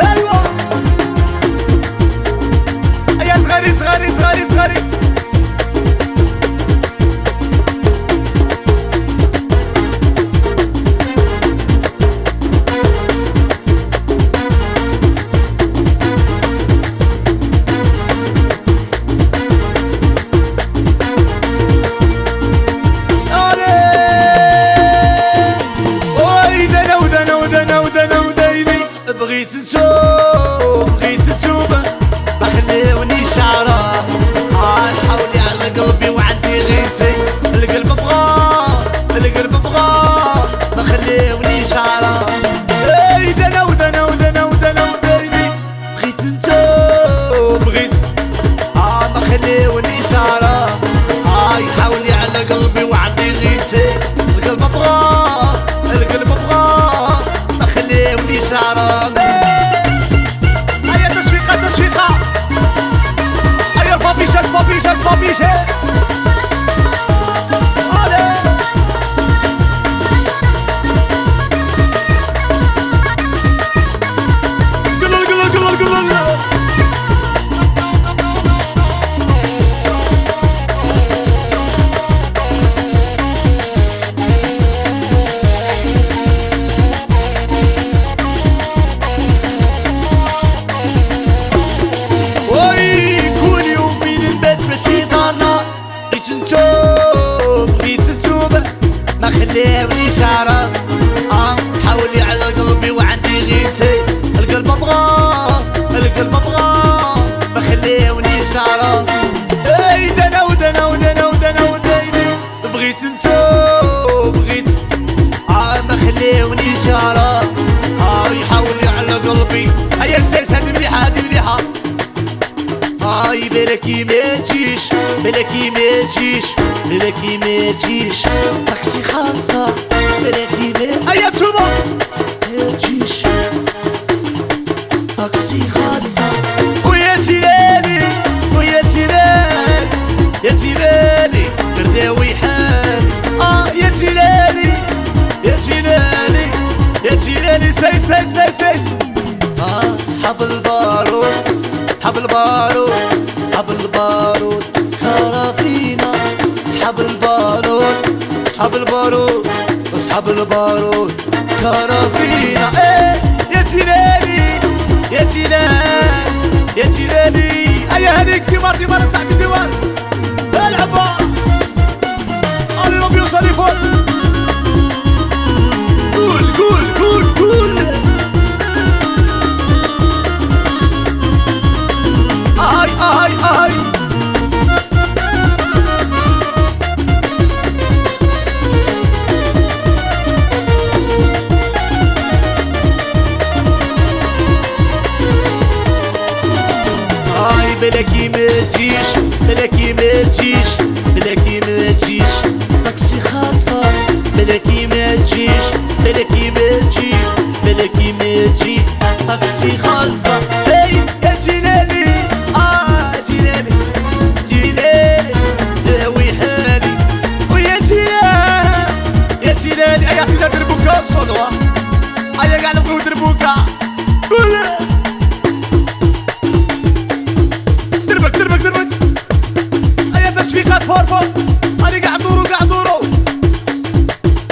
ايوه. هيا صغاري صغاري صغاري صغاري. بغيت نشوف بغيت نشوف ما خليوني شعره. حاولي على قلبي وعندي غيتي القلب بغى القلب بغى ما خليوني شعره. اي دنا ودنا ودنا ودنا وديني بغيت نشوف بغيت ما خليوني شعره. حاولي على قلبي وعندي غيتي القلب بغى القلب بغى ما خليوني شعره. هيا تشويقة تشويقة. هيا البابيشة البابيشة البابيشة. قلل خليوني شعره حولي على قلبي وعندي غيتي القلب ابغاه القلب ابغاه ما خليوني شعره اي دنا ودنا ودنا ودنا وديني بغيت انتو بغيت ما خليوني شعره يحولي على قلبي هيا سيس هادي مليحه هادي مليحه بلاكي ما تجيش بلاكي ما تجيش بلاكي ما تجيش طاكسي خالصة بلاكي ما هيا توما ما تجيش طاكسي خالصة ويا تيلالي ويا تيلالي يا تيلالي قرداوي حالي يا تيلالي يا تيلالي يا تيلالي سيس سيس سيس سيس صحاب البارود صحاب البارود صحاب البارود كرافينا صحاب البارود صحاب البارود صحاب البارود كرافينا يا تيلالي يا تيلالي يا تيلالي ايا هنيك ديمار ديمار صاحبي ديمار العبا علي ربي يوصل فوق قول قول قول قول اهاي بلاكي ما تجيش بلاكي ما تجيش بلاكي ما تجيش طاكسي خالصة بلاكي ما تجيش بلاكي ما تجيش بلاكي ما تجيش طاكسي خالصة يا جلالي جلالي جلالي داوي حالي ويا جلالي يا جلالي ايا خدنا دربوكا صلوة ايا قاعد نبغيو دربوكا دربك دربك دربك ايا تشويقات فورفو هاني قاعد دورو قاعد دورو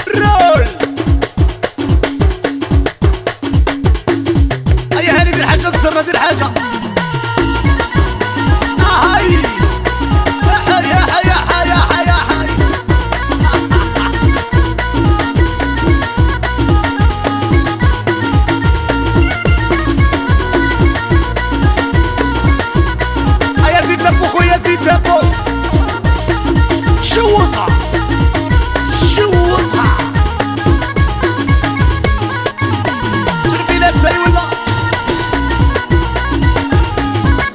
رول ايا هاني دير حاجة بسرنا دير حاجة هاي يا حي يا حي يا حي يا حي ايا زيد لفو خويا زيد لفو شوطها شوطها تربيلات زي ولا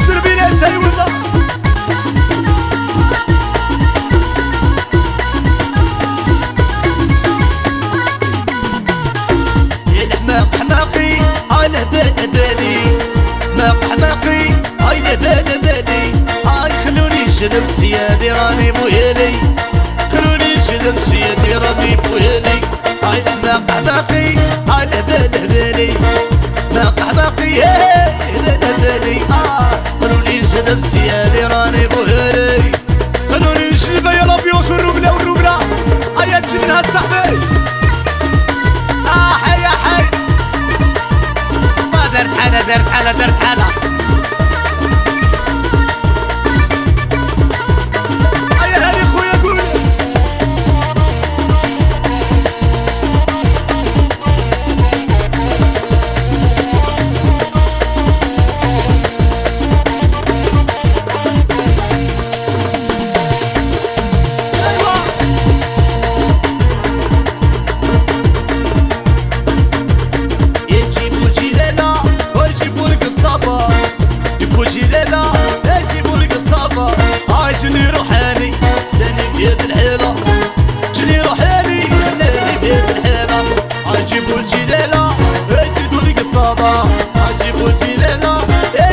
سربيلات زي ولا يا الحماق حماقي هاي لهبال بالي حماق حماقي هاي لهبال بالي خلوني شلم سيادي راني بوهلي خلوني شلم سيادي راني بوهلي هاي الحماق حماقي هاي لهبال بالي حماق حماقي لهبال بالي خلوني شلم سيادي راني بوهلي خلوني نشلفها يا لابيوس والروبلا والروبلا هيا تجي منها صاحبي حي يا حي ما درت حالة درت حالة درت حالة ايا هاني خويا قول يجيبوا جيلنا ويجيبوا القصابة يجيبوا جيلنا يجيبوا القصابة جني روحاني لاني بيد الحيلة جني روحاني لاني بيد الحيلة يجيبوا الجيلنا يجيبوا القصابة يجيبوا الجيلنا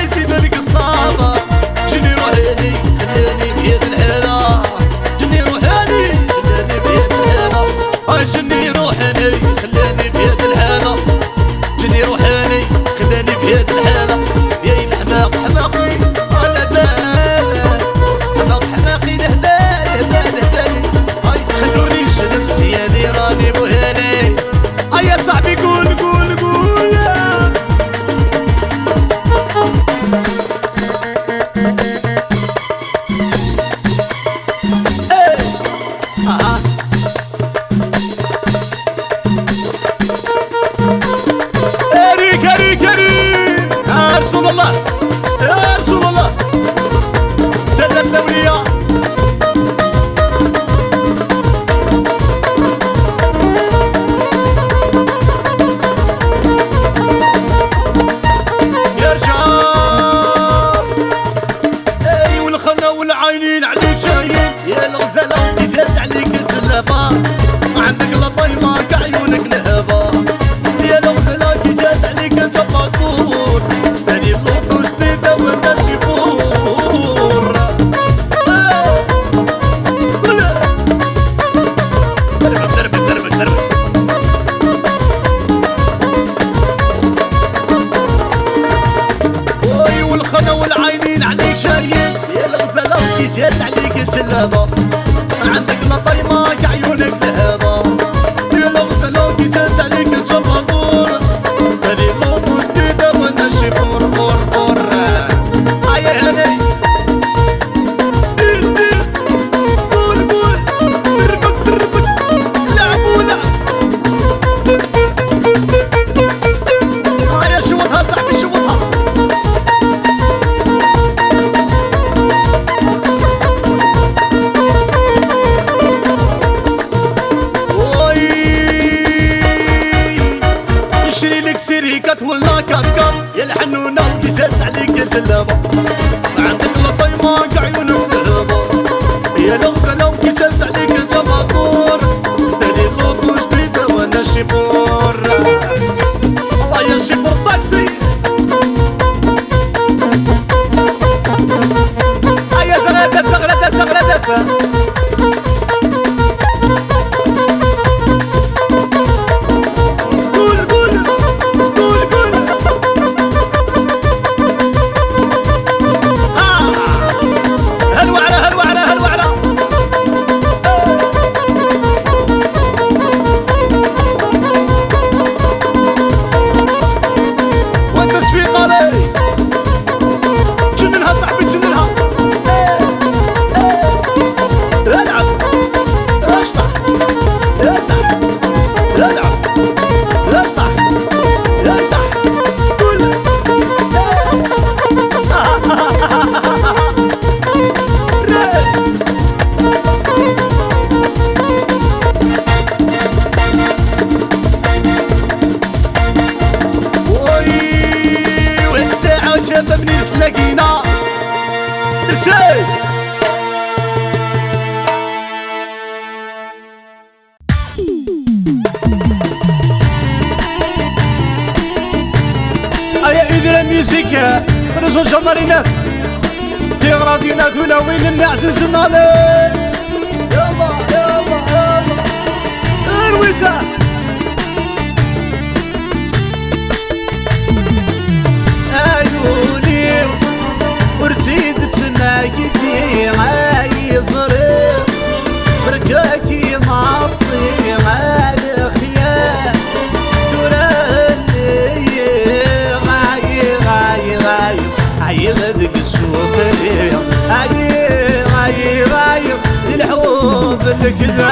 يزيدوا القصابة جني روحاني لاني بيد الحيلة جني روحاني لاني بيد الحيلة جني روحاني خلاني بيد الحالة جني روحاني خلاني بيد الحالة يا الحماق حماقي على بال حماق حماقي لهبال لهبال لهبال عينين عليك جايين يا الغزالة كي جات عليك الجلابة عندك لطيمة كعيونك لهبة يا الغزالة كي جات عليك انت فطور ستاني اللوطو جديدة وانا شيفور دربك وي والخنا والعينين عليك جايين يا الغزالة كي جات عليك الجلابة عندك لطيمة كعيونك لهبة يا الغزالة كي جات عليك انت فطور ستاني اللوطو جديدة وانا شيفور فور فور هيا هاني ولا كاتكات يا الحنونة كي جات عليك الجلابة عندك لطيمة كعيونك لهبة يا الغزالة كي جات عليك انت فطور تاني اللوطو جديدة وانا شيفور الله يا شيفور طاكسي هيا زغرادات شابة منين تلاقينا نساي ايا اذا ميوزيك رجل جمالي ناس تيغرادينا دولا وين النعزز نالي يلا ارويتا عيوني ورتيد تناقدي غاي صريح بركاكي معطي على خيال تراني غاي غدق السوفي غاي الحب الكذا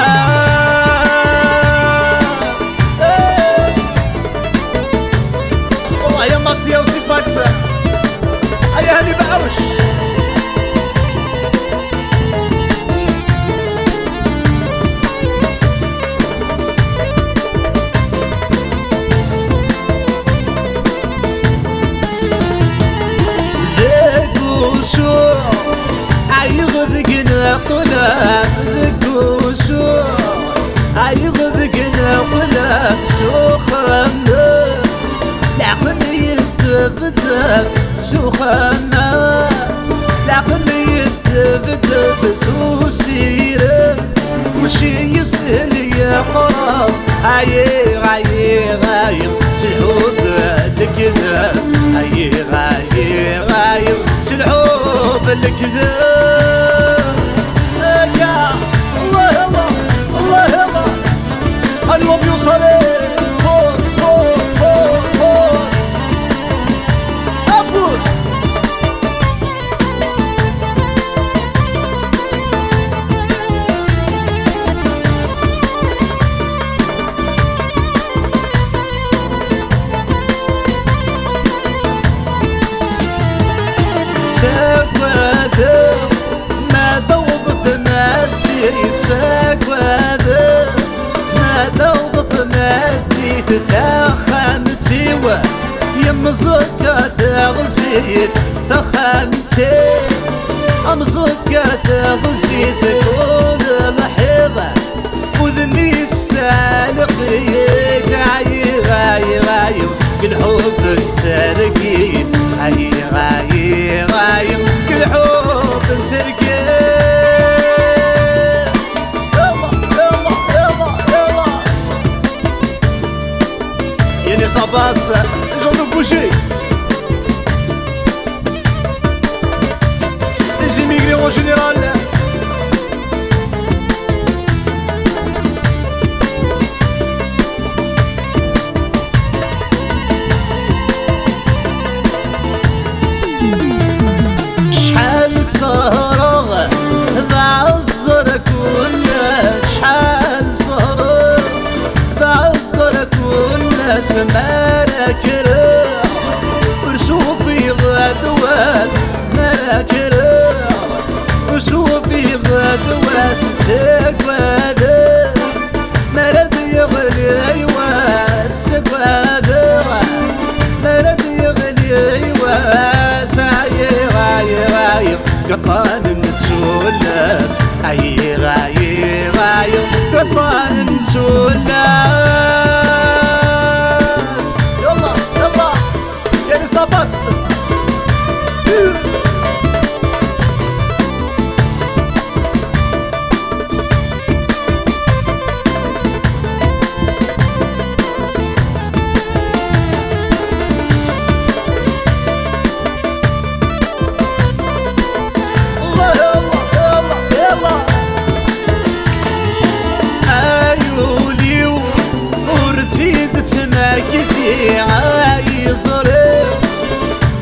والله يا مصدي يا وصفاكسة هيا هاني بعوش يغذقنا قلب سخرنا العقل يتبدل سخرنا العقل يتبدل سوسيره وشي يسهل يا قرب غاي سلحوب الكذا غاي سلحوب الكذا اليوم يوصل فوق أفوز تاكوادو ما دوضت نادي تاكوادو دوضت مادي تخامتي يم زكا تغزيت تخامتي أمزقة غزيتك والمحيضة وذني السالقيك عاي غاي غاي كل حب انت رقيت عاي غاي غاي كل حب انت رقيت Yannis Nabas, Jean-Luc Boucher. Les immigrés en général. شحال صهرة بعذرك ولا شحال صهرة بعذرك ولا سمالك راه وشوفي غدواس مالك راه وشوفي غدواس تكوادا مرد يغلي يواس تكوادا مرد يغلي يواس عاي غاي غاي قطان نتسولس عاي غاي غاي قطان نتسولس يلا يلا يانس ناباس عايزري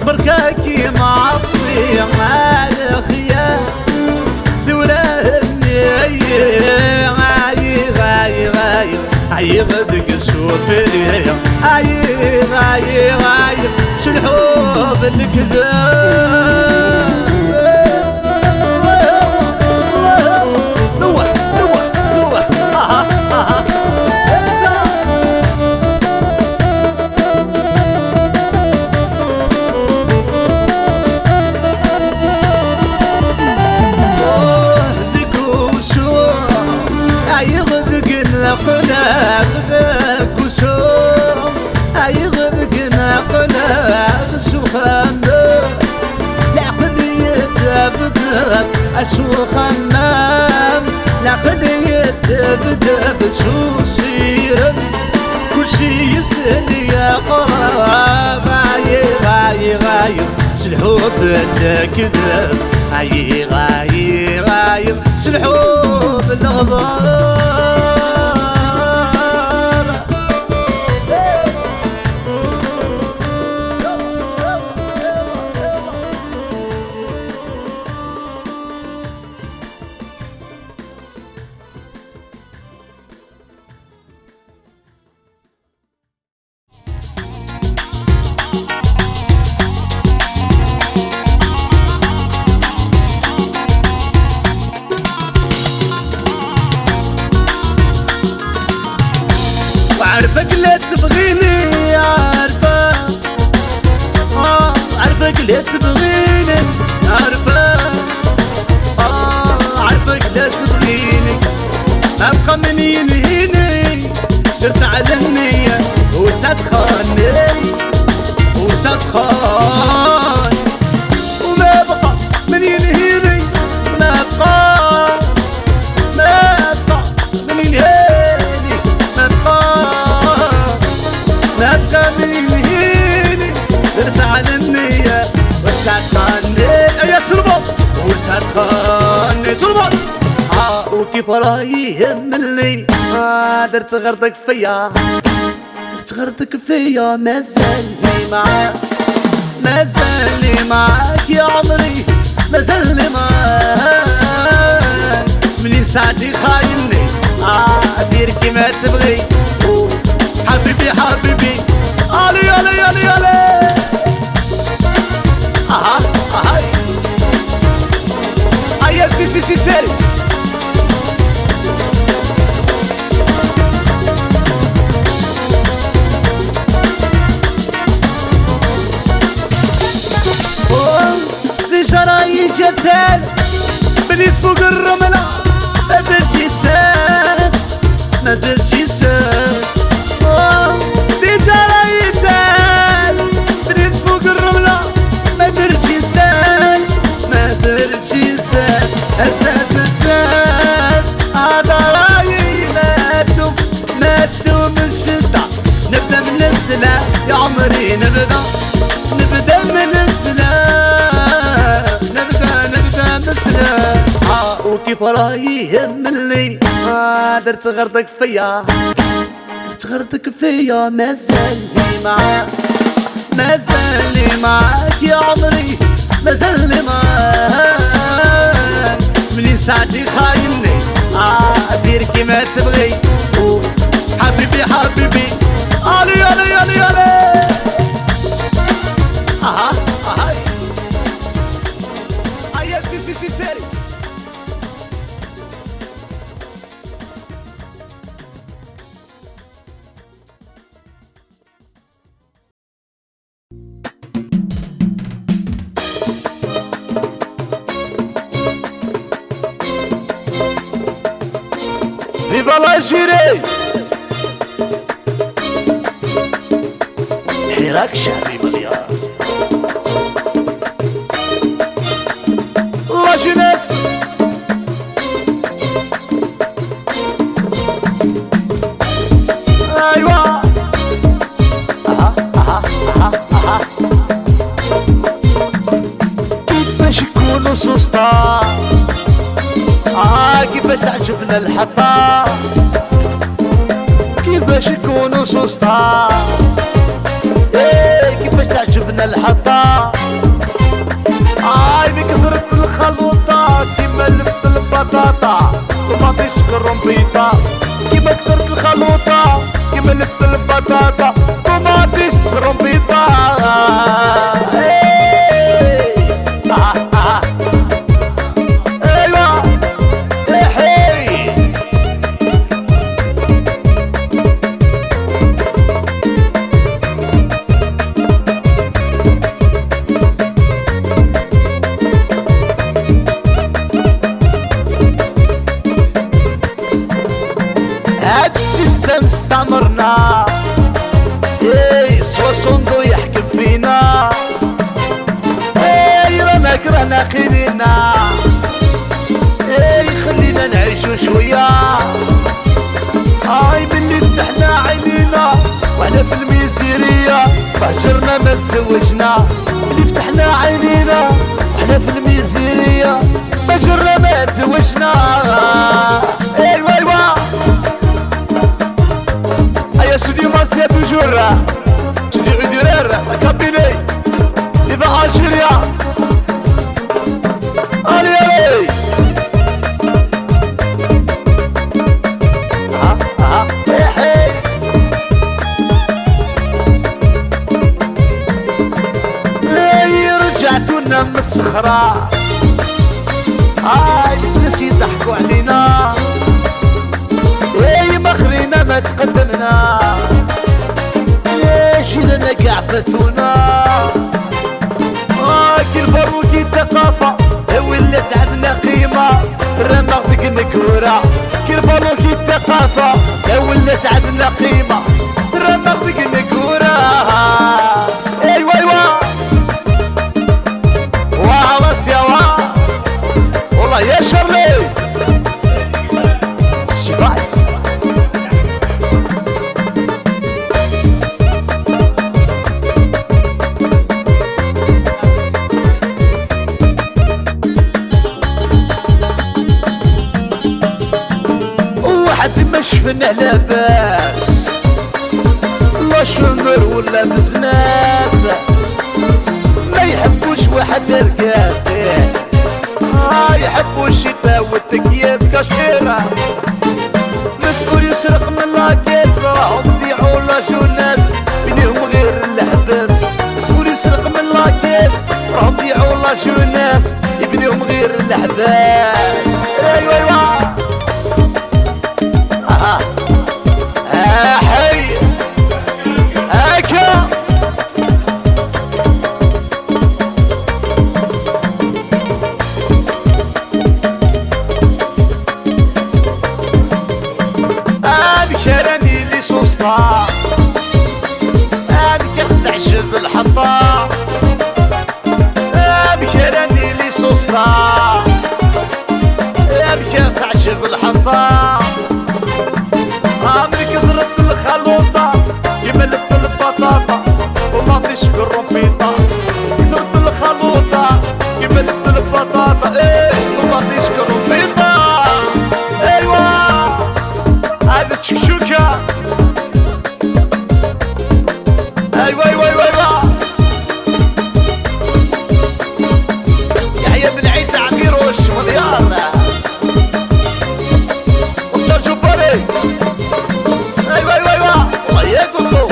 بركاكي معطي على خيال ثوراني عاي غاي غاي عاي غدك سوفري عاي غاي غاي شنحوب الكذاب نوح نوح نوح اها اها قناق ذاك وسوم أيغذك ناقناق سخام لعقد يدبدب أسو خمام لعقد يدبدب سو سيرم كل شي يسأل يا قراب عاي غاي غاي سلحوب الكذب عاي غاي غاي سلحوب الغضب عارفك لا تبغيني عارفة عارفك لا تبغيني عارفة عارفك لا تبغيني أبقى من ينهيني درت على النية وساد خاني وساد خان وما بقى من ينهيني ما بقى من ينهيني ما بقى من ينهيني درت على النية وسعد خاني يا تربط وسعد خاني تربط وكيف راه يهمني درت غرضك فيا درت غرضك فيا مازالني معاك مازالني معاك يا عمري مازالني معاك منين سعدي خايني دير كيما تبغي حبيبي حبيبي علي علي علي علي هيا سي سي سي سيري ديجا راهي جاتالك بنيت فوق الرملة ما درتي ساس ما درتي ساس ديجا رايتان بنيت فوق الرملة ما درتي ساس ما درتي ساس اساس اساس هذا رايي ماتو من الشدة نبدا من السلام يا عمري نبدا من السلام نبدا من السلام وكيف رايي يهمني درت غرضك فيا درت غرضك فيا ما زالني معاك ما زالني معاك يا عمري ما زالني معاك مني ساعتي خايني دير كيما تبغي حبيبي حبيبي علي علي علي علي يا سي سي سي سيري Viva l'Algérie! حراك شعبي مليار لا جينيس ايوا كيفاش يكونوا سوسطا كيفاش تعجبنا الحطة كيفاش يكونوا سوسطا كيفاش تعجبنا الحطة بكثرة الخلوطة كيما لفت البطاطا طماطيش كرومبيطة كيما كثرة الخلوطة كيما لفت البطاطا طماطيش كرومبيطة استمرنا صوصندو يحكم فينا رانا كرهنا خلينا خلينا نعيشو شوية باللي فتحنا عينينا واحنا في الميزيرية فهجرنا ما تزوجنا اللي فتحنا عينينا واحنا في الميزيرية فهجرنا ما تزوجنا ايوا ايوا studio Master toujours studio Udurer la cabine Viva Algérie allez allez رجعتونا من الصخرة جلس يضحكوا علينا ما خلينا ما تقدمنا جيلنا قاع فاتونا كي الفاروقي الثقافة ولات عندنا قيمة الرماغ ديك النكورة كي الفاروقي الثقافة ولات عندنا قيمة الرماغ ديك النكورة ايوا ايوا واه راست يا واه والله يا شرلي سبايس شفنا لاباس لا شمر ولا بزناس ما يحبوش واحد رقاسي يحبوا الشتاء والتكياس كشيرة مسؤول يسرق من لاكيس راهم يضيعوا لا جوناس بينهم غير الحباس مسؤول يسرق من لاكيس راهم يضيعوا لا جوناس يبنيهم غير الحباس ايوا ايوا حي هكا شوف الحطام عمري كثرت الخلوطة يملت البطاطا وما تشكر رمبيطة كثرت الخلوطة يملت البطاطا ايه وما تشكر رمبيطة ايوا هذا تشكشوكة ايوا ايوا ايوا ايوا يحيى بن عيد تعبيروش مليار مختار جباري ايوا ايوا ايوا والله يا قصدو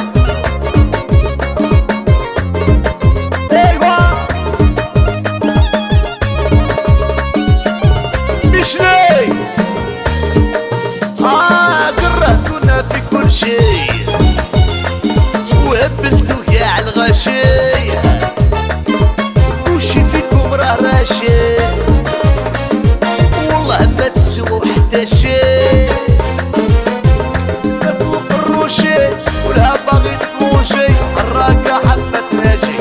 ايوا مشلي قررتونا في كل شيء وهبلتو كاع الغشي وشي فيكم راه راشي والله ما تسووا حتى شي تطلق الروشي ولا باغي تموشي الراكا حبة ناجي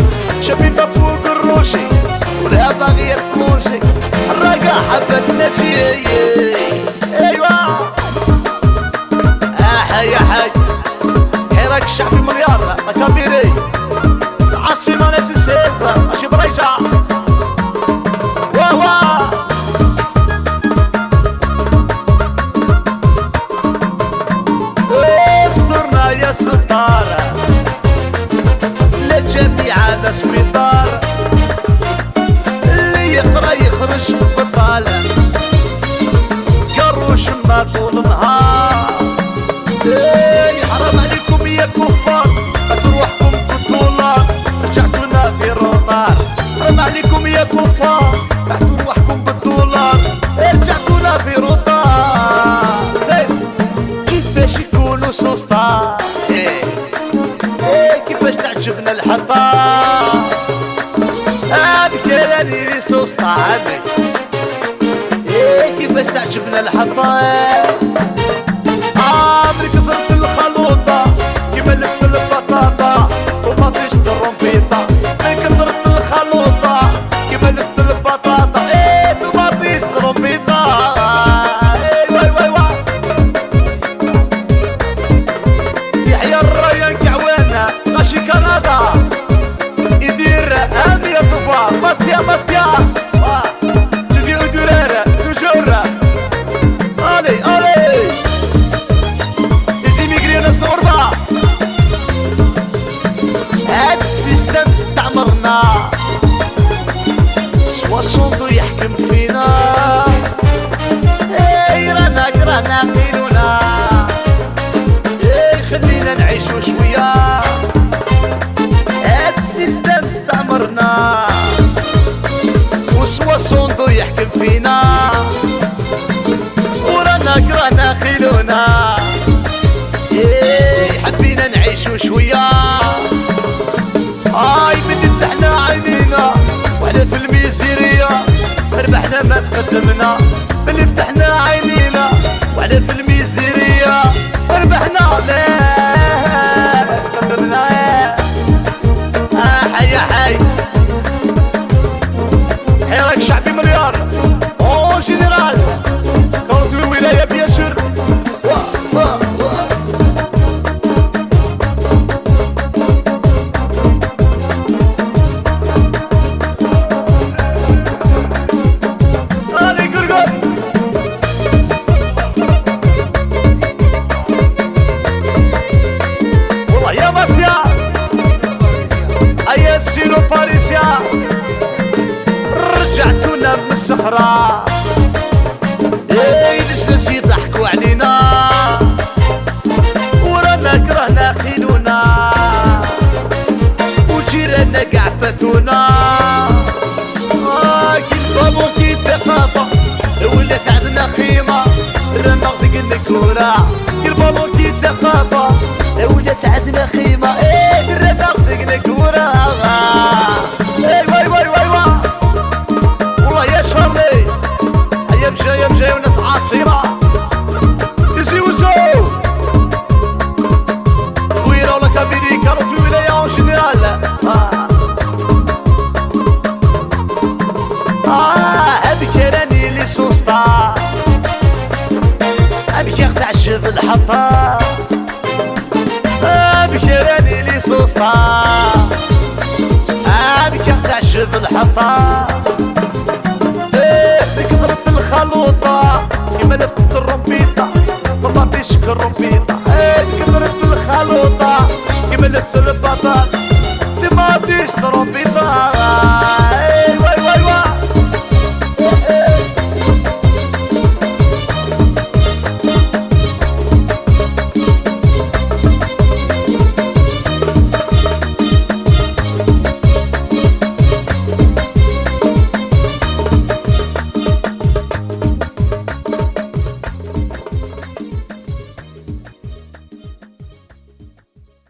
شبيبة فوق الروشي ولا باغي تموشي الراكا حبة ناجي ايوا حي حي حيرك الشعبي مليار كبيري عاصمة ناس السيسر ماشي بريجة واوا استرنا يا ستارة لجميع هذا سبيطار اللي يقرا يخرج بطالة كروش ما طول نهار حرام عليكم يا كفار تروحكم بالدولار رجعتونا في روطار حرام عليكم يا كفار تروحكم بالدولار رجعتونا في روطار كيفاش يكونوا سوسطار كيفاش تعجبنا الحطام بكراني لي سوسطار كيفاش تعجبنا الحطام عمري كثرت الخلوطة كيما لفت البطاطا وما تشتي الرمبيطة من كثرت الخلوطة كيما لفت البطاطا ايه وما تشتي الرمبيطة ايوا ايوا ايوا يحيى الريان كعوانة غاشي كندا يدير امية طفا باستيا باستيا تجي القرارة تجورة الي الي هاد السيستم استعمرنا سوا صندو يحكم فينا رانا قيلونا خلينا نعيشو شوية هاد السيستم استعمرنا وسوا صندو يحكم فينا ورانا خيلونا حبينا نعيشو شوية من فتحنا عينينا وعلى في الميزيرية ربحنا ما تقدمنا من فتحنا عينينا وعلى في الميزيرية ربحنا ما تقدمنا حي حي حيرك شعبي مليار او جنرال كونتوي ولاية بياسر سيرو باريسيا رجعتونا من الصحراء نجلس يضحكوا علينا ورانا كرهنا خيلونا وجيراننا قاع فاتونا كي البابور كي الثقافة ولات عندنا خيمة رمى غدق النكورة كي البابور كي الثقافة ولات عندنا خيمة رمى غدق النكورة ايوا ايوا ايوا ايوا والله يا شري هيا مشى وناس العاصمة